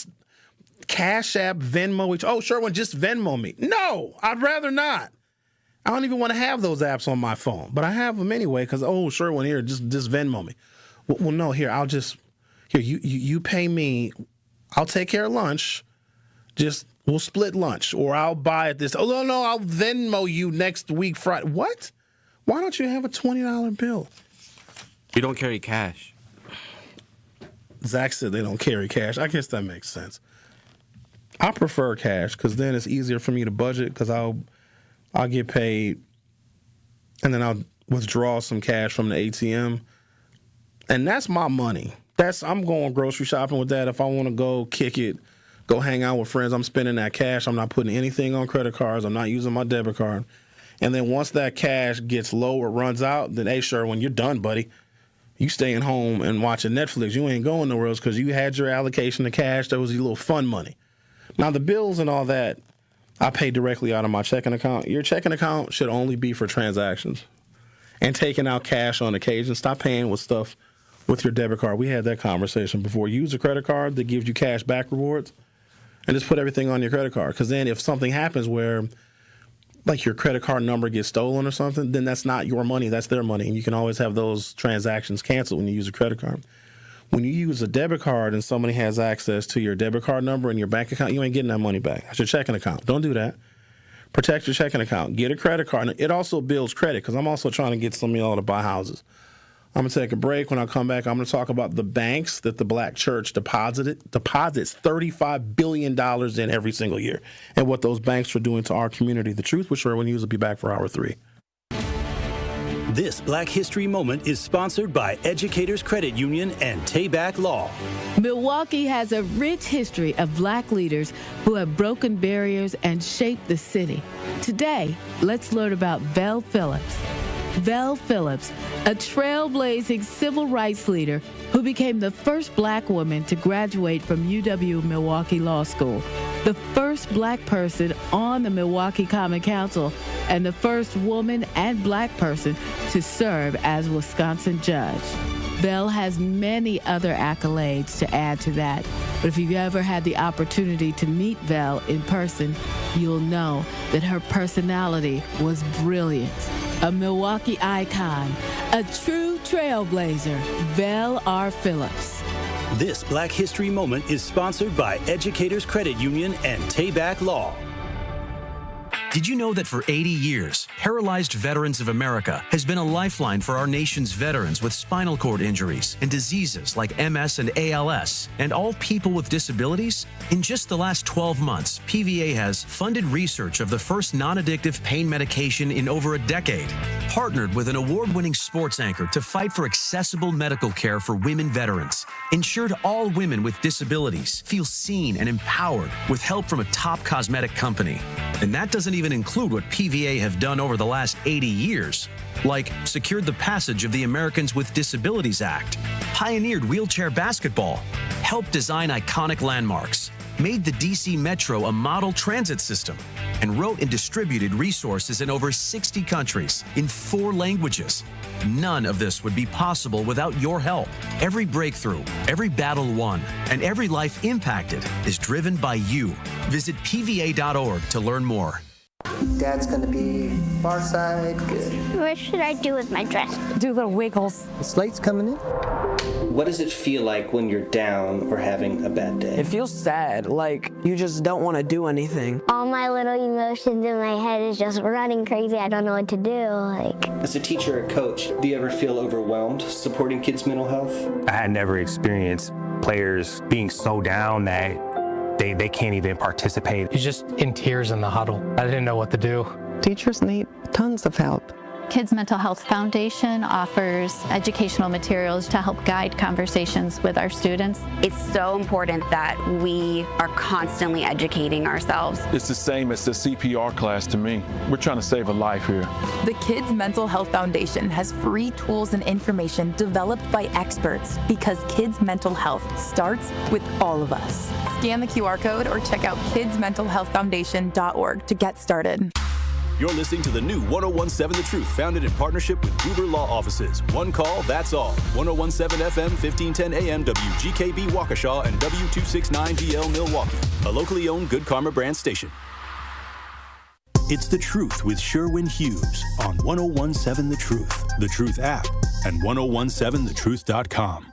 Cash App, Venmo. Oh, Sherwin, just Venmo me. No, I'd rather not. I don't even want to have those apps on my phone. But I have them anyway because, oh, Sherwin, here, just Venmo me. Well, no, here, you pay me. I'll take care of lunch. We'll split lunch, or I'll buy it this. Oh, no, I'll Venmo you next week Friday. What? Why don't you have a $20 bill? We don't carry cash. Zach said they don't carry cash. I guess that makes sense. I prefer cash because then it's easier for me to budget because I'll get paid and then I'll withdraw some cash from the ATM. And that's my money. I'm going grocery shopping with that. If I want to go kick it, go hang out with friends, I'm spending that cash. I'm not putting anything on credit cards. I'm not using my debit card. And then once that cash gets low or runs out, then, hey, sure, when you're done, buddy, you staying home and watching Netflix. You ain't going nowhere else because you had your allocation of cash. That was your little fun money. Now, the bills and all that, I pay directly out of my checking account. Your checking account should only be for transactions and taking out cash on occasion. Stop paying with stuff with your debit card. We had that conversation before. Use a credit card that gives you cash back rewards. And just put everything on your credit card. Because then if something happens where, like, your credit card number gets stolen or something, then that's not your money. That's their money. And you can always have those transactions canceled when you use a credit card. When you use a debit card and somebody has access to your debit card number and your bank account, you ain't getting that money back. That's your checking account. Don't do that. Protect your checking account. Get a credit card. And it also builds credit because I'm also trying to get some of y'all to buy houses. I'm going to take a break. When I come back, I'm going to talk about the banks that the black church deposits $35 billion in every single year and what those banks are doing to our community. The Truth with Sherwin Hughes will be back for hour 3. This Black History Moment is sponsored by Educators Credit Union and Tayback Law. Milwaukee has a rich history of Black leaders who have broken barriers and shaped the city. Today, let's learn about Vel Phillips. Vel Phillips, a trailblazing civil rights leader who became the first Black woman to graduate from UW-Milwaukee Law School, the first Black person on the Milwaukee Common Council, and the first woman and Black person to serve as Wisconsin judge. Vel has many other accolades to add to that, but if you've ever had the opportunity to meet Vel in person, you'll know that her personality was brilliant. A Milwaukee icon, a true trailblazer, Vel R. Phillips. This Black History Moment is sponsored by Educators Credit Union and Tayback Law. Did you know that for 80 years, Paralyzed Veterans of America has been a lifeline for our nation's veterans with spinal cord injuries and diseases like MS and ALS, and all people with disabilities? In just the last 12 months, PVA has funded research of the first non-addictive pain medication in over a decade, partnered with an award-winning sports anchor to fight for accessible medical care for women veterans, ensured all women with disabilities feel seen and empowered with help from a top cosmetic company. And that doesn't even include what PVA have done over the last 80 years, like secured the passage of the Americans with Disabilities Act, pioneered wheelchair basketball, helped design iconic landmarks, made the DC Metro a model transit system, and wrote and distributed resources in over 60 countries in 4 languages. None of this would be possible without your help. Every breakthrough, every battle won, and every life impacted is driven by you. Visit PVA.org to learn more. Dad's gonna be far side, good. What should I do with my dress? Do little wiggles. The slate's coming in. What does it feel like when you're down or having a bad day? It feels sad, like you just don't want to do anything. All my little emotions in my head is just running crazy. I don't know what to do. As a teacher or coach, do you ever feel overwhelmed supporting kids' mental health? I had never experienced players being so down that they can't even participate. You're just in tears in the huddle. I didn't know what to do. Teachers need tons of help. Kids Mental Health Foundation offers educational materials to help guide conversations with our students. It's so important that we are constantly educating ourselves. It's the same as the CPR class to me. We're trying to save a life here. The Kids Mental Health Foundation has free tools and information developed by experts because kids' mental health starts with all of us. Scan the QR code or check out kidsmentalhealthfoundation.org to get started. You're listening to the new 1017 The Truth, founded in partnership with Gruber Law Offices. One call, that's all. 1017 FM, 1510 AM, WGKB Waukesha, and W269DL Milwaukee, a locally owned Good Karma brand station. It's The Truth with Sherwin Hughes on 1017 The Truth, The Truth app, and 1017thetruth.com.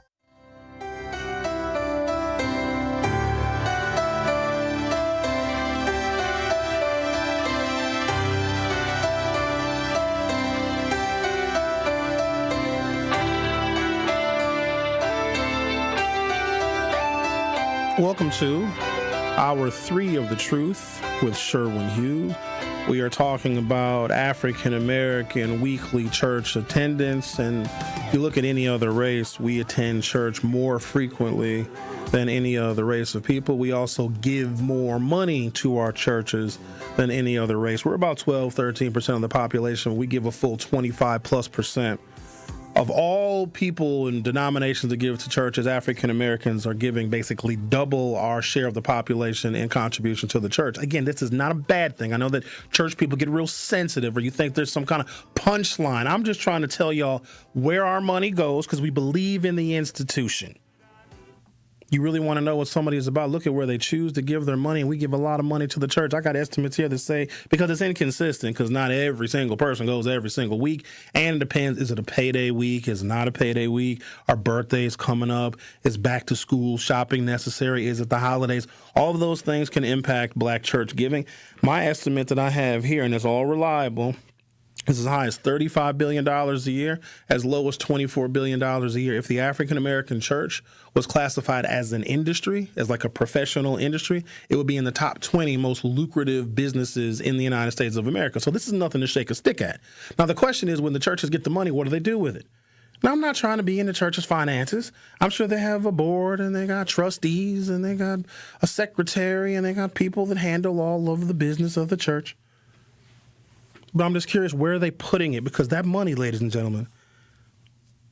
Welcome to Hour 3 of The Truth with Sherwin Hughes. We are talking about African American weekly church attendance, and if you look at any other race, we attend church more frequently than any other race of people. We also give more money to our churches than any other race. We're about 12-13% of the population. We give a full 25+%. Of all people and denominations that give to churches, African Americans are giving basically double our share of the population in contribution to the church. Again, this is not a bad thing. I know that church people get real sensitive, or you think there's some kind of punchline. I'm just trying to tell y'all where our money goes because we believe in the institution. You really want to know what somebody is about, look at where they choose to give their money, and we give a lot of money to the church. I got estimates here that say, because it's inconsistent, because not every single person goes every single week, and it depends, is it a payday week, is it not a payday week, are birthdays coming up, is back to school shopping necessary, is it the holidays? All of those things can impact black church giving. My estimate that I have here, and it's all reliable, It's as high as $35 billion a year, as low as $24 billion a year. If the African American church was classified as an industry, as like a professional industry, it would be in the top 20 most lucrative businesses in the United States of America. So this is nothing to shake a stick at. Now, the question is, when the churches get the money, what do they do with it? Now, I'm not trying to be in the church's finances. I'm sure they have a board, and they got trustees, and they got a secretary, and they got people that handle all of the business of the church. But I'm just curious, where are they putting it? Because that money, ladies and gentlemen,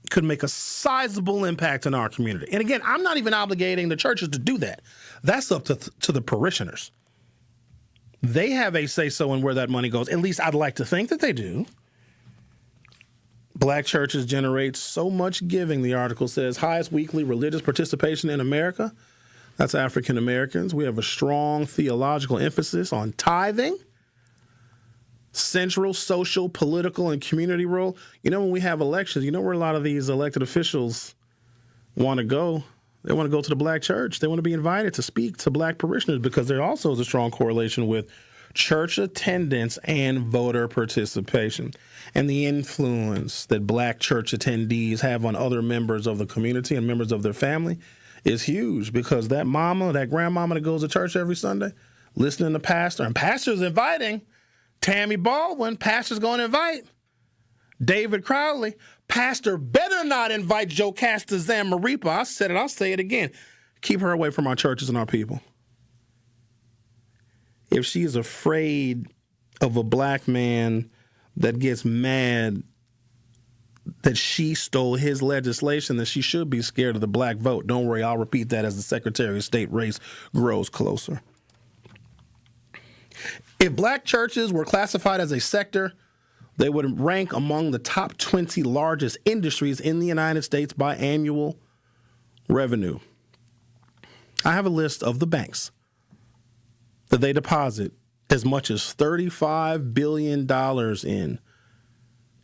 could make a sizable impact in our community. And again, I'm not even obligating the churches to do that. That's up to the parishioners. They have a say-so in where that money goes. At least I'd like to think that they do. Black churches generate so much giving, the article says, highest weekly religious participation in America. That's African Americans. We have a strong theological emphasis on tithing. Central social, political, and community role. You know, when we have elections, you know where a lot of these elected officials want to go? They want to go to the black church. They want to be invited to speak to black parishioners because there also is a strong correlation with church attendance and voter participation. And the influence that black church attendees have on other members of the community and members of their family is huge, because that mama, that grandmama that goes to church every Sunday, listening to pastor, and pastor's inviting Tammy Baldwin, pastor's going to invite David Crowley. Pastor better not invite Jocasta Zamaripa. I said it, I'll say it again. Keep her away from our churches and our people. If she is afraid of a black man that gets mad that she stole his legislation, then she should be scared of the black vote. Don't worry, I'll repeat that as the Secretary of State race grows closer. If black churches were classified as a sector, they would rank among the top 20 largest industries in the United States by annual revenue. I have a list of the banks that they deposit as much as $35 billion in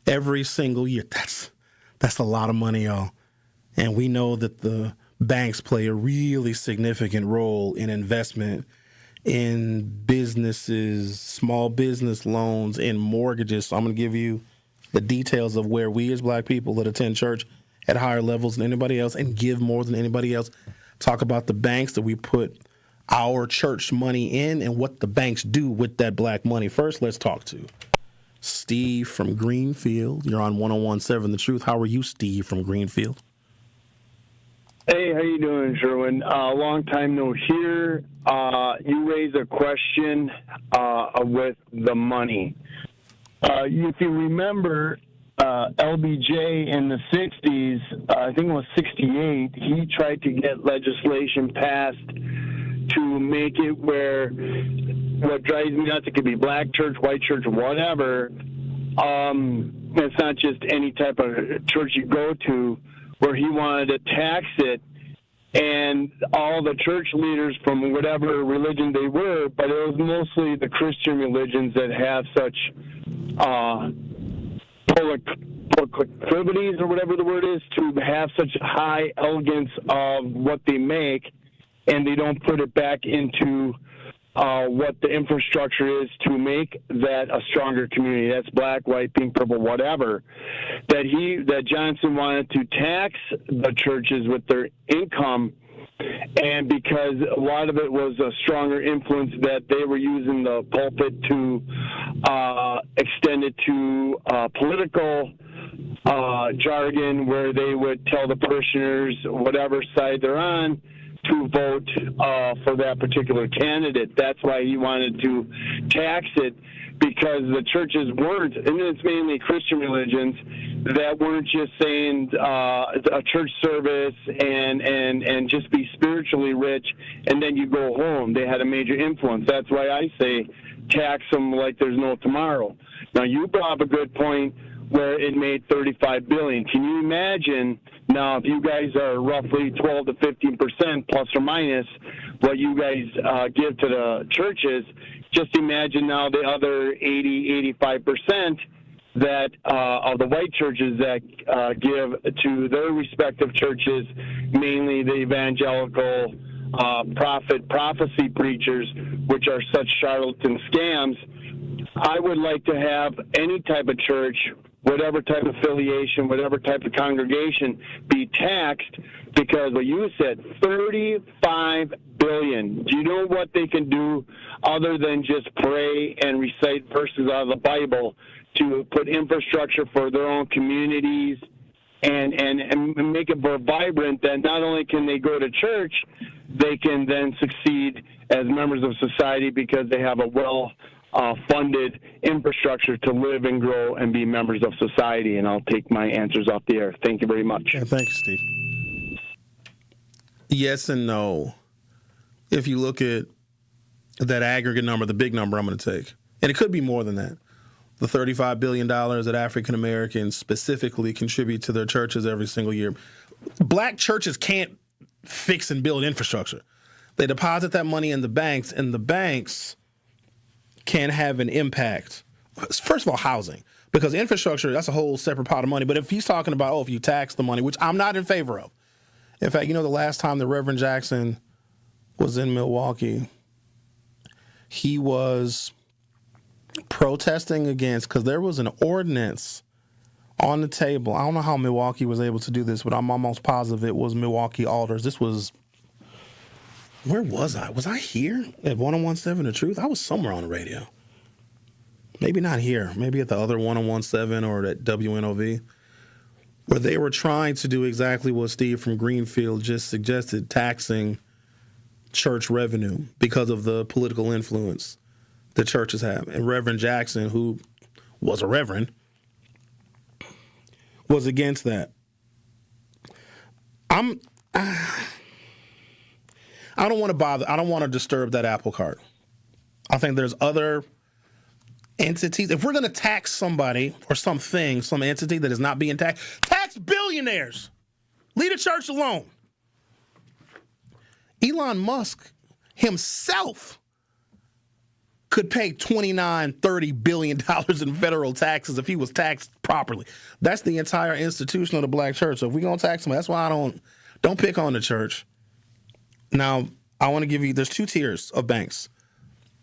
every single year. That's a lot of money, y'all. And we know that the banks play a really significant role in investment in businesses, small business loans, and mortgages. So I'm going to give you the details of where we as black people that attend church at higher levels than anybody else and give more than anybody else talk about the banks that we put our church money in and what the banks do with that black money. First, let's talk to Steve from Greenfield. You're on 101.7 The Truth. How are you, Steve from Greenfield? Hey, how you doing, Sherwin? Long time no hear. You raised a question with the money. If you remember, LBJ in the 60s, I think it was 68, he tried to get legislation passed to make it where, what drives me nuts, it could be black church, white church, whatever. It's not just any type of church you go to, where he wanted to tax it, and all the church leaders from whatever religion they were, but it was mostly the Christian religions that have such proclivities, or whatever the word is, to have such high elegance of what they make, and they don't put it back into what the infrastructure is to make that a stronger community. That's black, white, pink, purple, whatever. That Johnson wanted to tax the churches with their income, and because a lot of it was a stronger influence that they were using the pulpit to extend it to political jargon, where they would tell the parishioners whatever side they're on to vote for that particular candidate. That's why he wanted to tax it, because the churches weren't, and it's mainly Christian religions, that weren't just saying a church service and just be spiritually rich and then you go home. They had a major influence. That's why I say tax them like there's no tomorrow. Now, you brought up a good point where it made $35 billion. Can you imagine now, if you guys are roughly 12 to 15% plus or minus what you guys give to the churches, just imagine now the other 80, 85% that of the white churches that give to their respective churches, mainly the evangelical prophecy preachers, which are such charlatan scams. I would like to have any type of church, whatever type of affiliation, whatever type of congregation, be taxed because what you said, $35 billion. Do you know what they can do other than just pray and recite verses out of the Bible to put infrastructure for their own communities and make it more vibrant that not only can they go to church, they can then succeed as members of society because they have a funded infrastructure to live and grow and be members of society. And I'll take my answers off the air. Thank you very much. Yeah, thank you, Steve. Yes and no. If you look at that aggregate number, the big number I'm going to take, and it could be more than that, the $35 billion that African Americans specifically contribute to their churches every single year. Black churches can't fix and build infrastructure. They deposit that money in the banks, and the banks can have an impact. First of all, housing, because infrastructure, that's a whole separate pot of money. But if he's talking about, if you tax the money, which I'm not in favor of. In fact, the last time the Reverend Jackson was in Milwaukee, he was protesting against, because there was an ordinance on the table. I don't know how Milwaukee was able to do this, but I'm almost positive it was Milwaukee Alders. This was, where was I? Was I here at 101.7 The Truth? I was somewhere on the radio. Maybe not here. Maybe at the other 101.7 or at WNOV, where they were trying to do exactly what Steve from Greenfield just suggested, taxing church revenue because of the political influence the churches have. And Reverend Jackson, who was a reverend, was against that. I don't want to bother. I don't want to disturb that apple cart. I think there's other entities. If we're going to tax somebody or something, some entity that is not being taxed, tax billionaires. Leave the church alone. Elon Musk himself could pay $29-30 billion in federal taxes if he was taxed properly. That's the entire institution of the black church. So if we're going to tax them, that's why I don't pick on the church. Now, I want to give you, there's two tiers of banks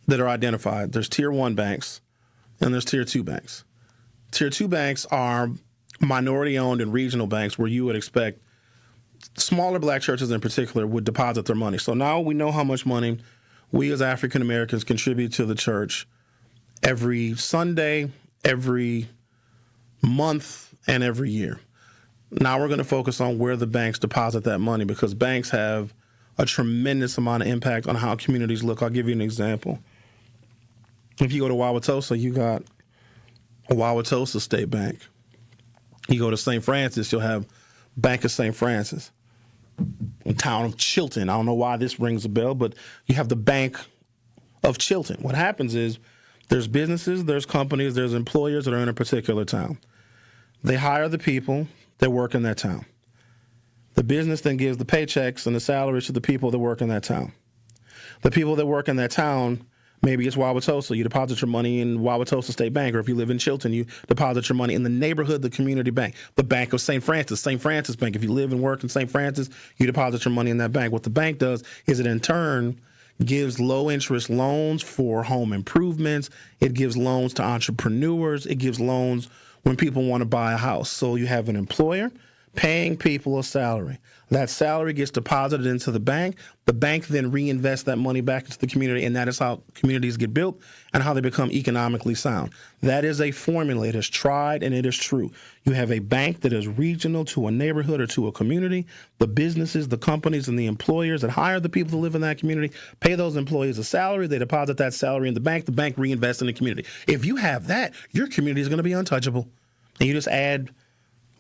that are identified. There's tier 1 banks and there's tier 2 banks. Tier 2 banks are minority owned and regional banks where you would expect smaller black churches in particular would deposit their money. So now we know how much money we as African Americans contribute to the church every Sunday, every month, and every year. Now we're going to focus on where the banks deposit that money because banks have a tremendous amount of impact on how communities look. I'll give you an example. If you go to Wauwatosa, you got a Wauwatosa State Bank. You go to St. Francis, you'll have Bank of St. Francis. In town of Chilton, I don't know why this rings a bell, but you have the Bank of Chilton. What happens is there's businesses, there's companies, there's employers that are in a particular town. They hire the people that work in that town. The business then gives the paychecks and the salaries to the people that work in that town. The people that work in that town, maybe it's Wauwatosa. You deposit your money in Wauwatosa State Bank, or if you live in Chilton, you deposit your money in the neighborhood, the community bank, the Bank of St. Francis Bank. If you live and work in St. Francis, you deposit your money in that bank. What the bank does is it in turn gives low-interest loans for home improvements. It gives loans to entrepreneurs. It gives loans when people want to buy a house. So you have an employer paying people a salary. That salary gets deposited into the bank. The bank then reinvests that money back into the community, and that is how communities get built and how they become economically sound. That is a formula. It is tried, and it is true. You have a bank that is regional to a neighborhood or to a community. The businesses, the companies, and the employers that hire the people who live in that community pay those employees a salary. They deposit that salary in the bank. The bank reinvests in the community. If you have that, your community is going to be untouchable. And you just add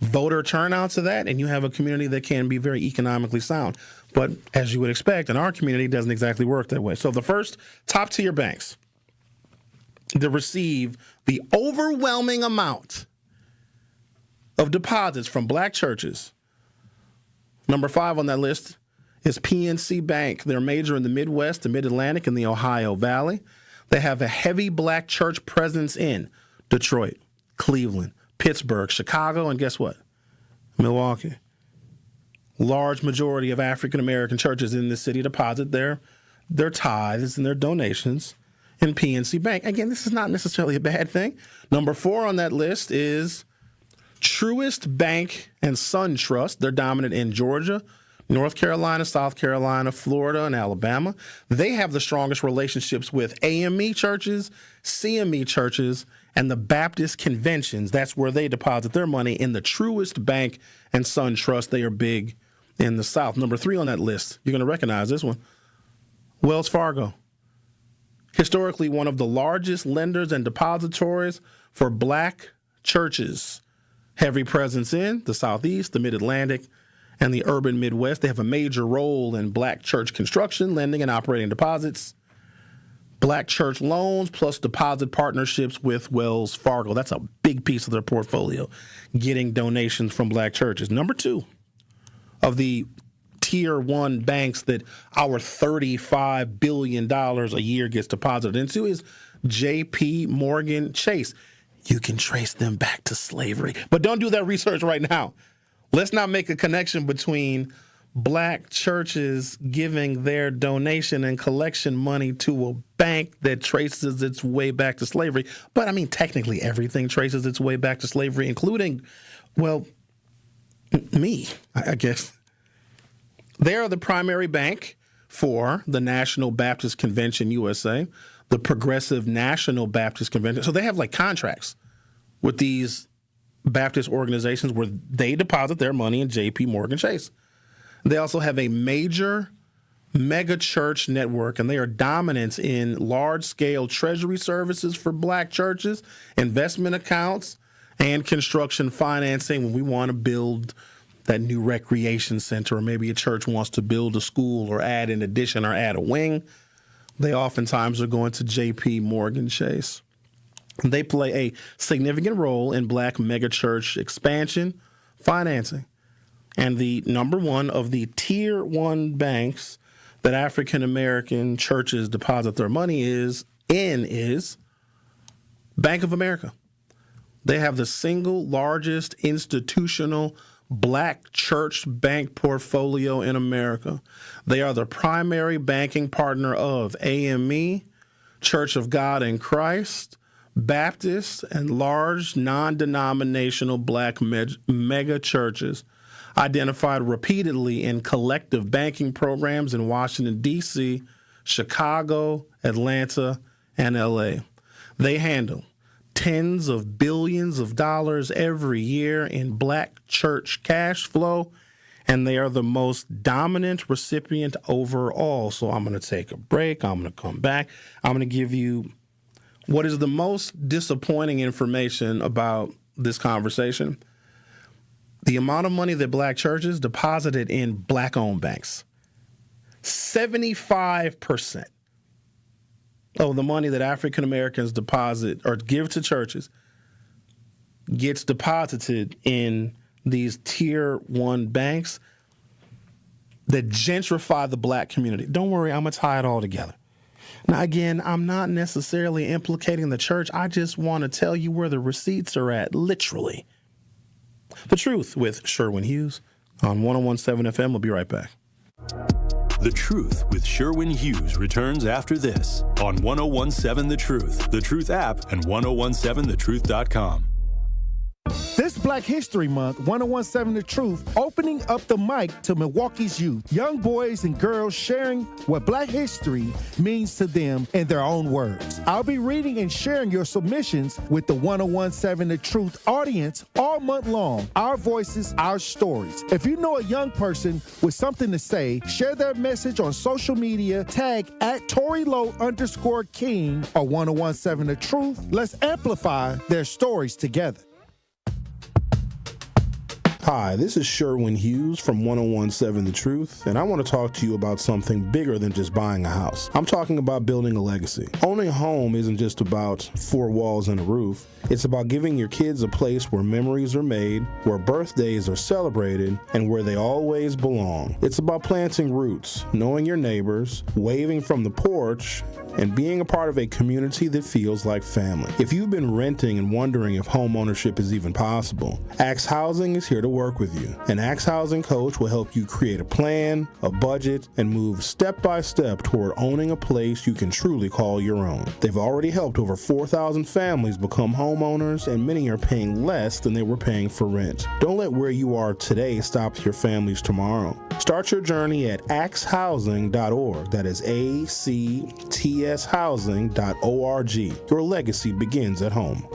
voter turnout to that, and you have a community that can be very economically sound. But as you would expect, in our community, it doesn't exactly work that way. So the first top-tier banks that receive the overwhelming amount of deposits from black churches, number 5 on that list is PNC Bank. They're major in the Midwest, the Mid-Atlantic, and the Ohio Valley. They have a heavy black church presence in Detroit, Cleveland, Pittsburgh, Chicago, and guess what? Milwaukee. Large majority of African-American churches in this city deposit their tithes and their donations in PNC Bank. Again, this is not necessarily a bad thing. Number 4 on that list is Truist Bank and SunTrust. They're dominant in Georgia, North Carolina, South Carolina, Florida, and Alabama. They have the strongest relationships with AME churches, CME churches, and the Baptist conventions. That's where they deposit their money in the Truist Bank and SunTrust. They are big in the South. Number 3 on that list, you're going to recognize this one, Wells Fargo. Historically, one of the largest lenders and depositories for black churches. Heavy presence in the Southeast, the Mid-Atlantic, and the urban Midwest. They have a major role in black church construction, lending, and operating deposits. Black church loans plus deposit partnerships with Wells Fargo. That's a big piece of their portfolio, getting donations from black churches. Number 2 of the Tier 1 banks that our $35 billion a year gets deposited into is J.P. Morgan Chase. You can trace them back to slavery. But don't do that research right now. Let's not make a connection between black churches giving their donation and collection money to a bank that traces its way back to slavery. But, I mean, technically everything traces its way back to slavery, including, well, me, I guess. They are the primary bank for the National Baptist Convention USA, the Progressive National Baptist Convention. So they have like contracts with these Baptist organizations where they deposit their money in J.P. Morgan Chase. They also have a major mega church network, and they are dominant in large-scale treasury services for black churches, investment accounts, and construction financing when we want to build that new recreation center, or maybe a church wants to build a school or add an addition or add a wing. They oftentimes are going to J.P. Morgan Chase. They play a significant role in black megachurch expansion financing. And the number 1 of the Tier 1 banks that African-American churches deposit their money is Bank of America. They have the single largest institutional black church bank portfolio in America. They are the primary banking partner of AME, Church of God in Christ, Baptist, and large non-denominational black mega churches identified repeatedly in collective banking programs in Washington, D.C., Chicago, Atlanta, and L.A. They handle tens of billions of dollars every year in black church cash flow, and they are the most dominant recipient overall. So I'm going to take a break. I'm going to come back. I'm going to give you what is the most disappointing information about this conversation. The amount of money that black churches deposited in black-owned banks. 75% of the money that African Americans deposit or give to churches gets deposited in these Tier 1 banks that gentrify the black community. Don't worry, I'm going to tie it all together. Now, again, I'm not necessarily implicating the church. I just want to tell you where the receipts are at, literally. The Truth with Sherwin Hughes on 101.7 FM. We'll be right back. The Truth with Sherwin Hughes returns after this on 101.7 The Truth, The Truth app, and 1017thetruth.com. This Black History Month, 101.7 The Truth, opening up the mic to Milwaukee's youth, young boys and girls sharing what Black history means to them in their own words. I'll be reading and sharing your submissions with the 101.7 The Truth audience all month long. Our voices, our stories. If you know a young person with something to say, share their message on social media, tag at ToryLow_King or 101.7 The Truth. Let's amplify their stories together. Hi, this is Sherwin Hughes from 101.7 The Truth, and I want to talk to you about something bigger than just buying a house. I'm talking about building a legacy. Owning a home isn't just about 4 walls and a roof. It's about giving your kids a place where memories are made, where birthdays are celebrated, and where they always belong. It's about planting roots, knowing your neighbors, waving from the porch, and being a part of a community that feels like family. If you've been renting and wondering if home ownership is even possible, Axe Housing is here to work with you. An Axe Housing coach will help you create a plan, a budget, and move step by step toward owning a place you can truly call your own. They've already helped over 4,000 families become homeowners, and many are paying less than they were paying for rent. Don't let where you are today stop your family's tomorrow. Start your journey at axehousing.org. That is ACTS housing.org. Your legacy begins at home.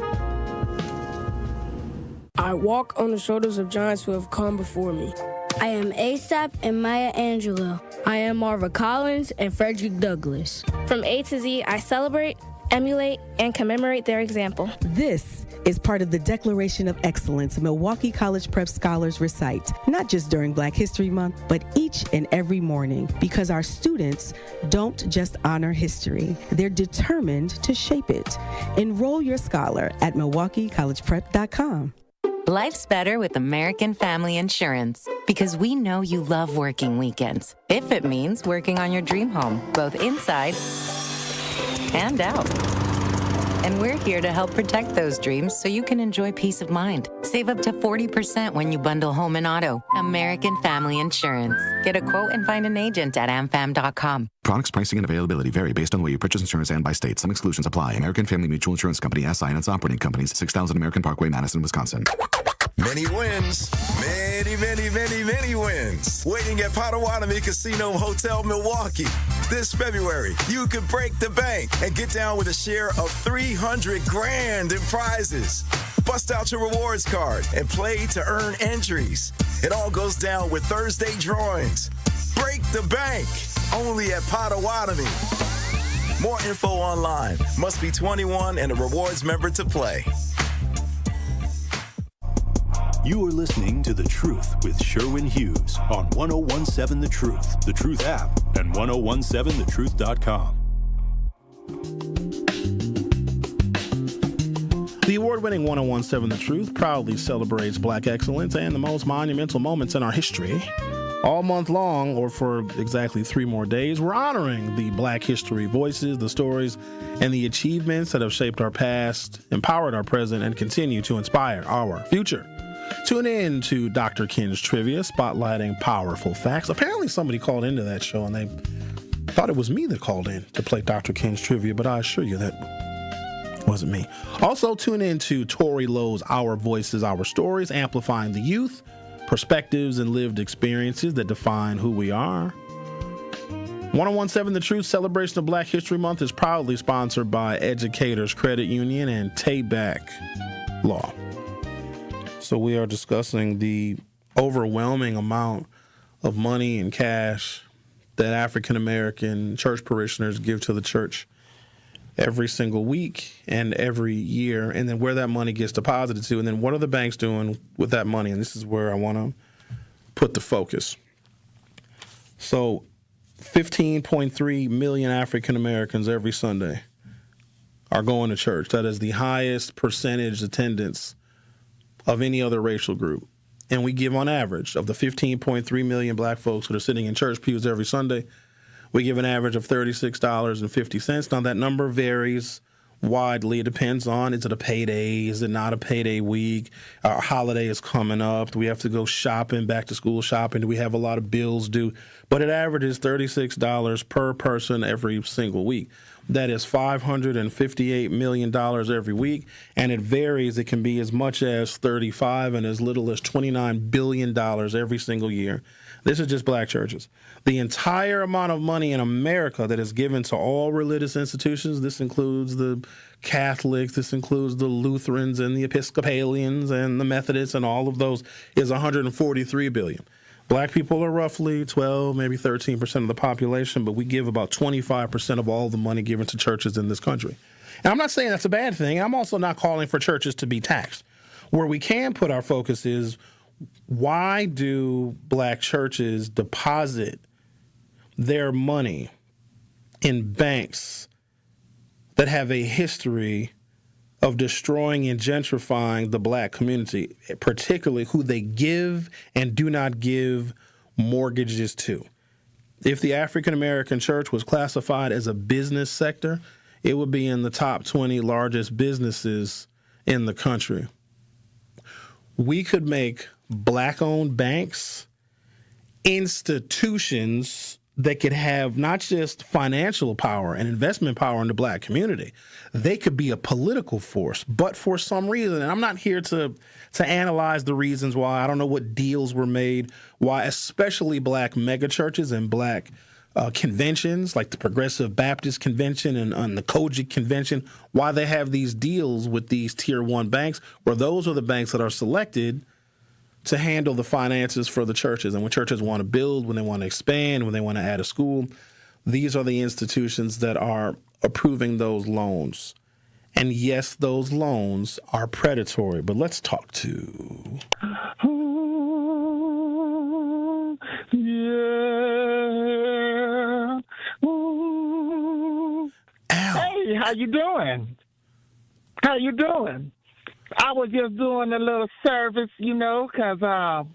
I walk on the shoulders of giants who have come before me. I am ASAP and Maya Angelou. I am Marva Collins and Frederick Douglass. From A to Z, I celebrate, emulate, and commemorate their example. This is part of the Declaration of Excellence Milwaukee College Prep Scholars recite, not just during Black History Month, but each and every morning, because our students don't just honor history, they're determined to shape it. Enroll your scholar at MilwaukeeCollegePrep.com. Life's better with American Family Insurance because we know you love working weekends. If it means working on your dream home, both inside and out. And we're here to help protect those dreams so you can enjoy peace of mind. Save up to 40% when you bundle home and auto. American Family Insurance. Get a quote and find an agent at amfam.com. Products, pricing, and availability vary based on the way you purchase insurance and by state. Some exclusions apply. American Family Mutual Insurance Company, SI, and its operating companies, 6000 American Parkway, Madison, Wisconsin. Many wins. Many wins. Waiting at Potawatomi Casino Hotel, Milwaukee. This February, you could break the bank and get down with a share of $300,000 in prizes. Bust out your rewards card and play to earn entries. It all goes down with Thursday drawings. Break the bank. Only at Potawatomi. More info online. Must be 21 and a rewards member to play. You are listening to The Truth with Sherwin Hughes on 1017 The Truth, The Truth app, and 1017thetruth.com. The award-winning 1017 The Truth proudly celebrates Black excellence and the most monumental moments in our history. All month long, or for exactly 3 more days, we're honoring the Black history voices, the stories, and the achievements that have shaped our past, empowered our present, and continue to inspire our future. Tune in to Dr. Ken's Trivia, spotlighting powerful facts. Apparently somebody called into that show and they thought it was me that called in to play Dr. Ken's Trivia, but I assure you that wasn't me. Also, tune in to Tori Lowe's Our Voices, Our Stories, amplifying the youth, perspectives, and lived experiences that define who we are. 1017 The Truth celebration of Black History Month is proudly sponsored by Educators Credit Union and Tayback Law. So we are discussing the overwhelming amount of money and cash that African American church parishioners give to the church every single week and every year, and then where that money gets deposited to, and then what are the banks doing with that money? And this is where I want to put the focus. So 15.3 million African Americans every Sunday are going to church. That is the highest percentage attendance of any other racial group. And we give on average, of the 15.3 million black folks that are sitting in church pews every Sunday, we give an average of $36.50. Now that number varies widely. It depends on, is it a payday? Is it not a payday week? Our holiday is coming up. Do we have to go shopping, back to school shopping? Do we have a lot of bills due? But it averages $36 per person every single week. That is $558 million every week, and it varies. It can be as much as $35 and as little as $29 billion every single year. This is just black churches. The entire amount of money in America that is given to all religious institutions, this includes the Catholics, this includes the Lutherans and the Episcopalians and the Methodists and all of those, is $143 billion. Black people are roughly 12, maybe 13% of the population, but we give about 25% of all the money given to churches in this country. And I'm not saying that's a bad thing. I'm also not calling for churches to be taxed. Where we can put our focus is, why do black churches deposit their money in banks that have a history of destroying and gentrifying the black community, particularly who they give and do not give mortgages to? If the African American church was classified as a business sector, it would be in the top 20 largest businesses in the country. We could make black-owned banks institutions that could have not just financial power and investment power in the black community. They could be a political force, but for some reason, and I'm not here to analyze the reasons why. I don't know what deals were made, why especially black megachurches and black conventions like the Progressive Baptist Convention and the Kojic Convention, why they have these deals with these tier one banks, where those are the banks that are selected to handle the finances for the churches. And when churches want to build, when they want to expand, when they want to add a school, these are the institutions that are approving those loans. And yes, those loans are predatory. But let's talk to... Yeah. Hey, how you doing? How you doing? I was just doing a little service, because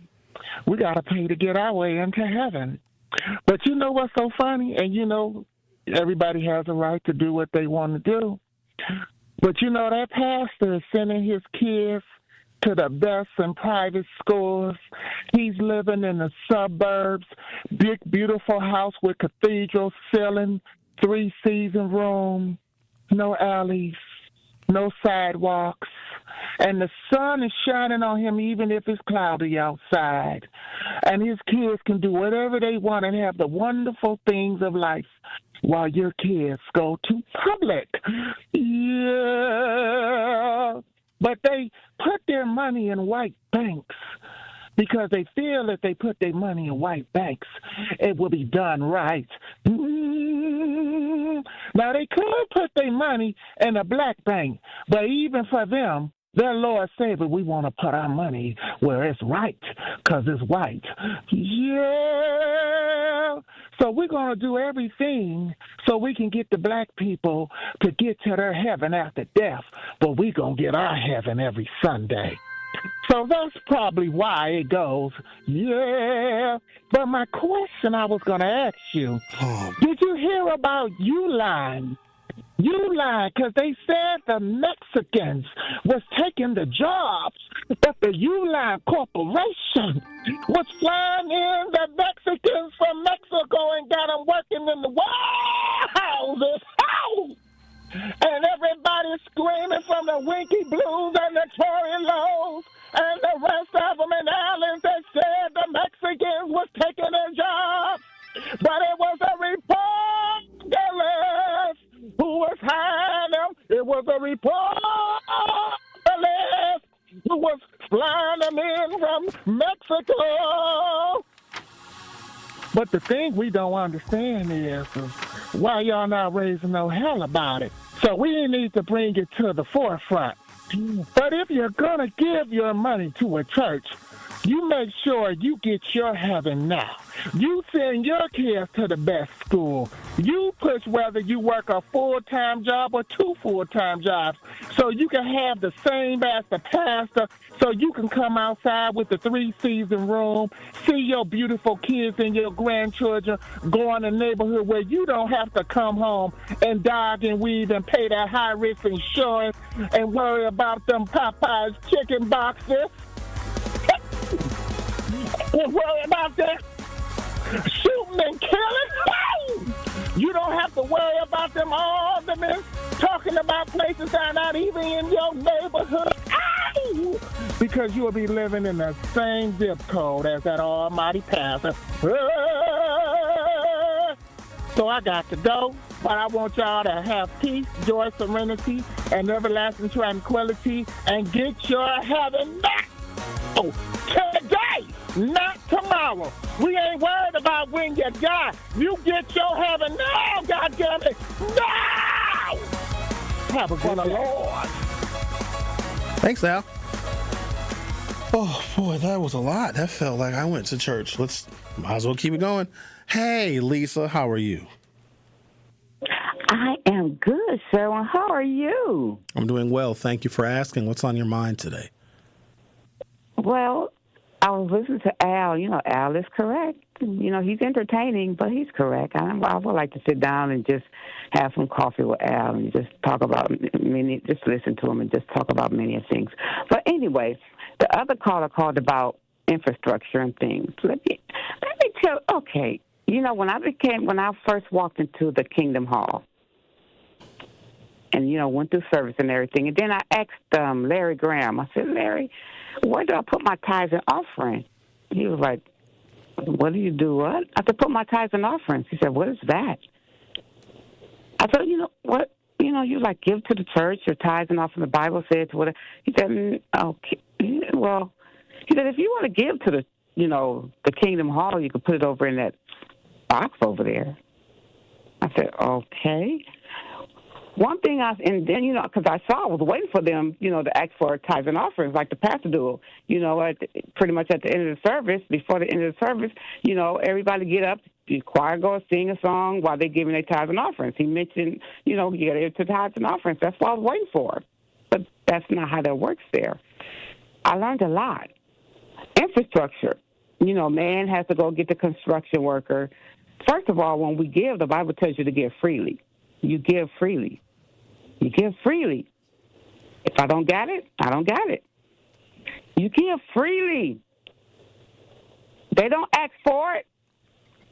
we got to pay to get our way into heaven. But you know what's so funny? And everybody has a right to do what they want to do. But that pastor is sending his kids to the best and private schools. He's living in the suburbs, big, beautiful house with cathedral ceiling, 3-season room, no alleys, no sidewalks. And the sun is shining on him even if it's cloudy outside. And his kids can do whatever they want and have the wonderful things of life while your kids go to public. Yeah. But they put their money in white banks because they feel if they put their money in white banks, it will be done right. Now, they could put their money in a black bank, but even for them, their Lord Savior, we want to put our money where it's right because it's white. Yeah. So we're going to do everything so we can get the black people to get to their heaven after death, but we're going to get our heaven every Sunday. So that's probably why it goes, yeah. But my question I was going to ask you, did you hear about Uline? Uline, because they said the Mexicans was taking the jobs, but the Uline Corporation was flying in the Mexicans from Mexico and got them working in the warehouses. And everybody's screaming from the Winky Blues and the Tory Lows and the rest of them in Allen's that said the Mexicans was taking their jobs. But it was a reporter who was hiring them. It was a reporter who was flying them in from Mexico. But the thing we don't understand is why y'all not raising no hell about it. So we need to bring it to the forefront. But if you're going to give your money to a church, you make sure you get your heaven now. You send your kids to the best school. You push whether you work a full-time job or 2 full-time jobs so you can have the same as the pastor, so you can come outside with the 3-season room, see your beautiful kids and your grandchildren go in a neighborhood where you don't have to come home and dodge and weave and pay that high-risk insurance and worry about them Popeyes chicken boxes. And worry about that shooting and killing. You don't have to worry about them aldermen talking about places that are not even in your neighborhood. Because you'll be living in the same zip code as that almighty pastor. So I got to go, but I want y'all to have peace, joy, serenity, and everlasting tranquility, and get your heaven back. Today, not tomorrow. We ain't worried about when you die. You get your heaven now, goddammit. Now! Have a good Lord. Thanks, Al. Oh, boy, that was a lot. That felt like I went to church. Might as well keep it going. Hey, Lisa, how are you? I am good, Sherwin. How are you? I'm doing well. Thank you for asking. What's on your mind today? Well, I was listening to Al. You know, Al is correct. You know, he's entertaining, but he's correct. I would like to sit down and just have some coffee with Al and just talk about just listen to him and just talk about many things. But anyway, the other caller called about infrastructure and things. Let me tell. Okay, you know, when I first walked into the Kingdom Hall, and you know, went through service and everything, and then I asked Larry Graham. I said, Larry, where do I put my tithes and offerings? He was like, what do you do? What? I said, put my tithes and offerings. He said, what is that? I said, you know what? You know, you like give to the church, your tithes and offerings. The Bible says whatever. He said, okay. Well, he said, if you want to give to the, you know, the Kingdom Hall, you can put it over in that box over there. I said, okay. One thing and then, you know, because I was waiting for them, you know, to ask for tithes and offerings like the pastor do. You know, pretty much at the end of the service, before the end of the service, you know, everybody get up, the choir go sing a song while they're giving their tithes and offerings. He mentioned, you know, you got to tithes and offerings. That's what I was waiting for. But that's not how that works there. I learned a lot. Infrastructure. You know, man has to go get the construction worker. First of all, when we give, the Bible tells you to give freely. You give freely. You give freely. If I don't got it, I don't got it. You give freely. They don't ask for it.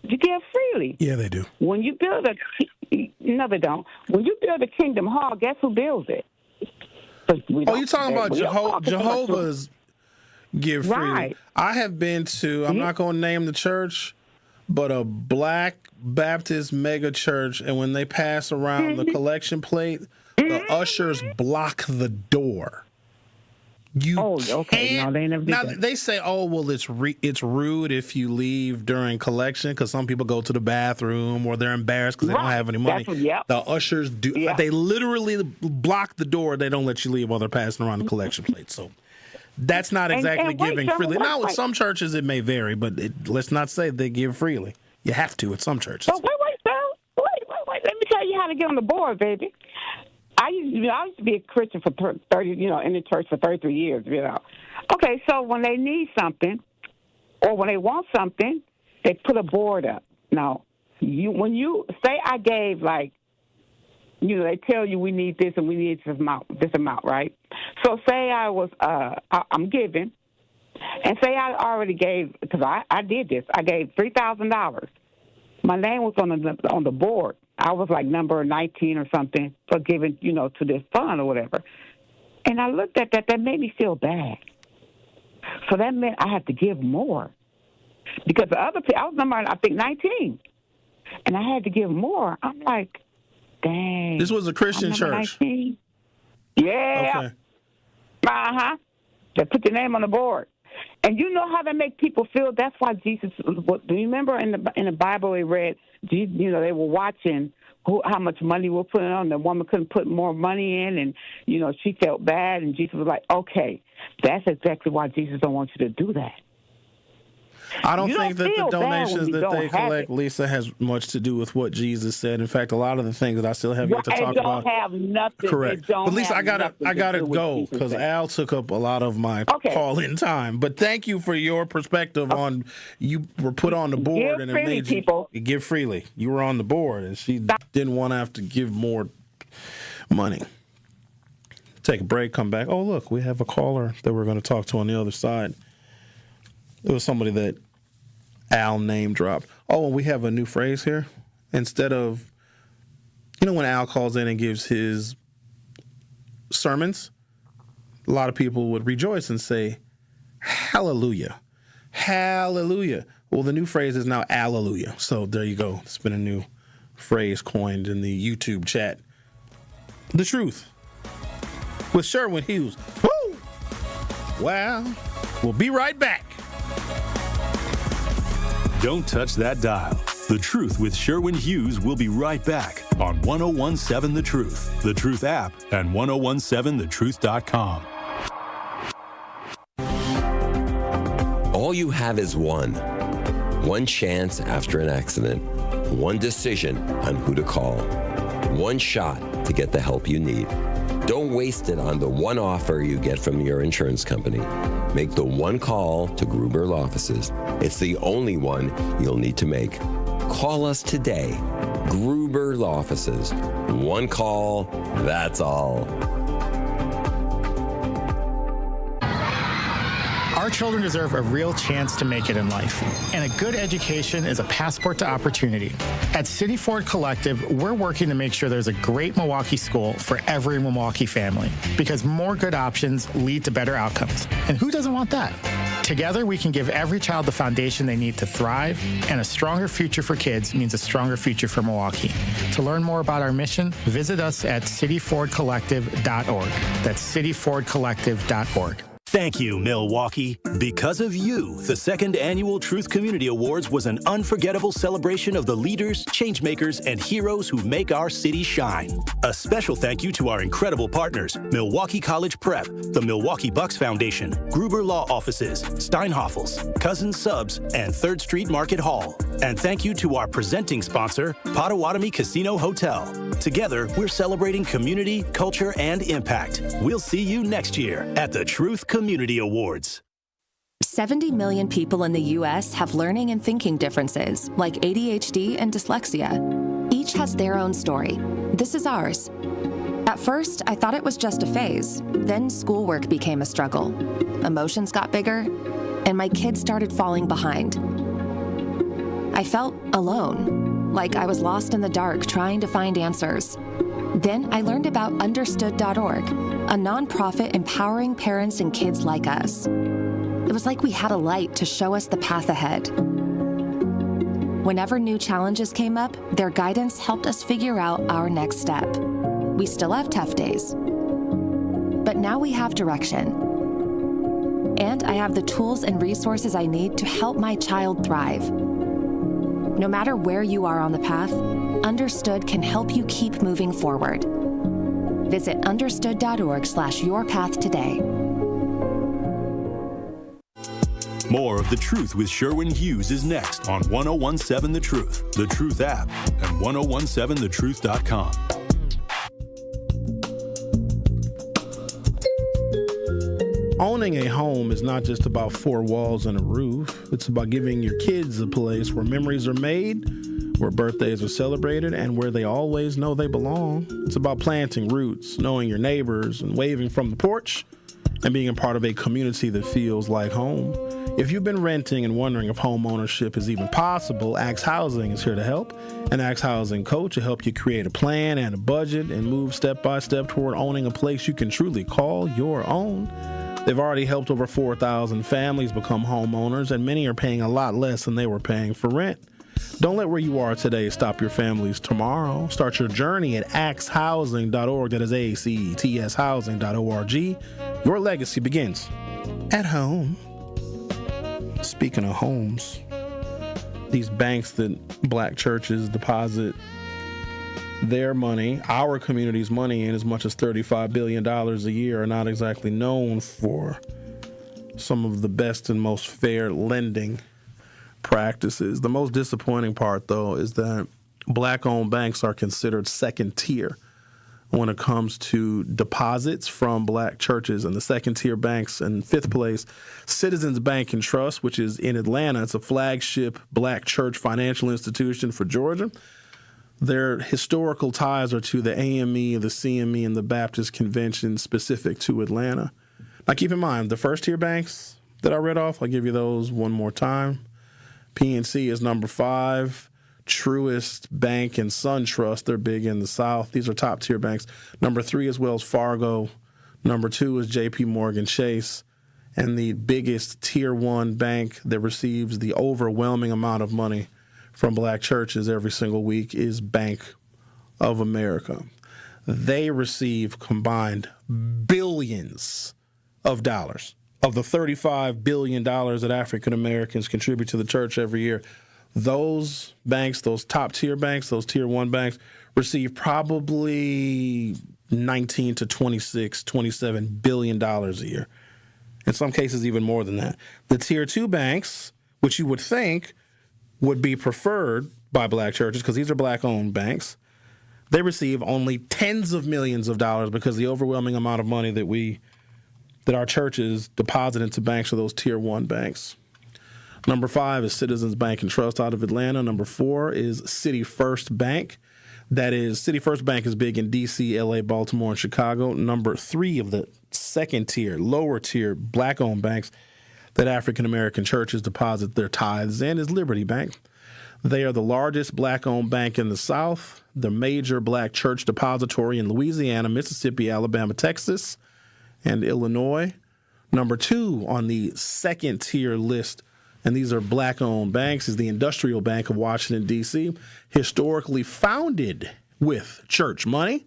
You give freely. Yeah, they do. When you build no, they don't. When you build a Kingdom Hall, guess who builds it? You're talking about Jehovah's give freely. Right. I have been to, I'm not going to name the church, but a Black Baptist mega church, and when they pass around the collection plate, the ushers block the door. Okay. No, they never did that. They say, it's rude if you leave during collection because some people go to the bathroom or they're embarrassed because they don't have any money. The ushers do. Yeah. They literally block the door. They don't let you leave while they're passing around the collection plate. So that's not exactly giving freely. Now, with some churches, it may vary, but let's not say they give freely. You have to at some churches. But wait. Let me tell you how to get on the board, baby. I used to be a Christian for 30, you know, in the church for 33 years, you know. Okay, so when they need something or when they want something, they put a board up. Now, when you say I gave, like, you know, they tell you we need this and we need this amount, right? So say I'm giving, and say I already gave, because I did this. I gave $3,000. My name was on the board. I was like number 19 or something for giving, you know, to this fund or whatever. And I looked at that. That made me feel bad. So that meant I had to give more. Because the other people, I was number, I think, 19. And I had to give more. I'm like, dang. This was a Christian church. 19? Yeah. Okay. Uh-huh. They put your name on the board. And you know how they make people feel? That's why Jesus, do you remember in the Bible we read, you know, they were watching how much money we're putting on. The woman couldn't put more money in, and, you know, she felt bad, and Jesus was like, okay, that's exactly why Jesus don't want you to do that. I don't think that the donations that they collect, Lisa, has much to do with what Jesus said. In fact, a lot of the things that I still have yet to talk about. Have nothing. Correct. But Lisa, I gotta go because Al took up a lot of my call-in time. But thank you for your perspective on you were put on the board and it made you give freely. You were on the board and she didn't want to have to give more money. Take a break, come back. Oh, look, we have a caller that we're going to talk to on the other side. It was somebody that Al name dropped. Oh, and we have a new phrase here. Instead of, you know, when Al calls in and gives his sermons, a lot of people would rejoice and say, hallelujah. Hallelujah. Well, the new phrase is now alleluia. So there you go. It's been a new phrase coined in the YouTube chat. The Truth with Sherwin Hughes. Woo! Wow. We'll be right back. Don't touch that dial. The Truth with Sherwin Hughes will be right back on 1017 The Truth, The Truth app, and 1017thetruth.com. All you have is one chance after an accident, one decision on who to call, one shot to get the help you need. Don't waste it on the one offer you get from your insurance company. Make the one call to Gruber Law Offices. It's the only one you'll need to make. Call us today. Gruber Law Offices. One call, that's all. Our children deserve a real chance to make it in life, and a good education is a passport to opportunity. At City Ford Collective, we're working to make sure there's a great Milwaukee school for every Milwaukee family, because more good options lead to better outcomes. And who doesn't want that? Together, we can give every child the foundation they need to thrive, and a stronger future for kids means a stronger future for Milwaukee. To learn more about our mission, visit us at cityfordcollective.org. That's cityfordcollective.org. Thank you, Milwaukee. Because of you, the second annual Truth Community Awards was an unforgettable celebration of the leaders, changemakers, and heroes who make our city shine. A special thank you to our incredible partners, Milwaukee College Prep, the Milwaukee Bucks Foundation, Gruber Law Offices, Steinhoffels, Cousins Subs, and 3rd Street Market Hall. And thank you to our presenting sponsor, Potawatomi Casino Hotel. Together, we're celebrating community, culture, and impact. We'll see you next year at the Truth Community Awards. 70 million people in the U.S. have learning and thinking differences, like ADHD and dyslexia. Each has their own story. This is ours. At first, I thought it was just a phase. Then schoolwork became a struggle. Emotions got bigger, and my kids started falling behind. I felt alone, like I was lost in the dark trying to find answers. Then I learned about Understood.org, a nonprofit empowering parents and kids like us. It was like we had a light to show us the path ahead. Whenever new challenges came up, their guidance helped us figure out our next step. We still have tough days, but now we have direction. And I have the tools and resources I need to help my child thrive. No matter where you are on the path, Understood can help you keep moving forward. Visit understood.org/yourpath today. More of The Truth with Sherwin Hughes is next on 1017 The Truth, The Truth app, and 1017thetruth.com. Owning a home is not just about four walls and a roof. It's about giving your kids a place where memories are made, where birthdays are celebrated, and where they always know they belong. It's about planting roots, knowing your neighbors, and waving from the porch, and being a part of a community that feels like home. If you've been renting and wondering if home ownership is even possible, Axe Housing is here to help. An Axe Housing coach will help you create a plan and a budget and move step by step toward owning a place you can truly call your own. They've already helped over 4,000 families become homeowners, and many are paying a lot less than they were paying for rent. Don't let where you are today stop your families tomorrow. Start your journey at axehousing.org. That is ACETS housing.org. Your legacy begins at home. Speaking of homes, these banks that black churches deposit their money, our community's money, in as much as $35 billion a year, are not exactly known for some of the best and most fair lending practices. The most disappointing part, though, is that black-owned banks are considered second tier when it comes to deposits from black churches. And the second-tier banks, in fifth place, Citizens Bank and Trust, which is in Atlanta. It's a flagship black church financial institution for Georgia. Their historical ties are to the AME, the CME, and the Baptist Convention specific to Atlanta. Now, keep in mind, the first-tier banks that I read off, I'll give you those one more time. PNC is number 5. Truist Bank and SunTrust, they're big in the South. These are top-tier banks. Number 3 is Wells Fargo. Number 2 is JP Morgan Chase. And the biggest Tier 1 bank that receives the overwhelming amount of money from black churches every single week is Bank of America. They receive combined billions of dollars. Of the $35 billion that African Americans contribute to the church every year, those banks, those top-tier banks, those Tier 1 banks, receive probably $19 to $26, $27 billion a year. In some cases, even more than that. The Tier 2 banks, which you would think would be preferred by black churches, because these are black-owned banks, They receive only tens of millions of dollars because the overwhelming amount of money that our churches deposit into banks are those tier 1 banks. Number 5 is Citizens Bank and Trust out of Atlanta. Number 4 is City First Bank. That is, City First Bank is big in D.C., L.A., Baltimore, and Chicago. Number 3 of the second tier, lower tier, black-owned banks that African-American churches deposit their tithes in is Liberty Bank. They are the largest black-owned bank in the South, the major black church depository in Louisiana, Mississippi, Alabama, Texas, and Illinois. Number 2 on the second tier list, and these are black-owned banks, is the Industrial Bank of Washington, D.C., historically founded with church money,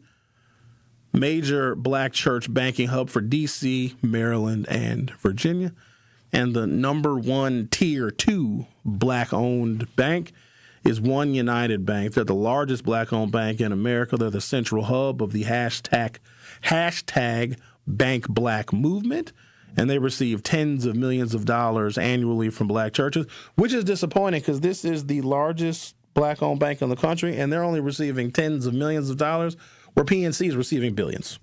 major black church banking hub for D.C., Maryland, and Virginia. And the number 1 tier 2 black-owned bank is One United Bank. They're the largest black-owned bank in America. They're the central hub of the hashtag Bank Black movement. And they receive tens of millions of dollars annually from black churches, which is disappointing because this is the largest black-owned bank in the country, and they're only receiving tens of millions of dollars, where PNC is receiving billions.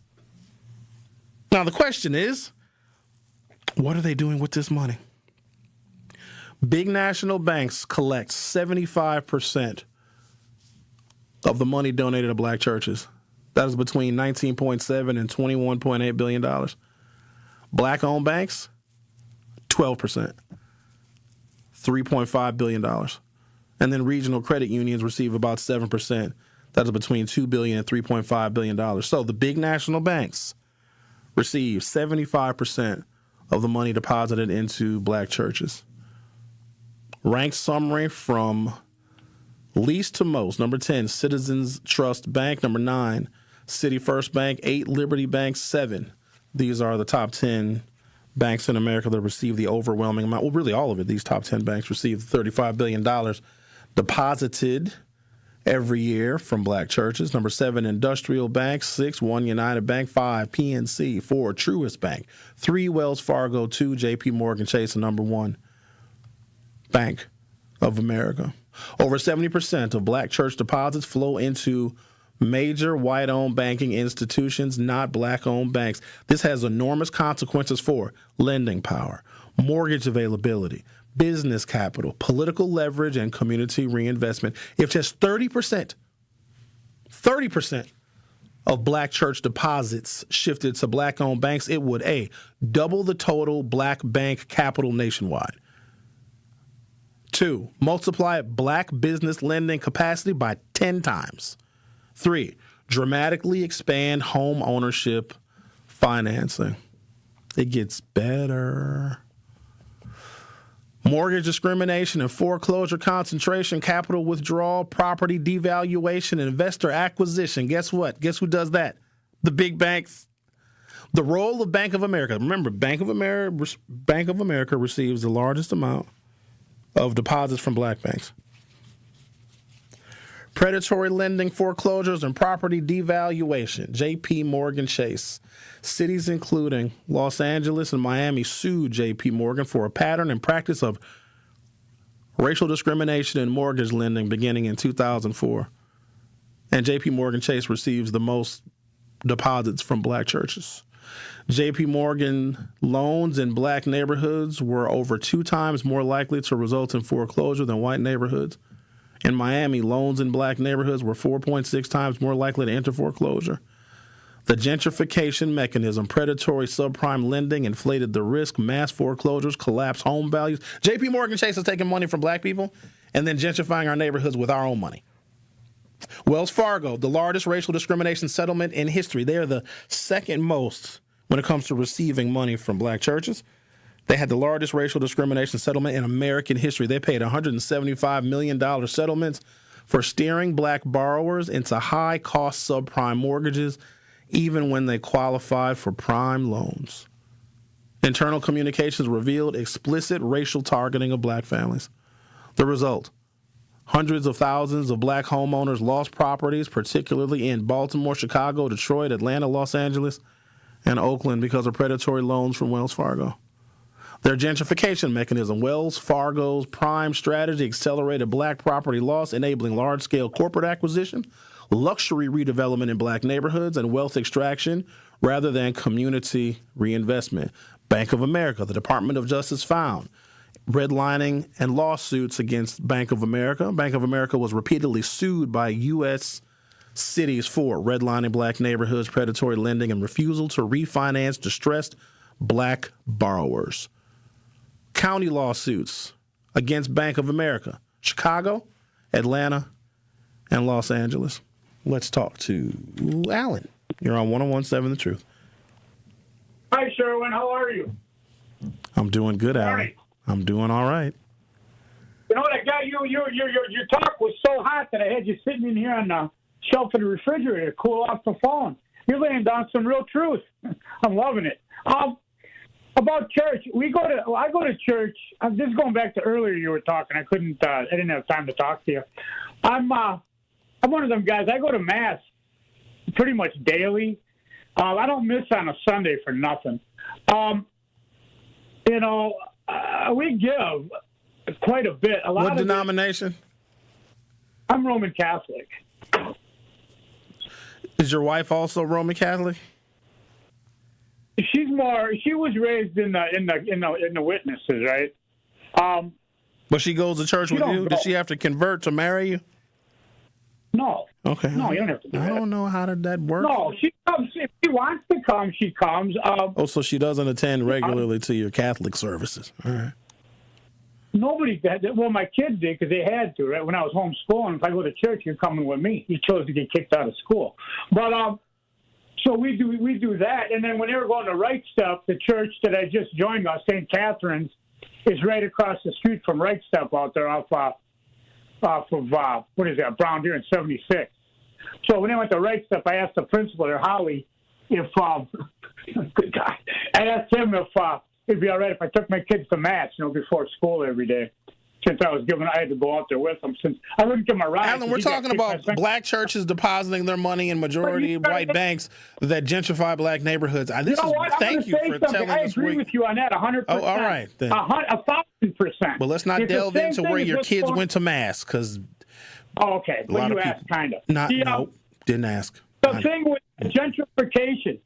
Now, the question is, what are they doing with this money? Big national banks collect 75% of the money donated to black churches. That is between $19.7 and $21.8 billion. Black-owned banks, 12%, $3.5 billion. And then regional credit unions receive about 7%. That is between $2 billion and $3.5 billion. So the big national banks receive 75% of the money deposited into black churches. Ranked summary from least to most. Number 10, Citizens Trust Bank. Number 9, City First Bank. 8, Liberty Bank. 7. These are the top 10 banks in America that receive the overwhelming amount. Well, really all of it. These top 10 banks receive $35 billion deposited every year from black churches. Number 7, Industrial Bank. 6, One United Bank. 5, PNC. 4, Truist Bank. 3, Wells Fargo. 2, JP Morgan Chase. And number 1, Bank of America. Over 70% of black church deposits flow into major white-owned banking institutions, not black-owned banks. This has enormous consequences for lending power, mortgage availability, business capital, political leverage, and community reinvestment. If just 30% of black church deposits shifted to black-owned banks, it would, A, double the total black bank capital nationwide. 2, multiply black business lending capacity by 10 times. 3, dramatically expand home ownership financing. It gets better. Mortgage discrimination and foreclosure concentration, capital withdrawal, property devaluation, investor acquisition. Guess what? Guess who does that? The big banks. The role of Bank of America. Remember, Bank of America receives the largest amount of deposits from black banks. Predatory lending, foreclosures, and property devaluation. J.P. Morgan Chase. Cities including Los Angeles and Miami sued J.P. Morgan for a pattern and practice of racial discrimination in mortgage lending beginning in 2004. And J.P. Morgan Chase receives the most deposits from black churches. J.P. Morgan loans in black neighborhoods were over 2 times more likely to result in foreclosure than white neighborhoods. In Miami, loans in black neighborhoods were 4.6 times more likely to enter foreclosure. The gentrification mechanism, predatory subprime lending, inflated the risk, mass foreclosures, collapsed home values. J.P. Morgan Chase is taking money from black people and then gentrifying our neighborhoods with our own money. Wells Fargo, the largest racial discrimination settlement in history. They are the second most when it comes to receiving money from black churches. They had the largest racial discrimination settlement in American history. They paid $175 million settlements for steering black borrowers into high-cost subprime mortgages, even when they qualified for prime loans. Internal communications revealed explicit racial targeting of black families. The result, hundreds of thousands of black homeowners lost properties, particularly in Baltimore, Chicago, Detroit, Atlanta, Los Angeles, and Oakland because of predatory loans from Wells Fargo. Their gentrification mechanism, Wells Fargo's prime strategy, accelerated black property loss, enabling large-scale corporate acquisition, luxury redevelopment in black neighborhoods and wealth extraction rather than community reinvestment. Bank of America, the Department of Justice found redlining and lawsuits against Bank of America. Bank of America was repeatedly sued by U.S. cities for redlining black neighborhoods, predatory lending, and refusal to refinance distressed black borrowers. County lawsuits against Bank of America, Chicago, Atlanta, and Los Angeles. Let's talk to Alan. You're on 101.7 The Truth. Hi, Sherwin. How are you? I'm doing good, Alan. I'm doing all right. You know what? I got you. Your talk was so hot that I had you sitting in here on the shelf of the refrigerator to cool off the phone. You're laying down some real truth. I'm loving it. About church, I go to church. This is going back to earlier you were talking. I didn't have time to talk to you. I'm one of them guys. I go to mass pretty much daily. I don't miss on a Sunday for nothing. We give quite a bit. What denomination? I'm Roman Catholic. Is your wife also Roman Catholic? She was raised in the witnesses, right? But she goes to church with you? Did she have to convert to marry you? No. Okay. No, you don't have to do that. I don't know how did that work. No, she comes. If she wants to come, she comes. So she doesn't attend regularly to your Catholic services. All right. Nobody did. Well, my kids did because they had to, right? When I was homeschooling, if I go to church, you're coming with me. He chose to get kicked out of school. But so we do that. And then when they were going to Right Step, the church that I just joined, St. Catherine's, is right across the street from Right Step out there off of Brown Deer in 76. So when they went to Right Step, I asked the principal there, Holly, if good guy, I asked him if it'd be all right if I took my kids to mass, before school every day. Since I had to go out there with them, since I wouldn't give them a ride. Alan, we're talking about black churches depositing their money in majority white banks that gentrify black neighborhoods. Thank you for telling us. I agree with you on that 100%. Oh, all right. Then. 1,000%. But let's not delve into where your kids went to mass, because okay. Well, you asked, kind of. No, didn't ask. The thing with gentrification,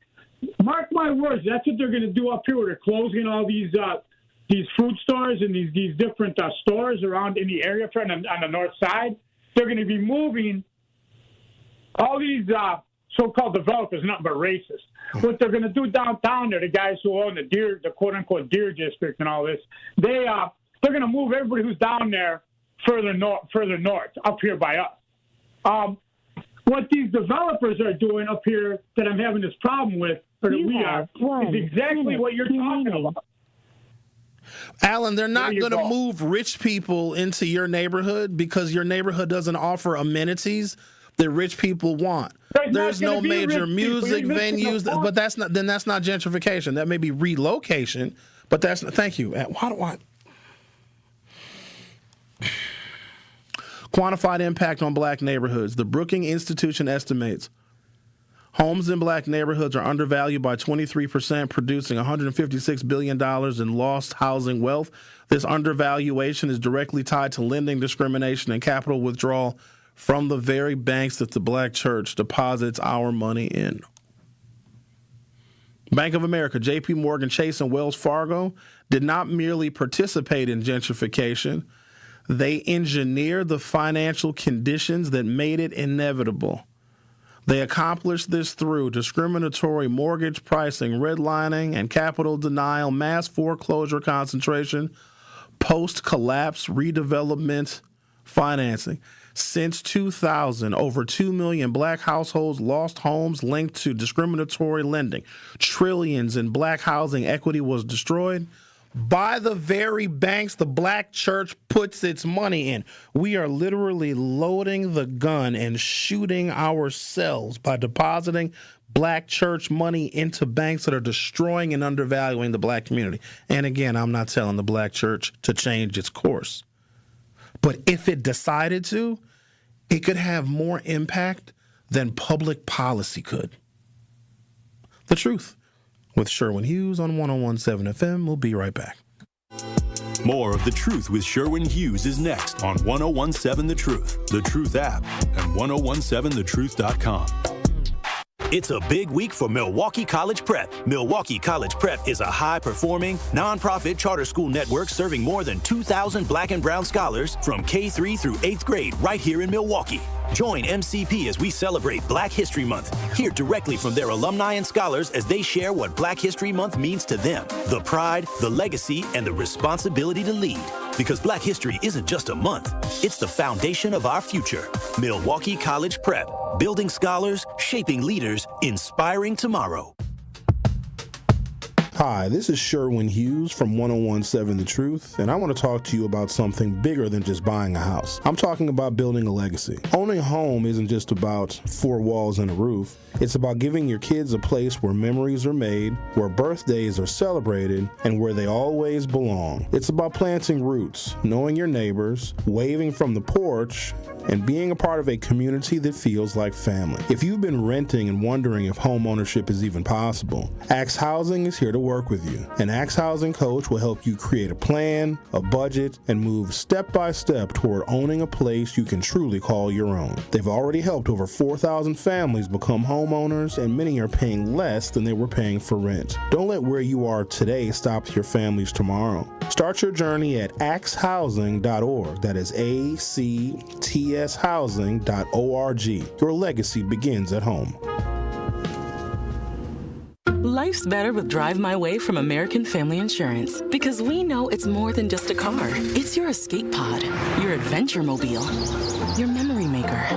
mark my words, that's what they're going to do up here. Where they're closing all these food stores and these different stores around in the area on the north side. They're going to be moving all these so-called developers, nothing but racist. What they're going to do downtown there, the guys who own the quote-unquote Deer District and all this, they're going to move everybody who's down there further north, up here by us. What these developers are doing up here that I'm having this problem with, or that we are, is exactly what you're talking about. Alan, they're not going to move rich people into your neighborhood because your neighborhood doesn't offer amenities that rich people want. There's no major music venues, but that's not gentrification. That may be relocation, but that's not. Thank you. Why? Quantified impact on black neighborhoods. The Brookings Institution estimates homes in black neighborhoods are undervalued by 23%, producing $156 billion in lost housing wealth. This undervaluation is directly tied to lending discrimination and capital withdrawal from the very banks that the black church deposits our money in. Bank of America, JP Morgan Chase, and Wells Fargo did not merely participate in gentrification. They engineered the financial conditions that made it inevitable. They accomplished this through discriminatory mortgage pricing, redlining, and capital denial, mass foreclosure concentration, post-collapse redevelopment financing. Since 2000, over 2 million black households lost homes linked to discriminatory lending. Trillions in black housing equity was destroyed by the very banks the black church puts its money in. We are literally loading the gun and shooting ourselves by depositing black church money into banks that are destroying and undervaluing the black community. And again, I'm not telling the black church to change its course. But if it decided to, it could have more impact than public policy could. The Truth with Sherwin Hughes on 101.7 FM. We'll be right back. More of The Truth with Sherwin Hughes is next on 1017 The Truth, The Truth app, and 1017thetruth.com. It's a big week for Milwaukee College Prep. Milwaukee College Prep is a high-performing, nonprofit charter school network serving more than 2,000 black and brown scholars from K-3 through 8th grade right here in Milwaukee. Join MCP as we celebrate Black History Month. Hear directly from their alumni and scholars as they share what Black History Month means to them, the pride, the legacy, and the responsibility to lead. Because Black History isn't just a month, it's the foundation of our future. Milwaukee College Prep, building scholars, shaping leaders, inspiring tomorrow. Hi, this is Sherwin Hughes from 1017 The Truth, and I want to talk to you about something bigger than just buying a house. I'm talking about building a legacy. Owning a home isn't just about four walls and a roof. It's about giving your kids a place where memories are made, where birthdays are celebrated, and where they always belong. It's about planting roots, knowing your neighbors, waving from the porch, and being a part of a community that feels like family. If you've been renting and wondering if home ownership is even possible, Axe Housing is here to work with you. An Axe Housing coach will help you create a plan, a budget, and move step by step toward owning a place you can truly call your own. They've already helped over 4,000 families become homeowners, and many are paying less than they were paying for rent. Don't let where you are today stop your families tomorrow. Start your journey at axehousing.org. That is ACTShousing.org. Your legacy begins at home. Life's better with Drive My Way from American Family Insurance, because we know it's more than just a car. It's your escape pod, your adventure mobile, your memory maker.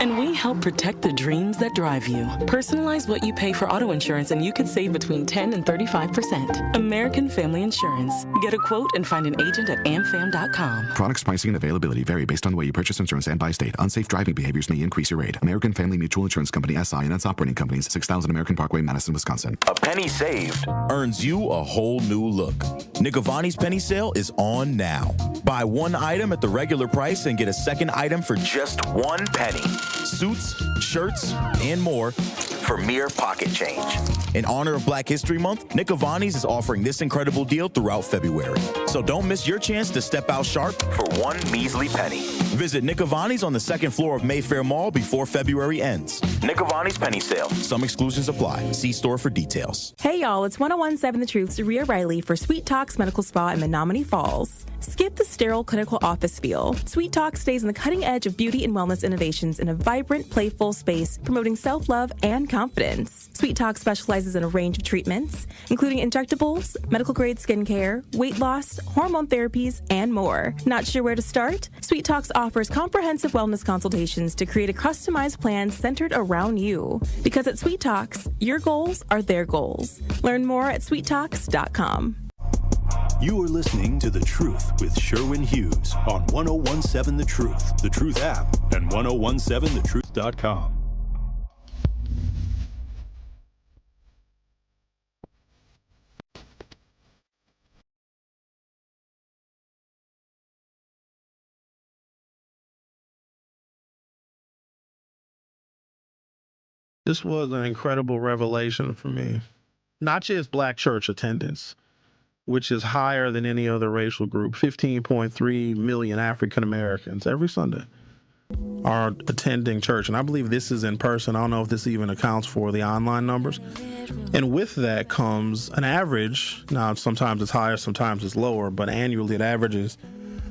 And we help protect the dreams that drive you. Personalize what you pay for auto insurance and you could save between 10 and 35%. American Family Insurance. Get a quote and find an agent at amfam.com. Products, pricing, and availability vary based on the way you purchase insurance and by state. Unsafe driving behaviors may increase your rate. American Family Mutual Insurance Company, SI, and its operating companies, 6000 American Parkway, Madison, Wisconsin. A penny saved earns you a whole new look. Nick Avani's penny sale is on now. Buy one item at the regular price and get a second item for just 1 penny. Suits, shirts, and more for mere pocket change. In honor of Black History Month, Nick Avani's is offering this incredible deal throughout February. So don't miss your chance to step out sharp for 1 measly penny. Visit Nick Avani's on the 2nd floor of Mayfair Mall before February ends. Nick Avani's penny sale. Some exclusions apply. See store for details. Hey y'all, it's 1017 The Truth's Rhea Riley for Sweet Talks Medical Spa in Menominee Falls. Skip the sterile clinical office feel. Sweet Talk stays on the cutting edge of beauty and wellness innovations in a vibrant, playful space promoting self-love and confidence. Sweet Talk specializes in a range of treatments, including injectables, medical-grade skincare, weight loss, hormone therapies, and more. Not sure where to start? Sweet Talks offers comprehensive wellness consultations to create a customized plan centered around you. Because at Sweet Talks, your goals are their goals. Learn more at sweettalks.com. You are listening to The Truth with Sherwin Hughes on 1017 The Truth, The Truth app, and 1017thetruth.com. This was an incredible revelation for me. Not just black church attendance, which is higher than any other racial group. 15.3 million African Americans every Sunday are attending church. And I believe this is in person. I don't know if this even accounts for the online numbers. And with that comes an average. Now, sometimes it's higher, sometimes it's lower, but annually it averages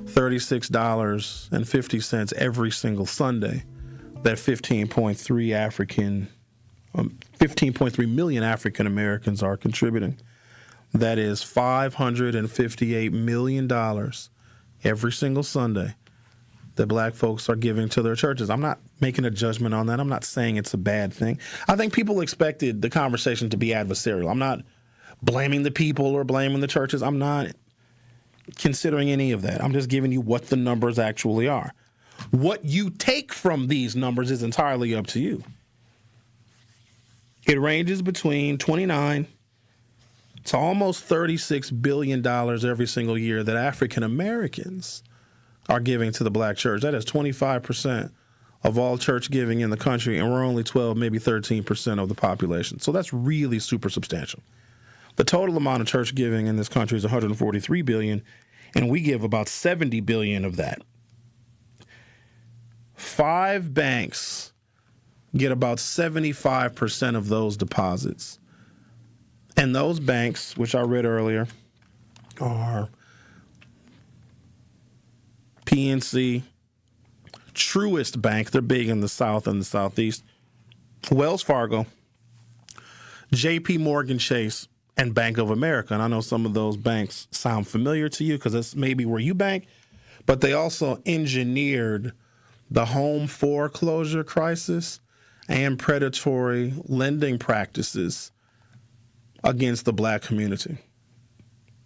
$36.50 every single Sunday that 15.3 million African Americans are contributing. That is $558 million every single Sunday that black folks are giving to their churches. I'm not making a judgment on that. I'm not saying it's a bad thing. I think people expected the conversation to be adversarial. I'm not blaming the people or blaming the churches. I'm not considering any of that. I'm just giving you what the numbers actually are. What you take from these numbers is entirely up to you. It ranges between 29 to almost $36 billion every single year that African Americans are giving to the black church. That is 25% of all church giving in the country, and we're only 12, maybe 13% of the population. So that's really super substantial. The total amount of church giving in this country is $143 billion, and we give about $70 billion of that. 5 banks get about 75% of those deposits. And those banks, which I read earlier, are PNC, Truist Bank, they're big in the South and the Southeast, Wells Fargo, JP Morgan Chase, and Bank of America. And I know some of those banks sound familiar to you because that's maybe where you bank, but they also engineered the home foreclosure crisis and predatory lending practices against the black community.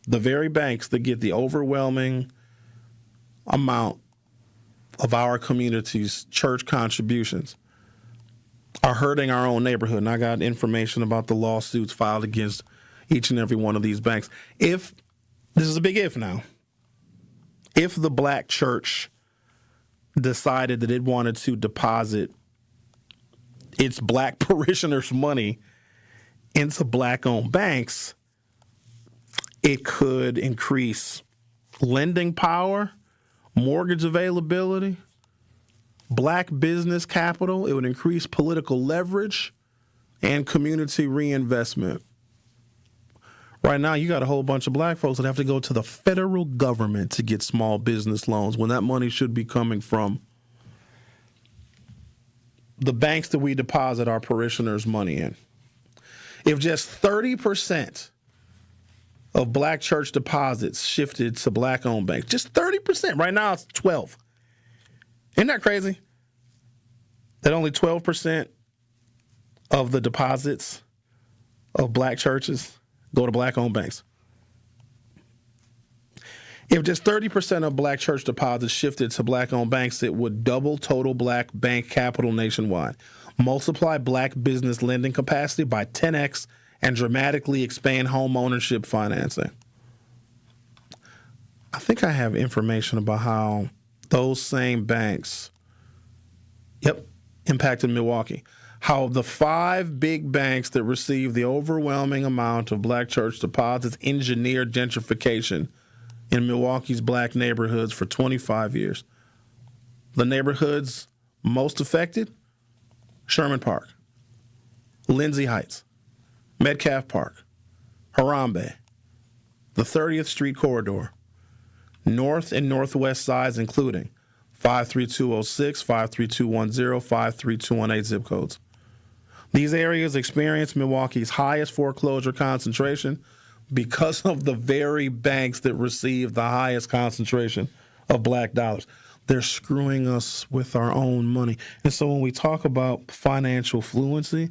The very banks that get the overwhelming amount of our community's church contributions are hurting our own neighborhood. And I got information about the lawsuits filed against each and every one of these banks. If, this is a big if now, if the black church decided that it wanted to deposit its black parishioners' money into black-owned banks, it could increase lending power, mortgage availability, black business capital. It would increase political leverage and community reinvestment. Right now, you got a whole bunch of black folks that have to go to the federal government to get small business loans when that money should be coming from the banks that we deposit our parishioners' money in. If just 30% of black church deposits shifted to black-owned banks, just 30%. Right now, it's 12. Isn't that crazy? That only 12% of the deposits of black churches go to black-owned banks. If just 30% of black church deposits shifted to black-owned banks, it would double total black bank capital nationwide, multiply black business lending capacity by 10x, and dramatically expand home ownership financing. I think I have information about how those same banks, impacted Milwaukee. How the 5 big banks that receive the overwhelming amount of black church deposits engineered gentrification in Milwaukee's black neighborhoods for 25 years. The neighborhoods most affected: Sherman Park, Lindsay Heights, Metcalf Park, Harambe, the 30th Street Corridor, north and northwest sides including 53206, 53210, 53218 zip codes. These areas experience Milwaukee's highest foreclosure concentration because of the very banks that receive the highest concentration of black dollars. They're screwing us with our own money. And so when we talk about financial fluency,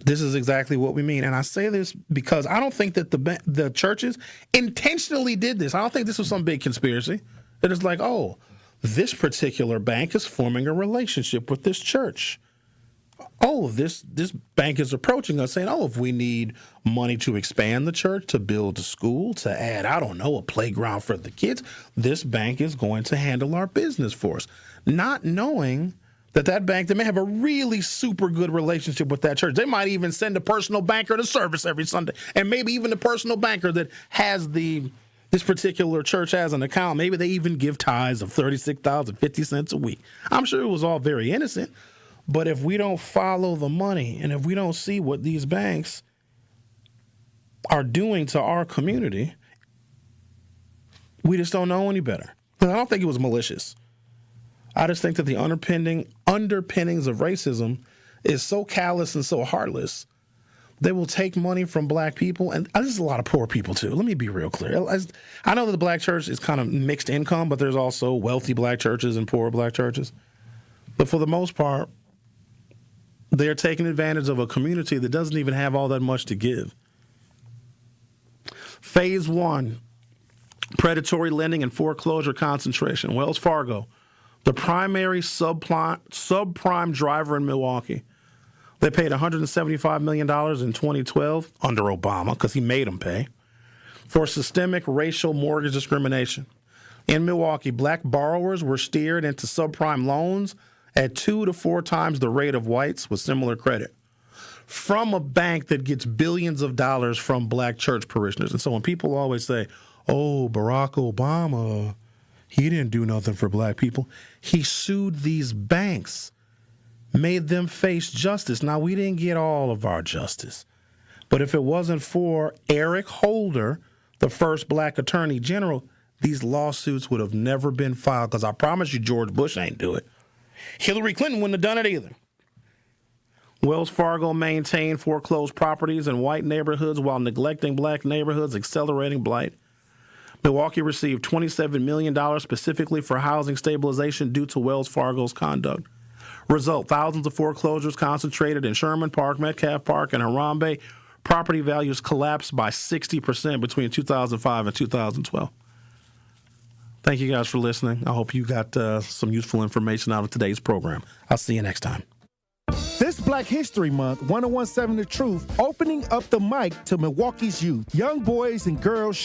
this is exactly what we mean. And I say this because I don't think that the churches intentionally did this. I don't think this was some big conspiracy. It is like, oh, this particular bank is forming a relationship with this church. Oh, this bank is approaching us saying, oh, if we need money to expand the church, to build a school, to add, I don't know, a playground for the kids, this bank is going to handle our business for us. Not knowing that bank, they may have a really super good relationship with that church. They might even send a personal banker to service every Sunday. And maybe even the personal banker that has this particular church has an account, maybe they even give tithes of $36.50 a week. I'm sure it was all very innocent. But if we don't follow the money and if we don't see what these banks are doing to our community, we just don't know any better. I don't think it was malicious. I just think that the underpinnings of racism is so callous and so heartless. They will take money from black people, and there's a lot of poor people too. Let me be real clear. I know that the black church is kind of mixed income, but there's also wealthy black churches and poor black churches. But for the most part, they're taking advantage of a community that doesn't even have all that much to give. Phase 1, predatory lending and foreclosure concentration. Wells Fargo, the primary subprime driver in Milwaukee. They paid $175 million in 2012 under Obama, because he made them pay, for systemic racial mortgage discrimination. In Milwaukee, black borrowers were steered into subprime loans at 2 to 4 times the rate of whites with similar credit from a bank that gets billions of dollars from black church parishioners. And so when people always say, oh, Barack Obama, he didn't do nothing for black people. He sued these banks, made them face justice. Now, we didn't get all of our justice. But if it wasn't for Eric Holder, the first black attorney general, these lawsuits would have never been filed, because I promise you George Bush ain't do it. Hillary Clinton wouldn't have done it either. Wells Fargo maintained foreclosed properties in white neighborhoods while neglecting black neighborhoods, accelerating blight. Milwaukee received $27 million specifically for housing stabilization due to Wells Fargo's conduct. Result, thousands of foreclosures concentrated in Sherman Park, Metcalf Park, and Harambe. Property values collapsed by 60% between 2005 and 2012. Thank you guys for listening. I hope you got some useful information out of today's program. I'll see you next time. This Black History Month, 1017 The Truth, opening up the mic to Milwaukee's youth. Young boys and girls